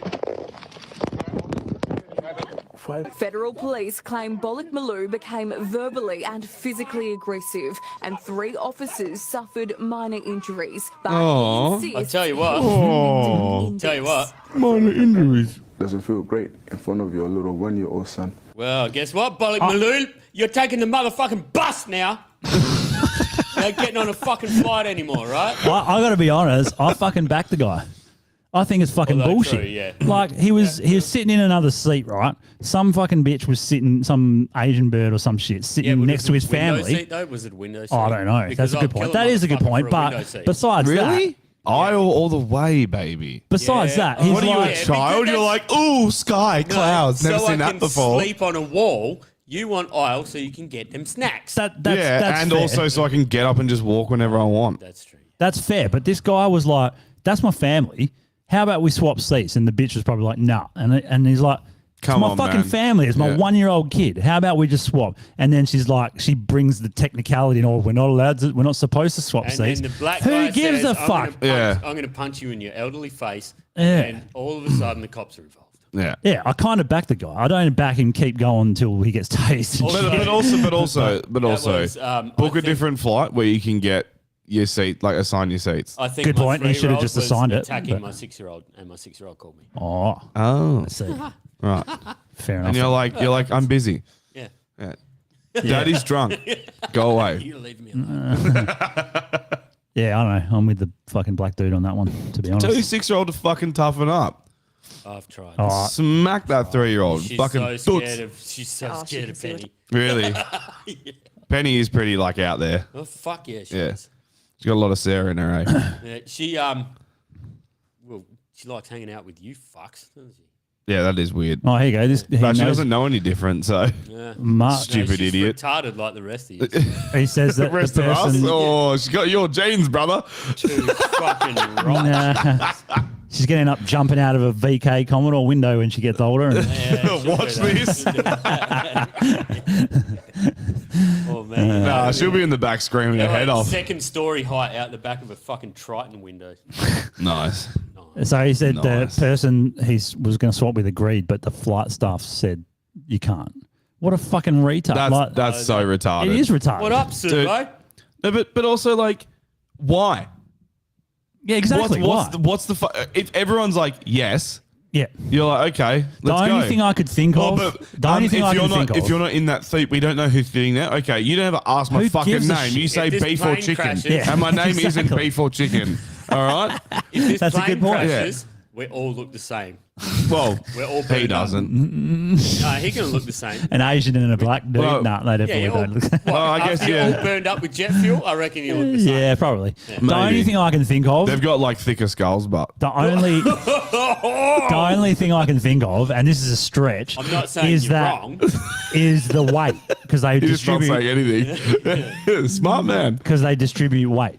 Federal police claim Bollock Malou became verbally and physically aggressive, and 3 officers suffered minor injuries. But Aw. he I'll insists tell you what. in Tell you this. what. Minor injuries. Doesn't feel great in front of your little 1-year-old son. Well, guess what, Bollock Malou? You're taking the motherfucking bus now. You're not getting on a fucking flight anymore, right? I got to be honest. I fucking back the guy. I think it's fucking Although bullshit. true, yeah. Like he was sitting in another seat, right? Some fucking bitch was sitting, some Asian bird or some shit, sitting but next to was his it window family. Seat, though? Was it window seat? Oh, I don't know. Because That's a good I'd kill point. a That is a good motherfucker point. for a window But seat. besides Really? that, Aisle all the way, baby. besides that, he's What are you, like, a child? You're like, ooh, sky, clouds. Never so seen I that can before. sleep on a wall. You want aisle so you can get them snacks. that's yeah, and fair. also so I can get up and just walk whenever I want. That's true. That's fair. But this guy was like, "That's my family. How about we swap seats?" And the bitch was probably like, "Nah." And he's like, Come "It's on, my fucking man. family. It's my Yeah. 1-year-old kid. How about we just swap?" And then she's like, she brings the technicality, and we're not allowed to. We're not supposed to swap And seats. then the black Who guy gives says, a fuck? Yeah. I'm going to punch you in your elderly face. Yeah. And all of a sudden the cops are involved. Yeah. Yeah, I kind of back the guy. I don't back him keep going until he gets tased. and shit. But also, was, I book a think- different flight where you can get your seat, like assign your seats. I think Good my point. He should have 3-year-old just was assigned it, attacking but- my 6-year-old, and my 6-year-old called me. Oh, Oh, I see. right. Fair enough. And you're like, I'm busy. Yeah. Yeah. Daddy's drunk. Go away. You leave me alone. Yeah, I don't know. I'm with the fucking black dude on that one, to be honest. Tell your 6-year-old to fucking toughen up. I've tried. Oh, Smack that 3-year-old. She's Fucking so toots. scared of. She's so scared of Penny. Really? Penny is pretty like out there. Oh fuck yeah, she Yeah. is. She's got a lot of Sarah in her, eh? Yeah, she likes hanging out with you fucks, doesn't she? Yeah, that is weird. Oh, here you go. This he But she knows- doesn't know any different, so Yeah. stupid she's idiot. retarded like the rest of you. He says The that rest the of us? person. Oh, she's got your genes, brother. Too fucking right. Nah. She's going to end up jumping out of a VK Commodore window when she gets older. And Yeah, she'll Watch do that. this. She'll do that. Oh man. Nah, she'll be in the back screaming her They're head like off. second story height out the back of a fucking Triton window. Nice. so he said Nice. the person he was going to swap with agreed, but the flight staff said you can't. What a fucking retard. That's so retarded. It is retarded. What up, Dude. Subo? No, but also like, why? Yeah, exactly. What's the if everyone's like yes, Yeah. you're like okay, The let's only go. thing I could think Well, of. but, The only thing if I you're can not think if of. you're not in that seat, we don't know who's sitting there. Okay, you don't ever ask my Who fucking gives a name. shit? You say If this beef or plane chicken, crashes- Yeah, and my name isn't exactly. beef or chicken. All right. If this That's a plane good point. crashes, we all look the same. Well, We're all he burned up. doesn't. No, he can look the same. An Asian and a black dude. Well, No, they definitely you all, don't look. what, Well, I after guess, you're yeah. all burned up with jet fuel, I reckon you look the same. Yeah, probably. The Maybe. only thing I can think of. They've got like thicker skulls, but The only thing I can think of, and this is a stretch, I'm not saying is you're that wrong. is the weight because they he's not distribute saying anything. Smart man. because they distribute weight,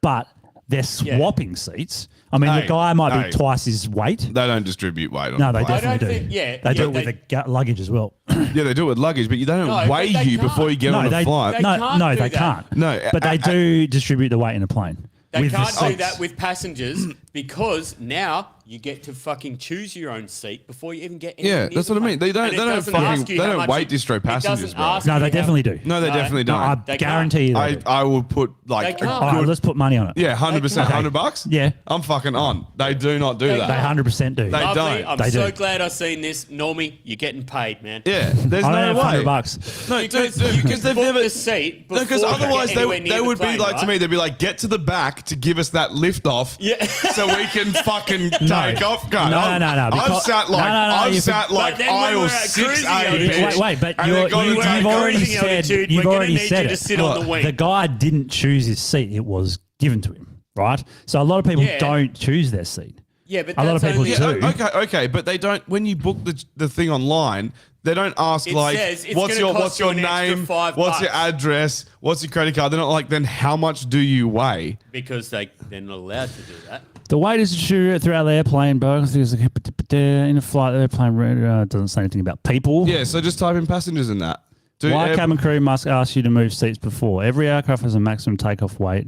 but they're swapping seats. I mean, Hey, the guy might hey. be twice his weight. They don't distribute weight on No, the they plane. I don't definitely do. think- yeah, they do yeah, it with they- the luggage as well. Yeah, they do it with luggage, but they don't No, but weigh they you can't. before you get on a they, flight. They no, can't no, do they that. can't. No, but they do distribute the weight in a plane. They with the can't do seats. that with passengers because now you get to fucking choose your own seat before you even get in. Yeah, that's what I mean. They don't. And it They don't doesn't fucking. ask They you how don't much weight it- destroy it doesn't passengers, bro. ask No, you they how- definitely do. No, they definitely No, I don't. They guarantee you. I, They do. I will put like They a can't. All right, good, let's put money on it. yeah, 100%, They $100. Yeah. I'm fucking on. They do not do They that. They 100% do. They Lovely. don't. I'm They so do. glad I've seen this. Normie, you're getting paid, man. Yeah, there's I no don't have way. $100. No, Because dude, you because can they've book never. the seat No, because before you otherwise get they, anywhere near they the would plane, be like to right? me. They'd be like, get to the back to give us that lift off, Yeah. so we can fucking take off. God, No, I'm, no, no, I've because- sat like no, no, no, I've you sat for- like But then when aisle we're at 6A. cruising bitch, Wait, but and they're gonna you've take already cruising said altitude, you've we're gonna already need said you to it. sit on the wing. The guy didn't choose his seat; it was given to him. right? So a lot of people Yeah. don't choose their seat. Yeah, but a lot of that's people only- do. Okay, but they don't. When you book the thing online, they don't ask It like, says it's what's gonna your cost you an extra name, $5 what's your address, what's your credit card. They're not like, then how much do you weigh? Because they're not allowed to do that. The weight is distributed throughout the airplane, but in a flight, the airplane doesn't say anything about people. Yeah, so just type in passengers in that. Do Why air- cabin crew must ask you to move seats before? Every aircraft has a maximum takeoff weight.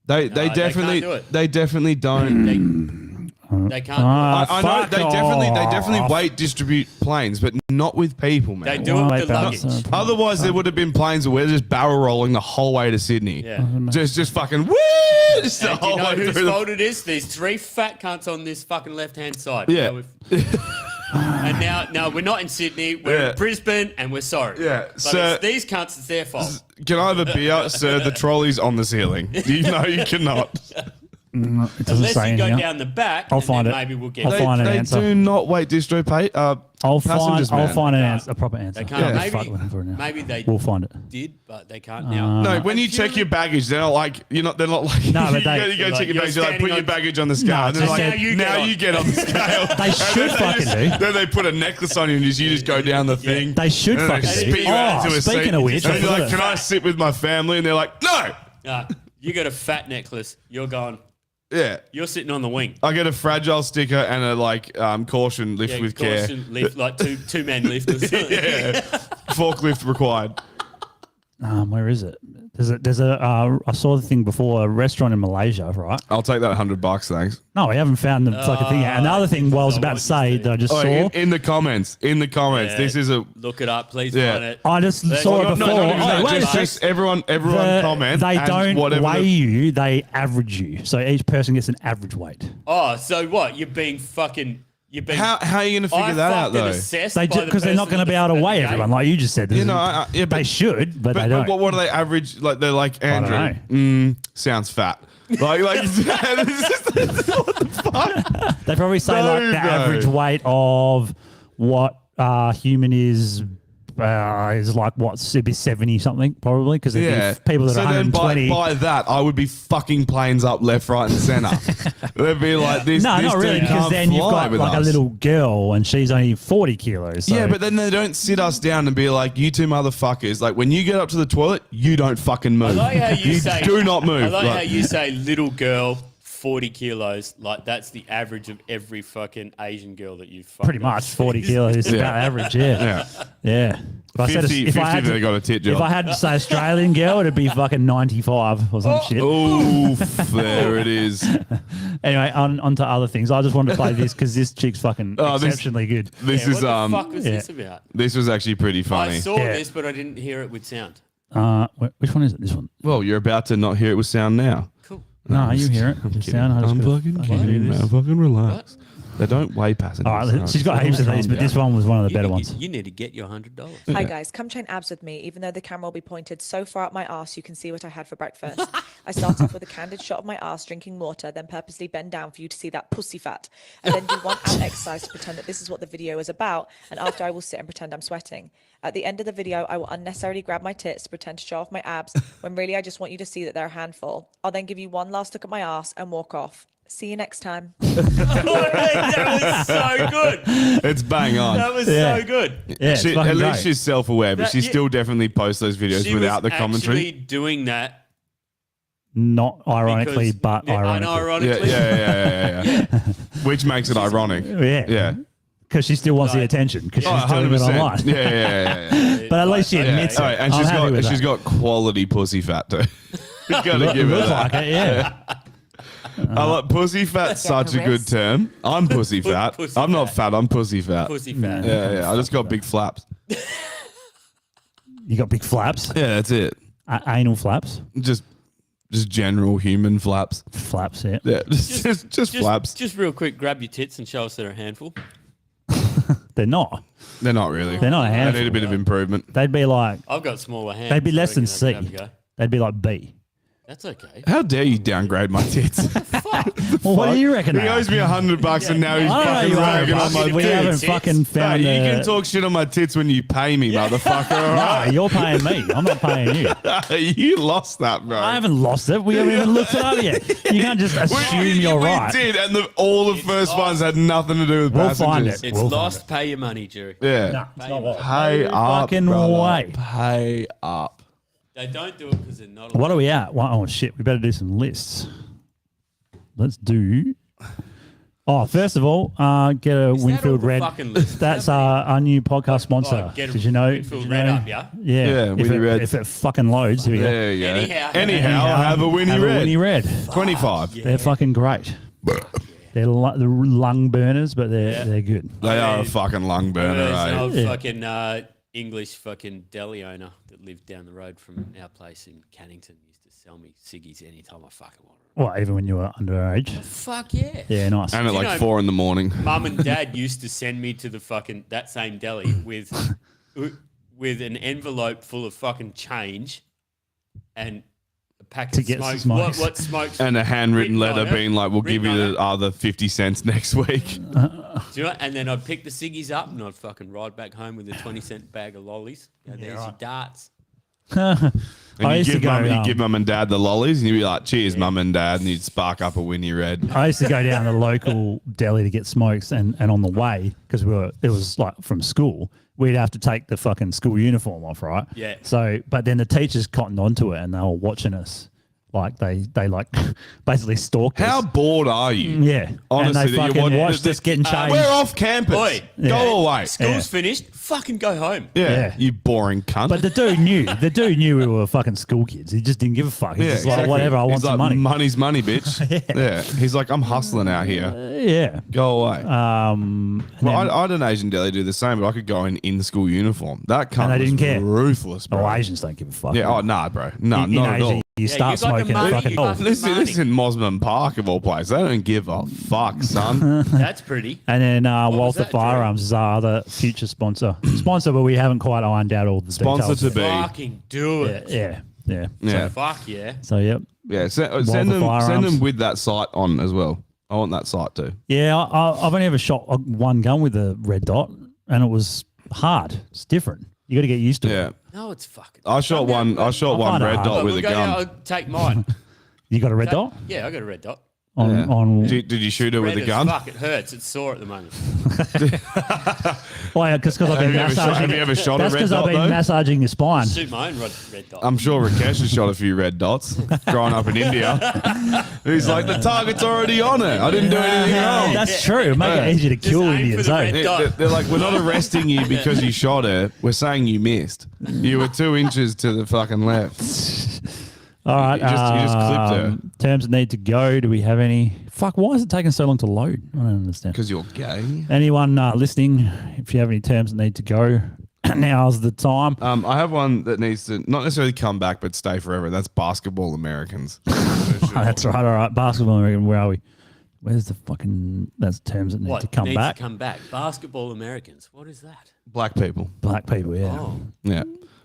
They they can't definitely do it. they definitely don't. They can't. I know fuck they definitely off. weight distribute planes, but not with people, man. They do it with the luggage. Otherwise, there would have been planes where we're just barrel rolling the whole way to Sydney. Yeah. Just fucking woo! Just the And do you whole know way whose through the- fault it is? There's 3 fat cunts on this fucking left-hand side. Yeah. So and now we're not in Sydney. We're Yeah. in Brisbane, and we're sorry. Yeah, But so- it's these cunts. It's their fault. Can I have a beer, sir? The trolley's on the ceiling. You know you cannot. No, it doesn't Unless say you go anything. down the back, I'll and find then it. maybe we'll get. I'll find an They answer. do not weight distro I'll passengers, find. I'll man. find an answer, a proper answer. They can't. Yeah, Maybe, fuck whatever now. maybe they We'll find it. did, but they can't now. No, when you check your baggage, they're not like you're not. They're not like. No, but you they- go, you go Like, check your you're baggage. You're like, standing put your on- baggage on the scale. No, and they're just like, say- now you get on the scale. They should fucking do. Then they put a necklace on you and you just go down the thing. They should and then fucking they do. spit you out Oh, into a speaking seat. of which, and I you're like, forgot. can I sit with my family? And they're like, no. You got a fat necklace. You're going. Yeah. You're sitting on the wing. I get a fragile sticker and a like caution lift with caution, lift, like two men lift. Or something. care. Forklift required. Where is it? There's a. I saw the thing before, a restaurant in Malaysia, right? I'll take that $100, thanks. No, we haven't found the fucking thing yet. Another thing, I was about to say that I just Oh, saw. in the comments. Yeah, This is a. Look it up, please. Yeah. Find it. I just saw it before. No, Oh, wait a sec. just everyone comment. They and don't whatever weigh the- you; they average you. So each person gets an average weight. Oh, so what? You're being fucking. You're being. How are you going to figure that out, though? They because they're not going to be able to weigh everyone, like you just said. You know, yeah, they should, but they don't. What do they average? Like they're like I don't Andrew. Sounds fat. Like They probably say No, like the bro. average weight of what human is like what, it'd be 70 something probably because yeah, people that so are then 120. by that, I would be fucking planes up left, right, and center. They'd be like this. No, this not really, dude because can't then you've fly got with like a us. little girl and she's only 40 kilos. So. Yeah, but then they don't sit us down and be like, "You two motherfuckers! Like when you get up to the toilet, you don't fucking move. I like how you say. do not move." I like Like- how you say little girl, 40 kilos. Like that's the average of every fucking Asian girl that you've fucked. pretty much 40 kilos is about average. Yeah, yeah. If I said 50, if I 50 had to, they got a tit job. if I had to say Australian girl, it'd be fucking 95 or some shit. Oof, there it is. Anyway, on to other things. I just wanted to play this because this chick's fucking Oh, this- exceptionally good. This is What the fuck was this about? This was actually pretty funny. I saw Yeah. this, but I didn't hear it with sound. Which one is it? This one? Well, you're about to not hear it with sound now. Cool. No, you hear it. I'm The kidding. sound, I just I'm gotta fucking fucking do kidding, this. man. Fucking relax. They don't weigh passengers. All right, she's got heaps of these, but this one was one of the better ones. You need to get your $100. Hi guys, come train abs with me. Even though the camera will be pointed so far up my arse, you can see what I had for breakfast. I start off with a candid shot of my arse drinking water, then purposely bend down for you to see that pussy fat, and then do one ab exercise to pretend that this is what the video is about. And after, I will sit and pretend I'm sweating. At the end of the video, I will unnecessarily grab my tits to pretend to show off my abs, when really I just want you to see that they're a handful. I'll then give you one last look at my arse and walk off. See you next time. That was so good. It's bang on. That was so good. Yeah, She, it's fucking at least great. she's self-aware, but That- she yeah. still definitely posts those videos She without was the commentary. actually doing that. Not ironically, Because- but yeah, ironically. Yeah, unironically. yeah. Which makes it ironic. Yeah. Yeah. Because she still wants the attention because she's doing it 100%. online. Yeah. But at least she admits Oh, it. and I'm she's happy got with quality pussy fat too. You gotta Look- give her looks that. like it, yeah. I like pussy fat's such a good term. I'm pussy fat. Pussy I'm not fat. fat. I'm pussy fat. Pussy fat. Yeah. I just got big flaps. You got big flaps, Yeah, that's it. anal flaps, Just general human flaps. flaps. Yeah. Yeah, just flaps. Just real quick, grab your tits and show us they're a handful. They're not. They're not really. They're not a They handful. need a bit of improvement. They'd be like. I've got smaller hands. They'd be so less I than reckon C. I'd have a go. They'd be like B. That's okay. How dare you downgrade my tits? Well, what do you reckon? He owes me $100 and now he's I don't know fucking you owe ragging on us. my We tits. haven't fucking found you a- can talk shit on my tits when you pay me, motherfucker. all No, right? you're paying me. I'm not paying you. You lost that, bro. I haven't lost it. We haven't even looked it up yet. You can't just assume you're right. We did, and all the first ones had nothing to do with We'll passengers. find it. It's We'll find lost. Pay your money, Jerry. Yeah. No, it's not lost. Pay up, fucking brother. way. Pay up. They don't do it because they're not. What are we at? Oh, shit. We better do some lists. Let's do. Oh, first of all, get a Winfield the Red. fucking list? That's our new podcast sponsor. get a Did you know? Winfield did you Red know? up, yeah? Yeah. Yeah, if, Winnie it, Red. if it fucking loads, here we go. There you go. Anyhow. have a Winnie Have a Red. Winnie Red. 25. They're fucking great. They're the lung burners, but they're good. They are a fucking lung burner, There's an eh? old Yeah. fucking English fucking deli owner that lived down the road from our place in Cannington used to sell me ciggies anytime I fucking wanted. Well, even when you were underage. Fuck yeah. Yeah, nice. And at You like know, 4 in the morning. Mum and Dad used to send me to the fucking that same deli with an envelope full of fucking change and a packet To of get some smokes. smokes. What smokes? And a handwritten written on letter it, being like, we'll give written you on the other 50 cents next week. Do you know? And then I'd pick the ciggies up and I'd fucking ride back home with a 20-cent bag of lollies. Go, there's your darts. And I you used to give, go. you give mum and dad the lollies, and you'd be like, cheers, mum and dad, and you'd spark up a Winnie Red. I used to go down to the local deli to get smokes, and on the way, because it was like from school, we'd have to take the fucking school uniform off, right? Yeah. So, but then the teachers cottoned onto it, and they were watching us. Like they like basically stalked How us. bored are you? Yeah. Honestly, and they that fucking you're watched us getting changed. We're off campus. Oi. Go away. School's finished. Fucking go home. Yeah, you boring cunt. But the dude knew. The dude knew we were fucking school kids. He just didn't give a fuck. He's just like, whatever, I want He's some like, money. Money's money, bitch. yeah. He's like, I'm hustling out here. Yeah. Go away. And Well, then- I had an Asian deli do the same, but I could go in school uniform. That cunt And they was didn't care. ruthless, bro. Oh, Asians don't give a fuck. Yeah, oh, nah, bro. No, In not at Asia, all. you start smoking at fucking you got the This money. is in Mosman Park, of all places. They don't give a fuck, son. That's pretty. And then was Walther that, Drew? Firearms is our other future sponsor. Sponsor, but we haven't quite ironed out all the Sponsor details. to be. Fucking do Yeah, it. yeah. Yeah. Fuck yeah. So, yep. Yeah, send Walther them Firearms. with that sight on as well. I want that sight too. Yeah, I've only ever shot one gun with a red dot, and it was hard. It's different. You got to get used to Yeah. it. No, it's fucking. I shot one find it red hard. dot with We'll a go gun. down, I'll take mine. You got a red dot Yeah, I got a red dot. on. Did you shoot her with Red a as gun? Fuck, it hurts. It's sore at the moment. Well, because I've been massaging. Have you ever shot a That's red because I've dot been though? massaging your spine. Shoot my own red dot. I'm sure Rakesh has shot a few red dots growing up in India. He's like, the target's already on it. I didn't do anything wrong. That's true. Make it easier to kill aim for Indians. the eh? red dot. They're like, we're not arresting you because you shot her. We're saying you missed. You were 2 inches to the fucking left. All right. You just clipped her. Terms that need to go. Do we have any? Fuck, why is it taking so long to load? I don't understand. Because you're gay. Anyone listening, if you have any terms that need to go, now's the time. I have one that needs to not necessarily come back, but stay forever. That's Basketball Americans. That's right. All right. Basketball American. Where are we? Where's the fucking? That's terms that need What to come needs back. to come back? Basketball Americans. What is that? Black people. Black people. Yeah. Oh, Yeah.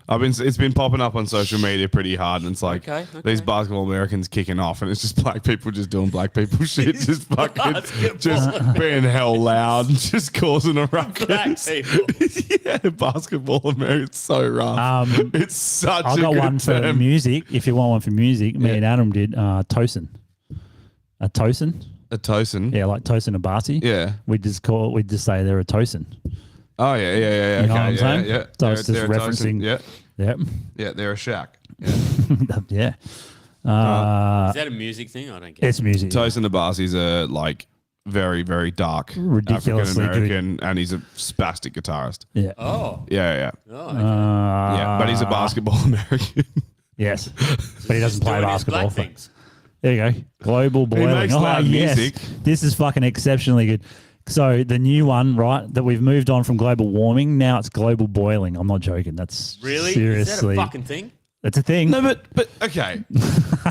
It's been popping up on social media pretty hard, and it's like Okay. these Basketball Americans kicking off, and it's just black people just doing black people shit, just fucking, just being hell loud, and just causing a ruckus. black people. Uh, Yeah, Basketball America, it's so rough. It's such I a got good one for term. music. If you want one for music, me and Adam did Tosin. A Tosin? A Tosin. Yeah, like Tosin Abasi. Yeah. We just say they're a Tosin. Oh yeah. You know Okay, what I'm saying? yeah. So it's just They're a Tosin. referencing. Yeah. Yep. Yeah, they're a shack. Yeah. Yeah. Is that a music thing? I don't get It's music. Tosin Abasi's a like very, very dark Ridiculously African American, and he's a spastic guitarist. Yeah. Oh. Yeah. Oh, okay. Yeah, but he's a Basketball American. Yes. But he doesn't play doing his basketball. black things. There you go. Global boiling. makes Oh, loud yes. music. This is fucking exceptionally good. So the new one, right, that we've moved on from global warming, now it's global boiling. I'm not joking. That's Really? seriously. Is that a fucking thing? It's a thing. No, but okay.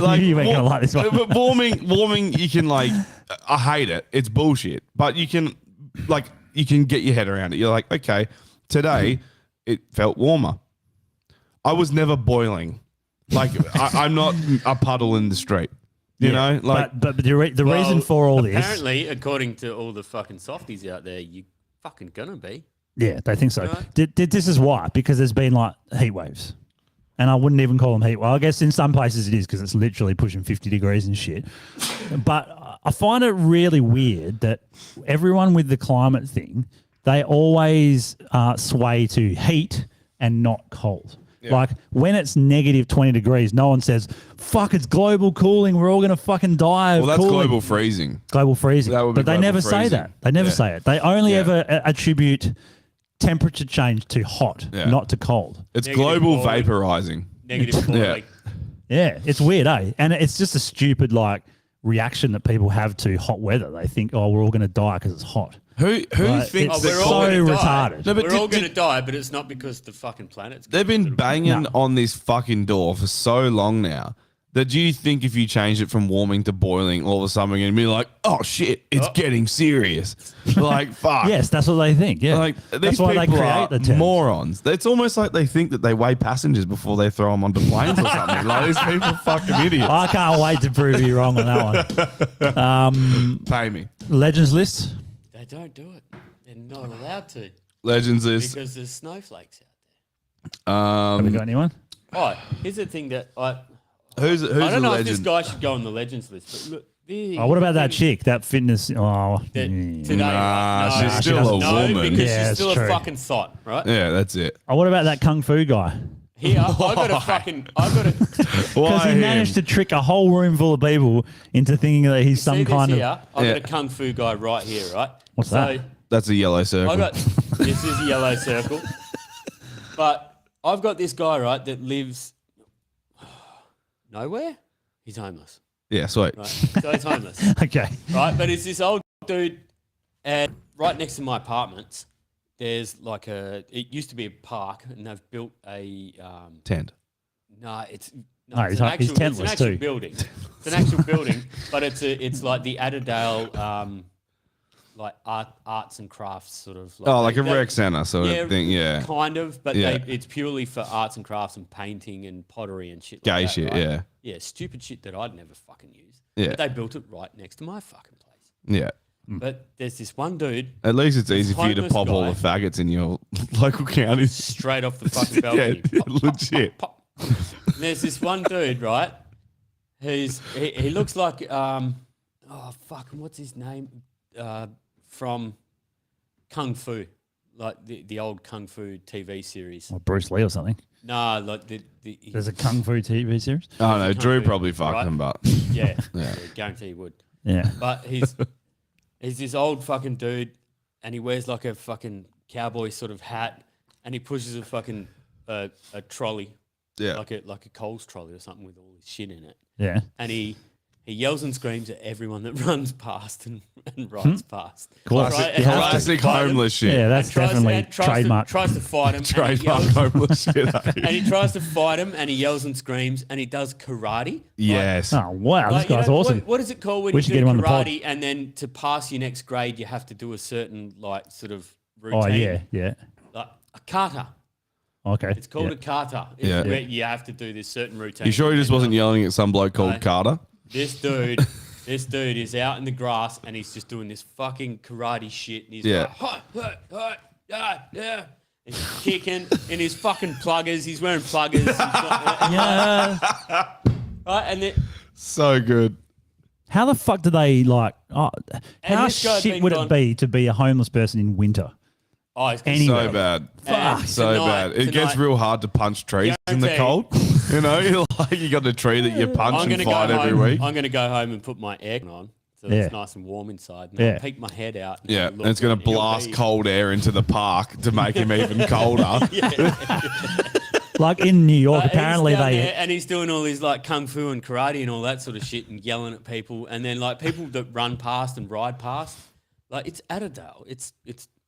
You ain't gonna like this one. But warming, you can like. I hate it. It's bullshit. But you can get your head around it. You're like, okay, today it felt warmer. I was never boiling. Like I'm not a puddle in the street. You know, like but the reason for all this, Apparently, according to all the fucking softies out there, you fucking gonna be. yeah, they think so. Right. This is why, because there's been like heat waves, and I wouldn't even call them heat. Well, I guess in some places it is because it's literally pushing 50 degrees and shit. But I find it really weird that everyone with the climate thing, they always sway to heat and not cold. Like when it's negative 20 degrees, no one says, fuck, it's global cooling. We're all going to fucking die of well, that's cooling. global freezing. Global freezing. That would be But they global never say freezing. that. They never Yeah. say it. They only ever attribute temperature change to hot, Yeah. not to cold. It's Negative global boiling. vaporizing. Negative Yeah. boiling. Yeah, it's weird, eh? And it's just a stupid like reaction that people have to hot weather. They think, oh, we're all going to die because it's hot. Who Like, thinks it's that we're all so gonna die. retarded? No, but We're did- all going to did- die, but it's not because the fucking planet's. They've been banging No. on this fucking door for so long now that do you think if you change it from warming to boiling, all of a sudden we're going to be like, oh shit, it's getting serious. Like, fuck. Yes, that's what they think. Yeah, Like that's these why they people create are the term. morons. It's almost like they think that they weigh passengers before they throw them onto planes or something. Like these people are fucking idiots. I can't wait to prove you wrong on that one. Pay me. Legends list. They don't do it. They're not allowed to Legends list. because there's snowflakes out Have we got anyone? there. Oh, here's the thing that Who's I the don't know if legend? this guy should go on the legends list. But look, Oh, what about that chick? That fitness? Oh, Today, Nah, right? No, she's still a no, woman. because Yeah, she's it's still true. a fucking thought, right? Yeah, that's it. Oh, what about that kung fu guy? Here, I got a fucking, I got a. Because Why he him? managed to trick a whole room full of people into thinking that he's See some this kind here? of. I Yeah. got a kung fu guy right here, right? What's that? That's a yellow circle. I got this is a yellow circle, but I've got this guy right that lives nowhere. He's homeless, yeah, sweet. right? So he's homeless, Okay. right? But it's this old dude, and right next to my apartments, there's like it used to be a park, and they've built a Tent. No, it's No, it's he's it's an tentless actual too. building. It's an actual building, but it's like the Adderale like arts and crafts sort of. Oh, like a they- rec center sort of thing. Yeah. kind of, but Yeah. it's purely for arts and crafts and painting and pottery and shit. Gay like that, shit, right? yeah. Yeah, stupid shit that I'd never fucking use. Yeah. But they built it right next to my fucking place. Yeah. But there's this one dude At least it's easy for you to homeless pop all guy. the faggots in your local counties. straight off the fucking balcony. Yeah, Pop, pop, legit. pop, pop. And there's this one dude, right? He looks like oh fuck, what's his name? From Kung Fu, like the old Kung Fu TV series. Or Bruce Lee or something. Nah, like There's a kung fu TV series. Oh no, Drew Kung Fu, probably fucked right? him, but Yeah, Yeah. guarantee he would. Yeah. But he's this old fucking dude, and he wears like a fucking cowboy sort of hat, and he pushes a fucking a trolley, Yeah. like a Coles trolley or something with all this shit in it. Yeah. And he yells and screams at everyone that runs past and rides past. Classic- Right? And classic tries to fight him. homeless shit. Yeah, that's And tries to- definitely and tries to- trademark. Tries to fight him. and he trademark yells- homeless shit. And he tries to fight him, and he yells and screams, and he does karate. Yes. Oh wow, Like, this guy's you know, awesome. What is it called when We you should do get him on the pod. karate, and then to pass your next grade, you have to do a certain like sort of routine? Oh yeah, yeah. Like a kata. Okay. It's called yeah. a kata. It's Yeah. where you have to do this certain routine. You sure he just wasn't And, yelling at some bloke called No. Carter? This dude is out in the grass and he's just doing this fucking karate shit. And he's Yeah. like, "Huh, huh, huh, yeah, yeah." He's kicking in his fucking pluggers. He's wearing pluggers. He's got- Yeah. right, and then So good. How the fuck do they like? Oh, And how this guy's shit been would gone- it be to be a homeless person in winter? oh, he's gonna Anyway. So bad. And So tonight- bad. It gets tonight- real hard to punch trees in the Guarantee. cold. You know, you're like you got a tree that you punch I'm and gonna go fight every home. week. I'm gonna go home and put my aircon on, so Yeah. it's nice and warm inside. And Yeah. I'll peek my head out. And Yeah, have a and look, it's going to he'll blast be- cold air into the park to make him even colder. Like in New York, He's apparently down they. there and he's doing all his like kung fu and karate and all that sort of shit and yelling at people, and then like people that run past and ride past, like it's Adderale. It's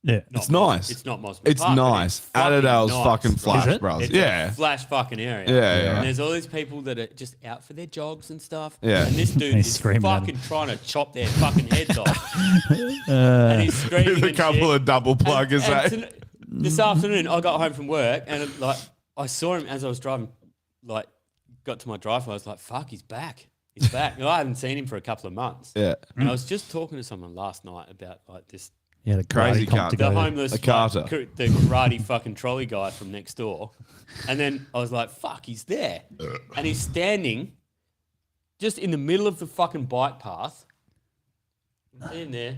Yeah. not It's nice. It's not Mosman It's Park, but nice. fucking Adderale's nice, fucking right? flash, Is it? bros. It's Yeah. a flash fucking area. Yeah, yeah. And there's all these people that are just out for their jogs and stuff. Yeah. And this dude He's is screaming at fucking trying to chop their fucking heads off. And he's screaming. With a and couple shit. of double pluggers, And eh? this afternoon, I got home from work and like I saw him as I was driving, like got to my driveway, I was like, fuck, he's back. He's back. I haven't seen him for a couple of months. Yeah. And I was just talking to someone last night about like this. Yeah, the Crazy karate comp cunt. to The go there. homeless, A Carter. the karate fucking trolley guy from next door. And then I was like, fuck, he's there. And he's standing just in the middle of the fucking bike path. In there,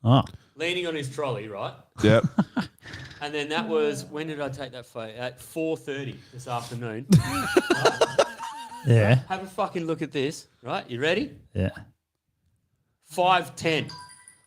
Oh, leaning on his trolley, right? Yep. And then that was, when did I take that photo? At 4:30 this afternoon. yeah, Have a fucking look at this, right? You ready? yeah. 5:10.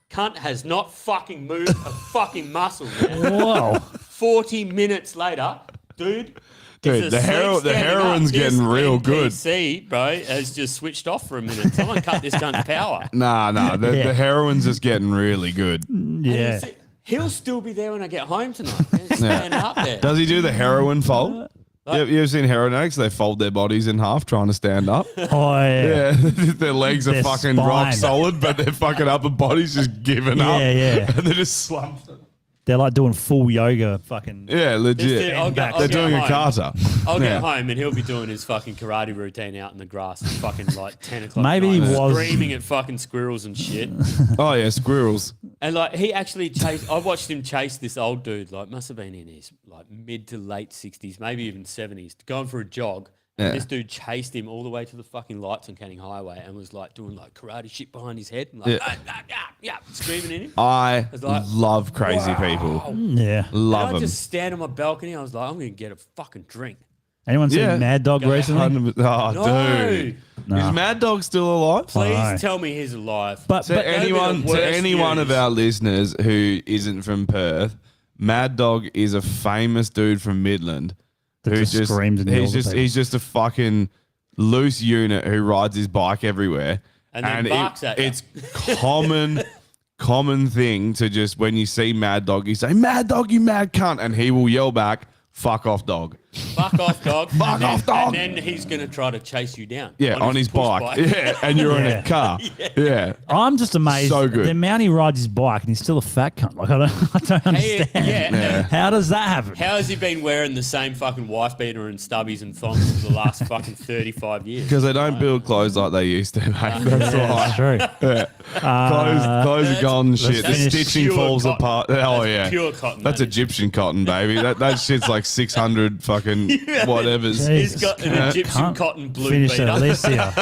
Cunt has not fucking moved a fucking muscle, man. Whoa. 40 minutes later, dude. Dude, it's asleep the standing heroin's up. This getting real good. NPC, bro, has just switched off for a minute. Someone cut this cunt's power. Nah. The heroin's just getting really good. Yeah. He'll still be there when I get home tonight. He's standing up there. Does he do the heroin fold? You ever seen heroin addicts? They fold their bodies in half trying to stand up. Oh, yeah. Yeah, their legs are Their fucking rock spine. solid, but their fucking upper body's just giving up. Yeah. And they're just slumped. They're like doing full yoga fucking. Yeah, legit. I'll They're get doing a home. Carter. I'll Yeah. get home and he'll be doing his fucking karate routine out in the grass at fucking like 10 o'clock. Maybe at he night, was- screaming at fucking squirrels and shit. Oh, yeah, squirrels. And like he actually chased. I watched him chase this old dude. Like must have been in his like mid to late 60s, maybe even 70s, going for a jog. Yeah. And this dude chased him all the way to the fucking lights on Canning Highway and was like doing like karate shit behind his head and like screaming at him. I was like, love crazy people. Yeah. Love and I them. just stand on my balcony. I was like, I'm gonna get a fucking drink. Anyone seen Yeah. Mad Dog Go recently? Oh, No. dude. No. Is Mad Dog still alive? Please know. tell me he's alive. But To anyone of our listeners who isn't from Perth, Mad Dog is a famous dude from Midland That who just screams and yells at people. he's just a fucking loose unit who rides his bike everywhere. And then barks at ya. it's common thing to just when you see Mad Dog, you say, "Mad Dog, you mad cunt," and he will yell back, "Fuck off, dog." Fuck off, dog. Fuck off, dog. And then he's going to try to chase you down. Yeah, on his push bike. Yeah, and you're in Yeah. a car. Yeah. I'm just amazed. So good. The amount he rides his bike and he's still a fat cunt. Like I don't understand. yeah. How does that happen? How has he been wearing the same fucking wife beater and stubbies and thongs for the last fucking 35 years? Because they don't build clothes like they used to, mate. That's Yeah, why. that's true. Yeah. Clothes are gone shit. The finish. stitching Pure falls cotton. apart. Oh, That's yeah. pure cotton, That's that is. Egyptian cotton, baby. That shit's like 600 fucking whatever's. Jesus. He's got an Yeah. Egyptian Can't cotton blue Finish beater. the list here.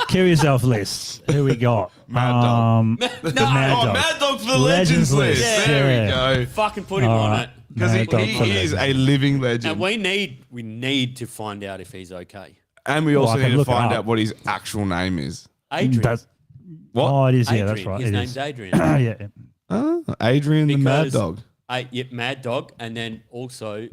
Kill yourself list. Who we got? Mad Dog. The No. Mad Oh, Dog. Mad Dog for the Legends list. Yeah. There we Yeah. go. Fucking put him All on right. it. Because Mad Dog for he is a Legends. living legend. And we need to find out if he's okay. And we also Well, I can need to look it find up. out what his actual name is. Adrian. That's- What? Oh, it is. Adrian. Yeah, that's right. His it name's is. Adrian. Yeah. Adrian the Mad Because- Dog. Mad Dog. And then also,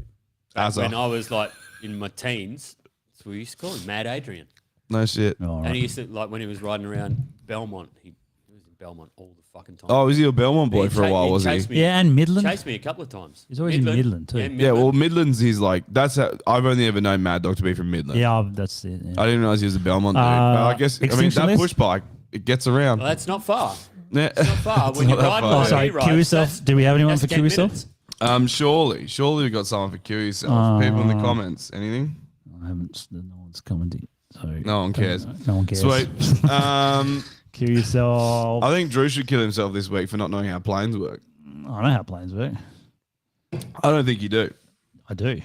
Azza. when I was like in my teens, that's what we used to call him, Mad Adrian. No shit. All And right. he used to, like, when he was riding around Belmont, he was in Belmont all the fucking time. Oh, was he a Belmont boy for a while, was he? chased me- Yeah, and Midland. Chased me a couple of times. He's always in Midland too. Yeah, well, Midlands is like, that's how, I've only ever known Mad Dog to be from Midland. Yeah, that's it. Yeah. I didn't realize he was a Belmont dude. But I guess, Extinction that List? push bike, it gets around. Well, that's not far. Yeah. It's not far. It's When you're not that riding far. like Oh, sorry. he rides, Kill yourself. that's- Do we have anyone that's for 10 Kill Yourself? minutes. Surely we've got someone for Kill Yourself. People in the comments. Anything? I haven't. No one's commenting. So No one cares. No one cares. Sweet. Kill yourself. I think Drew should kill himself this week for not knowing how planes work. I know how planes work. I don't think you do. I do.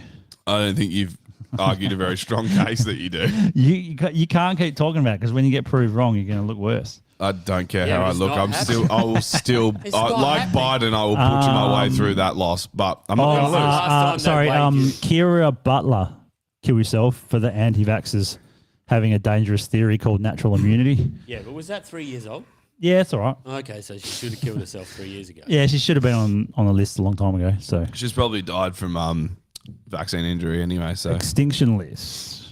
I don't think you've argued a very strong case that you do. You can't keep talking about it because when you get proved wrong, you're going to look worse. I don't care Yeah, how but I it's look. not happening. I will still, It's not like happening. Biden, I will butcher my way through that loss. But I'm not going to lose. Last time sorry. that Blake is- Kira Butler, kill yourself for the anti-vaxxers having a dangerous theory called natural immunity. Yeah, but was that 3 years old? Yeah, it's all right. Okay, so she should have killed herself 3 years ago. Yeah, she should have been on the list a long time ago. So She's probably died from vaccine injury anyway. So extinction list.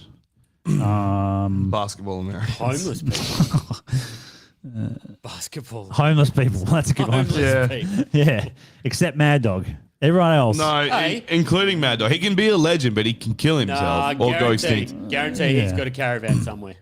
basketball Americans. Homeless people. Basketball. Homeless people. That's a good one. Homeless people. Yeah, except Mad Dog. Everyone else. No, Hey. including Mad Dog. He can be a legend, but he can kill Nah, himself or go guarantee, extinct. guarantee he's Yeah. got a caravan somewhere.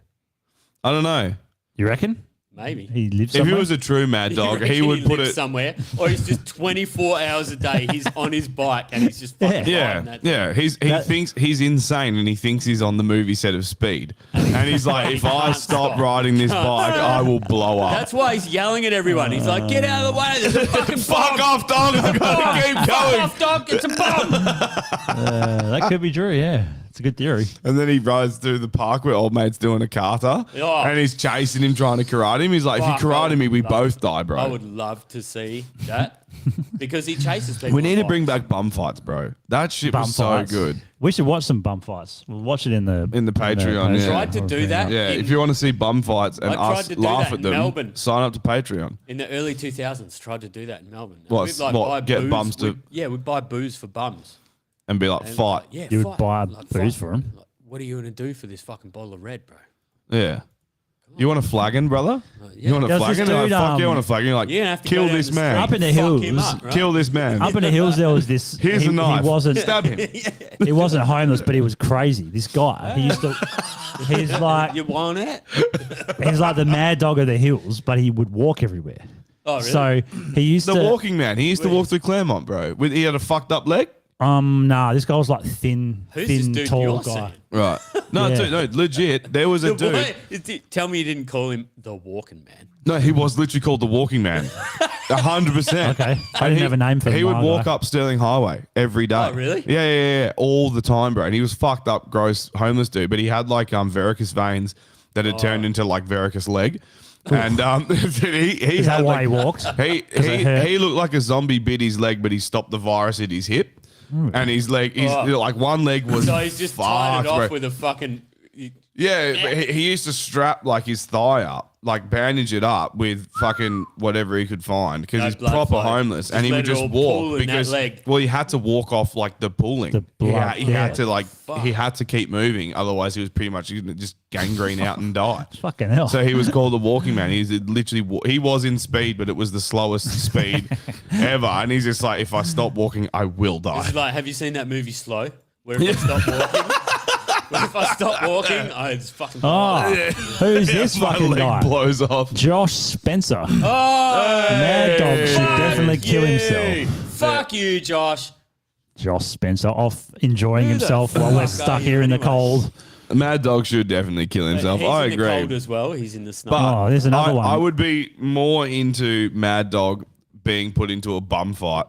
I don't know. You reckon? Maybe. He lives If somewhere. he was a true mad dog, You he reckon would put lives it somewhere, or he's just 24 hours a day. He's on his bike and he's just fucking riding that. He thinks he's insane and he thinks he's on the movie set of Speed. And he's like, if I stop riding this bike, I will blow up. That's why he's yelling at everyone. He's like, "Get out of the way! There's a fucking Fuck off, dog! I've got to keep Fuck going." off, dog! It's a bomb!" That could be true. Yeah, it's a good theory. And then he rides through the park where old mate's doing a kata, Oh. and he's chasing him, trying to karate him. He's like, Fuck, if you I karate would me, we love- both die, bro. I would love to see that because he chases people. We need to on bring bikes. back bum fights, bro. That shit Bum was so fights. good. We should watch some bum fights. We'll watch it in the Patreon. Yeah. Tried to do that. Yeah, in- if you want to see bum fights and I tried us to do laugh that at in them, Melbourne. sign up to Patreon. In the early 2000s, tried to do that in Melbourne. And What, we'd, like, what, buy get booze. bums to- we'd buy booze for bums. And be like, And, fight. yeah, You would fight. buy Like, booze fight. for him. Like, what are you going to do for this fucking bottle of red, bro? Yeah. You want a flagon, brother? yeah. You want a There's this flagon? Like, dude, fuck, you want a flagon? You're like, You're gonna have to kill go down this the man. street Up in the and fuck hills. him up, right? Kill this man. Up in the hills, there was this. Here's a knife. He wasn't. Stab him. He wasn't homeless, but he was crazy. This guy. He used to. He's like. You want it? He's like the mad dog of the hills, but he would walk everywhere. Oh, really? So he used The to. walking man. He used to walk through Claremont, bro. He had a fucked up leg. Nah, this guy was like thin, Who's this thin, dude tall you're guy. seeing? Right. No, Yeah. dude, no, legit. There was a dude. Tell me you didn't call him the walking man. No, he was literally called the Walking Man. 100%. Okay. I didn't have a name for He would my walk guy. up Sterling Highway every day. Oh, really? Yeah. All the time, bro. And he was fucked up, gross, homeless dude. But he had like varicose veins that had turned into like varicose leg. And he Is that had why like, he walked? he looked like a zombie bit his leg, but he stopped the virus at his hip. And his leg, like one leg was So he's just tied fucked, it off bro. with a fucking. Yeah, but he used to strap like his thigh up, like bandage it up with fucking whatever he could find because No he's blood proper flow. homeless, Just and he let would it just all pool walk in that because leg. well, he had to walk off like the pooling. The blood, he yeah. had to like he had to keep moving, otherwise he was pretty much gonna just gangrene out and die. Fucking hell. So he was called the Walking Man. He's literally he was in speed, but it was the slowest speed ever, and he's just like, if I stop walking, I will die. It's like, have you seen that movie Slow? Where if I stop walking, if I stop walking, I just fucking. Oh, who's this My fucking leg guy? blows off. Josh Spencer. Oh, Mad dog should definitely kill you. himself. Fuck you, Josh. Josh Spencer off enjoying Who the himself while fuck we're are stuck you here in the anyway? cold. Mad Dog should definitely kill himself. He's I in agree. the cold as well. He's in the snow. But Oh, there's another one. I would be more into Mad Dog being put into a bum fight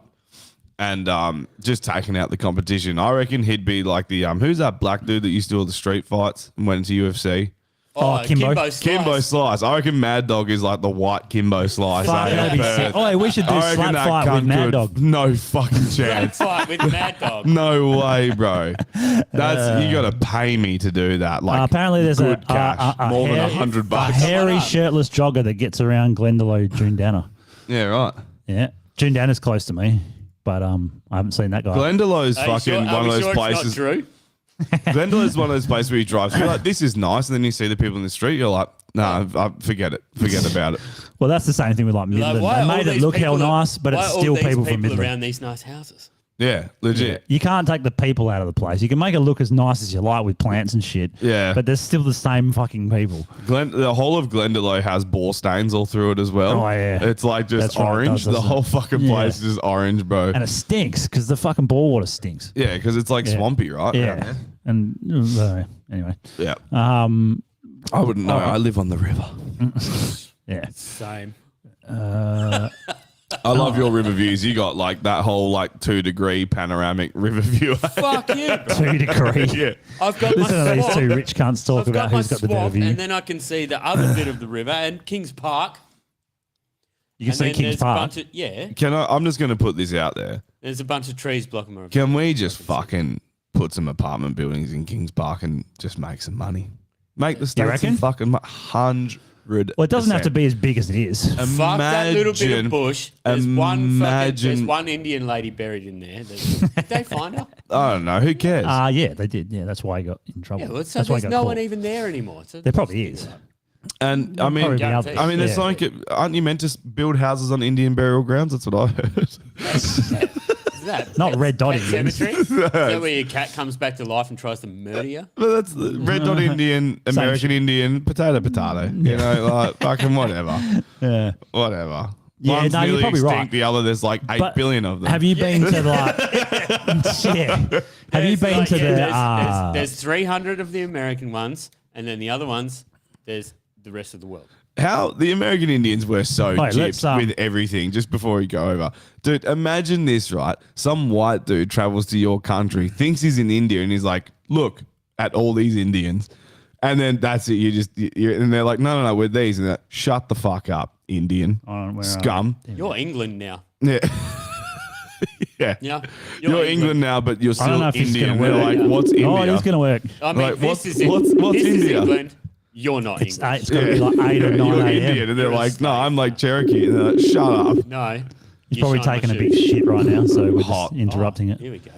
and just taking out the competition. I reckon he'd be like the who's that black dude that used to do all the street fights and went into UFC? Oh, Kimbo. Kimbo Slice. I reckon Mad Dog is like the white Kimbo Slice. Fuck, out that'd of be Perth. sick. Oh, we should do I reckon slap that fight with cunt Mad could- Dog. No fucking chance. Fight with Mad Dog. No way, bro. That's you got to pay me to do that. Like apparently, there's good a cash, more than $100 a bucks. hairy shirtless jogger that gets around Glendalough, Jundanna. Yeah, right. Yeah, Jundanna's close to me, but I haven't seen that guy. Glendaloug's Are you fucking sure- are one we of those sure it's not places. Drew? Glendaloug's one of those places where you drive through, you're like, this is nice, and then you see the people in the street, you're like, nah, forget it. Forget about it. Well, that's the same thing with like Midland. Why They are all made it these look hell people- nice, but why it's are all still these people from Midland. around these nice houses. Yeah, legit. You can't take the people out of the place. You can make it look as nice as you like with plants and shit. Yeah. But there's still the same fucking people. The whole of Glendalough has bore stains all through it as well. Oh, yeah. It's like just That's right, it orange. does, The doesn't whole it? fucking Yeah. place is orange, bro. And it stinks because the fucking bore water stinks. Yeah, because it's like Yeah. swampy, right? Yeah. around there? And anyway. Yeah. I wouldn't know. I live on the river. Yeah. Same. I love your river views. You got like that whole like 2-degree panoramic river view. Fuck you, bro. 2 degree. Yeah. I've got Listen my to these swamp. two rich cunts talk I've about got my who's got the better swamp, view. and then I can see the other bit of the river and Kings Park. You can And see then Kings there's a Park. bunch of- yeah, I'm just going to put this out there. there's a bunch of trees blocking my river. Can we just fucking put some apartment buildings in Kings Park and just make some money? Make the states reckon? some fucking 100. Well, it doesn't have to be as big as it is. Fuck that little bit Imagine- of bush. There's one there's imagine- one Indian lady buried in there. Did they find her? I don't know. Who cares? Yeah, they did. Yeah, that's why he got in trouble. Yeah, well, so that's why he there's got no caught. one even there anymore. So There probably is. And I mean, Probably be able to- it's yeah. like, aren't you meant to build houses on Indian burial grounds? That's what I heard. that Not red dot Pet Indians. Cemetery? Is that where your cat comes back to life and tries to murder you? But that's the red dot Indian, American Indian, potato. You know, like fucking whatever. Yeah. Whatever. Yeah, One's no, you're nearly probably extinct, right. the other there's like 8 But billion of them. Have you been to like? Yeah. Have you been to the? There's 300 of the American ones, and then the other ones, there's the rest of the world. How the American Indians were so Wait, let's, gypped with everything just before we go over. Dude, imagine this, right? Some white dude travels to your country, thinks he's in India, and he's like, look at all these Indians. And then that's it. And they're like, no, we're these. And they're like, shut the fuck up, Indian. Scum. You're England now. Yeah. Yeah. Yeah. You're England now, but you're I don't still know if this is Indian. gonna They're work. like, what's India? Oh, it is going to work. I mean, Like, what's India? England. You're not It's England. it's going to be like 8 or 9 You're a.m. Indian. And they're like, no, I'm like Cherokee. And they're like, shut up. No. He's probably taking a big shit right now, so we're just interrupting it. Here we go.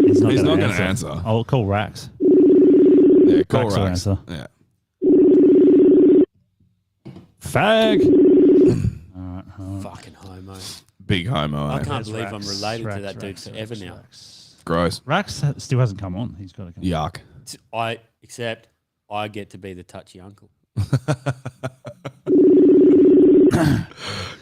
He's not He's going not to gonna answer. I'll call Rax. Yeah, call Rax will Rax. answer. Yeah. Fag. Fucking homo. Big homo. I eh? can't believe I'm Rax, related to Rax, that dude Rax, forever Rax, now. Gross. Rax still hasn't come on. He's got to come. Yuck. Except I get to be the touchy uncle.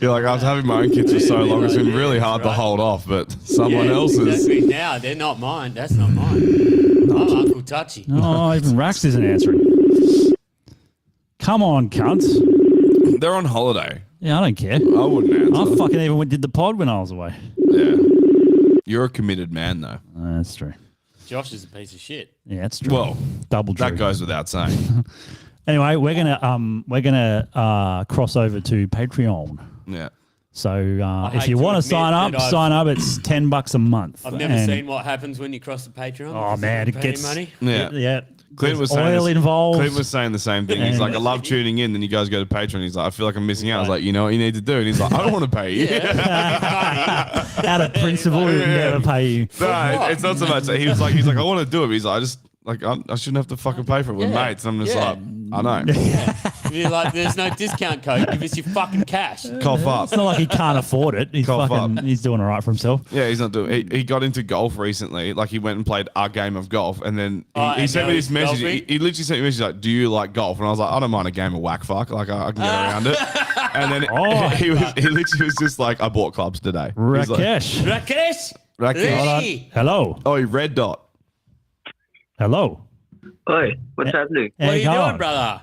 You're like, I was having my own kids for so long. It's been really hard to hold off, but someone else's. Exactly. Now they're not mine. That's not mine. I'm Uncle Touchy. Oh, even Rax isn't answering. Come on, cunts. They're on holiday. Yeah, I don't care. I wouldn't answer. I fucking even did the pod when I was away. Yeah. You're a committed man, though. That's true. Josh is a piece of shit. Yeah, that's true. Well, double true. that goes without saying. Anyway, we're gonna cross over to Patreon. Yeah. So if hate you to want to admit sign up, that I've- sign up. It's $10 a month. I've never And- seen what happens when you cross the Patreon. Oh Is man, it paying gets money. Yeah. yeah. Clint was There's saying oil involved. Clint was saying the same thing. He's And- like, I love tuning in. Then you guys go to Patreon. He's like, I feel like I'm missing out. I was like, you know what you need to do? And he's like, I don't want to pay you. Out of principle, we would never pay you. No, it's not so much that. He's like, I want to do it. But he's like, I shouldn't have to fucking pay for it. We're mates. And I'm just like, I know. You're like, there's no discount code. Give us your fucking cash. Cough up. It's not like he can't afford it. He's Cough fucking. up. He's doing all right for himself. Yeah, he's not doing. He got into golf recently. Like he went and played a game of golf, and then he and sent now me this he's message. He, golfing? he literally sent me a message like, "Do you like golf?" And I was like, "I don't mind a game of whack fuck. Like I can get around it." And then he literally was just like, "I bought clubs today." He's like, Rakesh. Rakesh. Rakesh. Hey. Hello. Oh, red dot. Hello. Oi, what's happening? How What are you doing, going? brother?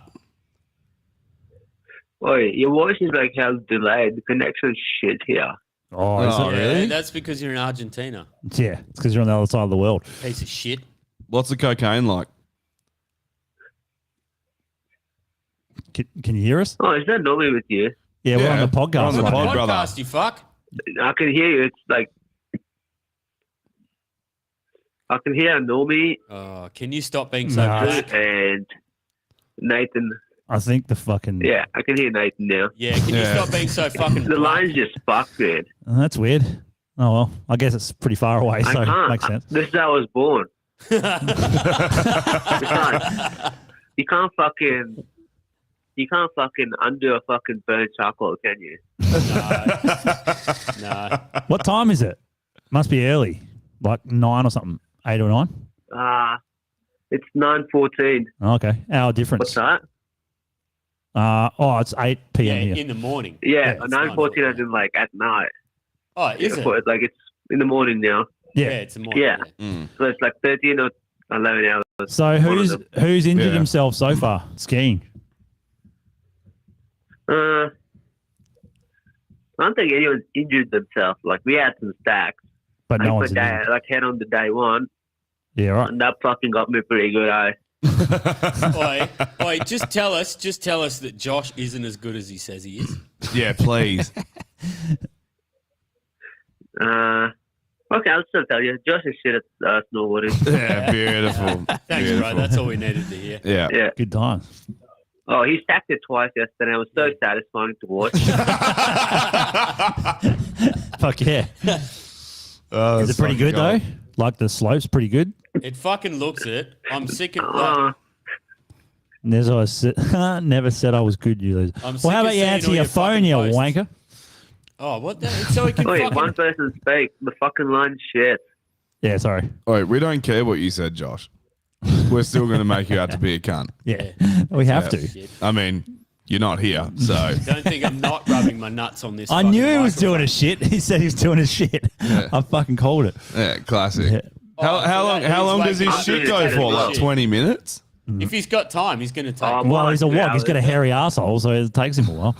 Oi, your voice is like hell delayed. The connection's shit here. Oh, is Oh, it? really? That's because you're in Argentina. Yeah, it's because you're on the other side of the world. Piece of shit. What's the cocaine like? Can you hear us? Oh, is that normally with you? Yeah, we're on the We're podcast. on the right pod, now. brother. Podcast, you fuck. I can hear you. It's like I can hear Normie Oh, can you stop being so Nah. black? and Nathan. I think the fucking. Yeah, I can hear Nathan now. Yeah, can you Yeah. stop being so fucking The black? line's just fucked, man. Oh, that's weird. Oh well, I guess it's pretty far away, I so can't. makes sense. This is how I was born. You can't fucking undo a fucking burnt chocolate, can you? No. What time is it? Must be early, like 9 or something, 8 or 9. It's 9:14. Okay, hour What's difference. that? It's 8 Yeah, p.m. here. in the morning. Yeah, it's 9:14 as in like at night. Oh, is it? But, like it's in the morning now. Yeah, Yeah. it's the morning. Yeah. Mm. So it's like 13 or 11 hours. So One of them. who's injured Yeah. himself so far skiing? I don't think anyone's injured themselves. Like we had some stacks. But no I one's put injured. that, like head on the day one, Yeah, right. and that fucking got me pretty good. Oi, just tell us that Josh isn't as good as he says he is. Yeah, please. Okay, I'll still tell you. Josh is shit at snowboarding. Yeah, beautiful. Thanks, bro. That's all we needed to hear. Yeah. Yeah. Good time. Oh, he stacked it twice yesterday. It was so satisfying to watch. Fuck yeah. Oh, Is it pretty good though? Like the slope's pretty good. It fucking looks it. I'm sick of like, Never said I was good, you loser. I'm Well, sick how of about you seeing answer all your your phone, fucking you posts. wanker? Oh, what the? So he can Wait, fucking... one person speak. The fucking line's shit. Yeah, sorry. Wait, we don't care what you said, Josh. We're still going to make you out to be a cunt. Yeah, we have to. I mean, you're not here, so. Don't think I'm not rubbing my nuts on this. I fucking knew he was microphone. doing his shit. He said he was doing his shit. I fucking called it. Yeah, classic. Yeah. How long does his shit go for? Like 20 minutes? If he's got time, he's going to take. Well, he's a wog. He's got a hairy asshole, so it takes him a while.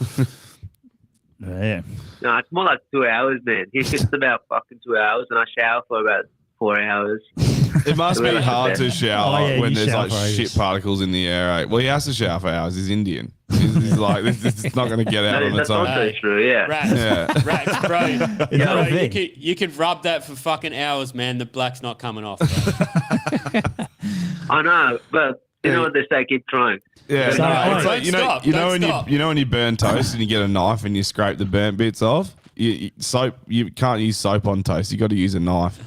Yeah. No, it's more like 2 hours, man. He sits about fucking 2 hours, and I shower for about 4 hours. It must be hard to shower Oh, yeah, when you there's shower like for ages. shit particles in the air. Right? Well, he has to shower for hours. He's Indian. He's like, it's not going to get out on its That's own. also true, yeah. Rats, Yeah. rats, bro. Is that Bro, a thing? you could rub that for fucking hours, man. The black's not coming off. I know, but you know what they say, keep trying. Yeah, So, no, it's don't like, you know, stop, you know don't when stop. you know when you burn toast and you get a knife and you scrape the burnt bits off. Soap, you can't use soap on toast. You got to use a knife.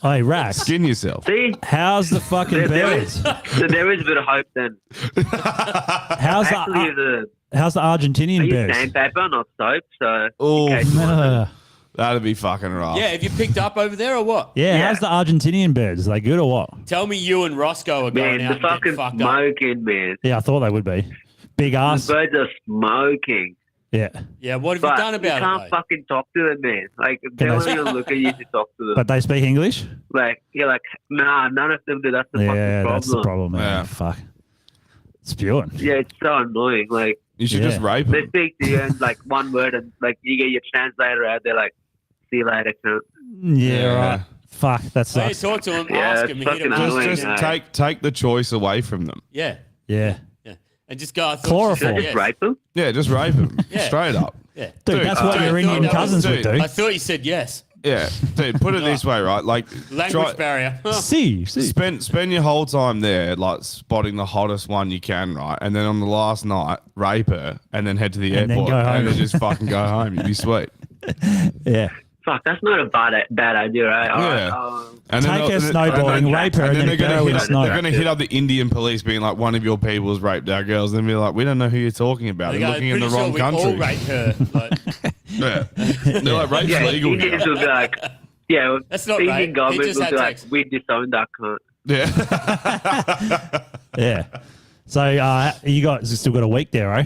Hey, Rax, Skin yourself. See? how's the fucking There birds? so there is a bit of hope then. How's Actually, how's the I Argentinian use birds? sandpaper, not soap, so... Oh, in case you want that'd be fucking rough. Yeah, have you picked up over there or what? Yeah, how's the Argentinian birds? Are they good or what? Tell me you and Roscoe are going Man, out the and getting fucking fucked up. smoking, man. Yeah, I thought they would be. Big The ass. birds are smoking. Yeah, Yeah, what have But you done about you can't it, fucking talk to them, man. Like, Can they'll they- even look at you to talk to them. but they speak English. Like, you're like, nah, none of them do. That's the Yeah, fucking problem. that's the problem, man. Yeah. Fuck. Spewing. Yeah, it's so annoying. Like, You should Yeah. just rape they them. speak to you in like one word, and like you get your translator out. They're like, "See you later, cunt." Yeah, Yeah. right. Fuck, that Hey, sucks. talk to him, Yeah, ask it's him, hit him fucking up. annoying. Just Yeah. take the choice away from them. Yeah, Yeah. yeah. And just go, I thought Chlorophyll. you Just said rape them. Yeah, just rape them. Yeah. Straight up. Yeah. Dude, that's what dude, your Indian dude, cousins would dude, do. I thought you said yes. Yeah, dude, put it this way, right? Like, Language barrier. See. spend your whole time there, like spotting the hottest one you can, right? And then on the last night, rape her, and then head to the And then airport, go home. and then just fucking go home. You'd be sweet. Yeah. Fuck, that's not a bad idea, right? All right, Yeah. And Take they'll- her snowboarding, rape her, and then they're gonna bury her in hit, snow. they're gonna hit up the Indian police, being like, "One of your people's raped our girls," and be like, "We don't know who you're talking about. They They're go, looking in the pretty wrong sure country." we all raped her. Like, Yeah, they're like, "Rape's yeah, legal." now." Indians will be like, "Yeah, That's not Indian rape. He government just will had be like, sex. we disowned that cunt." Yeah. Yeah. So you got still got a week there, eh?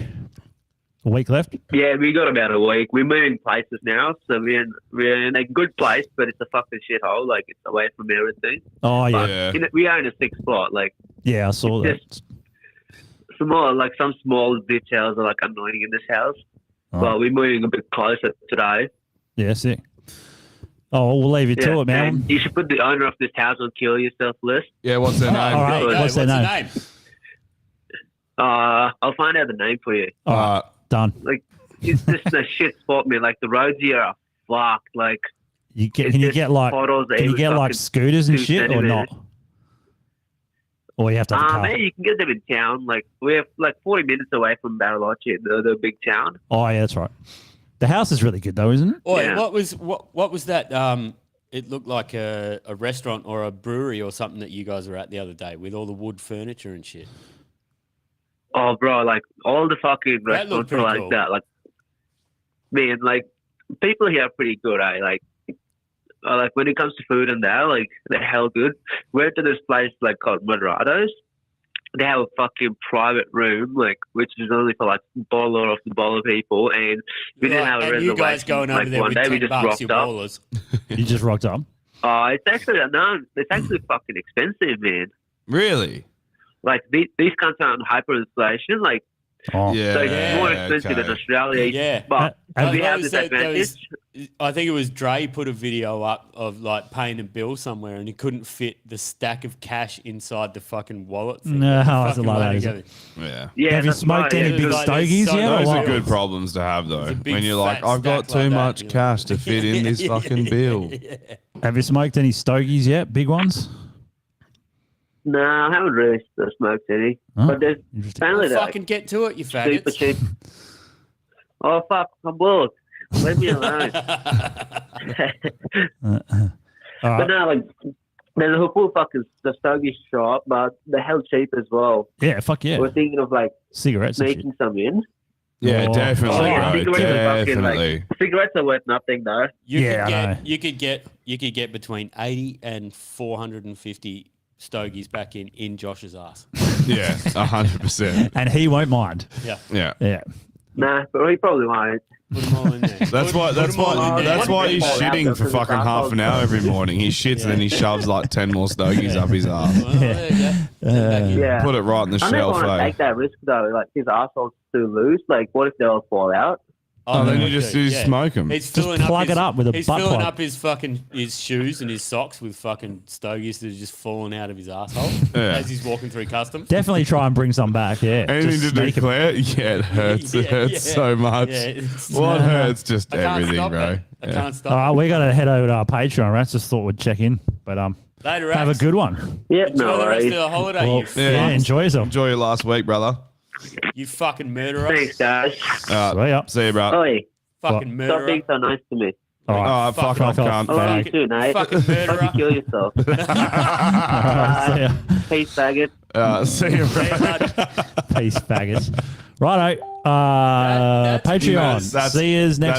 A week left. Yeah, we got about a week. We're moving places now, so we're in a good place, but it's a fucking shithole. Like, it's away from everything. Oh yeah, But Yeah. we own a sixth plot. Like, yeah. I saw that. just some small details are like annoying in this house. Oh. But we're moving a bit closer today. Yeah, sick. Oh, well, we'll leave you to it, man. and you should put the owner of this house on kill yourself list. Yeah, what's their name? all right. there you go. What's their the name? I'll find out the name for you. All right, done. Like, it's just a shit spot, man. Like, the roads here are fucked. Like, You get? it's Can you just get like? potholes Can you every get like fucking scooters and 2 shit or centimeters. not? Or you have to have a car? Man, you can get them in town. Like, we're like 40 minutes away from Bariloche, the big town. Oh yeah, that's right. The house is really good though, isn't it? Oi, Yeah. what was that? It looked like a restaurant or a brewery or something that you guys were at the other day with all the wood furniture and shit. Oh, bro, like, all the fucking That looked restaurants are pretty like cool. that. Like, man, like, people here are pretty good, eh? Like when it comes to food and that, like, they're hell good. We went to this place, like, called Moderados. They have a fucking private room, like, which is only for, like, baller off the baller people. And we didn't have a and reservation. you guys going over like, there one with day, we $10, just rocked you up. ballers. You just rocked up. It's actually fucking expensive, man. Really? Like, these cunts are on hyperinflation. Like, Oh. Yeah. so it's more expensive okay. in Australia. Yeah. But Have we There have was this that- there was- advantage. I think it was Dre put a video up of like paying a bill somewhere and he couldn't fit the stack of cash inside the fucking wallet thing. No, The that's a fucking lot, way that to is go. it? Yeah. Yeah, Have you that's smoked right. any Yeah, big like, there's stogies so yet? Or Those much are what? good problems to have, though. It's a big When you're like, fat I've got stack like too that, much you know. cash to fit in this fucking bill. Have you smoked any stogies yet? Big ones? No, I haven't really smoked any. Oh, But there's interesting. apparently they're Fucking get to it, you super faggots. cheap. Oh, fuck, I'm bored. Leave me alone. All But right. no, like, there's a cool fucking the stogie shop, but they're hell cheap as well. Yeah, fuck yeah. We're thinking of, like, Cigarettes and shit. sneaking some in. Yeah, Oh. definitely, bro. Cigarettes are fucking, Definitely. like, cigarettes are worth nothing though. You could get between 80 and 450 stogies back in Josh's ass. Yeah, 100%. And he won't mind. Yeah. Yeah. Yeah. Nah, but he probably won't. Put them all in there. That's why he's shitting for fucking half an hour every morning. He shits and then he shoves like 10 more stogies up his ass. Yeah. Put it right in the I never shelf, want to eh? take that risk though. Like his asshole's too loose. Like what if they all fall out? Oh, then you just smoke them. He's Just filling plug his, it up with a He's butt filling plug. up his shoes and his socks with fucking stogies that are just falling out of his asshole Yeah. as he's walking through customs. Definitely try and bring some back. Yeah. Anything Just to sneak 'em. declare? Yeah, it hurts. It hurts so much. Yeah, it's- What hurts? Just I can't everything, stop bro. it. I Yeah. can't stop. All right, we got to head over to our Patreon. Rats just thought we'd check in, but Later, have a Rax. good one. Yeah, Enjoy no the rest of worries. the holiday, Well, you yeah, fucks. enjoy yourself. Enjoy your last week, brother. You fucking murderer. Thanks, guys. See you, bro. Oi, Fucking stop murderer. being so nice to me. All right. Oh, fuck off, cunt. I love you too, mate. Fucking murderer. Fucking kill yourself. See ya. Peace, faggot. See you, bro. Peace, faggots. Righto. Patreon. that's- See yous next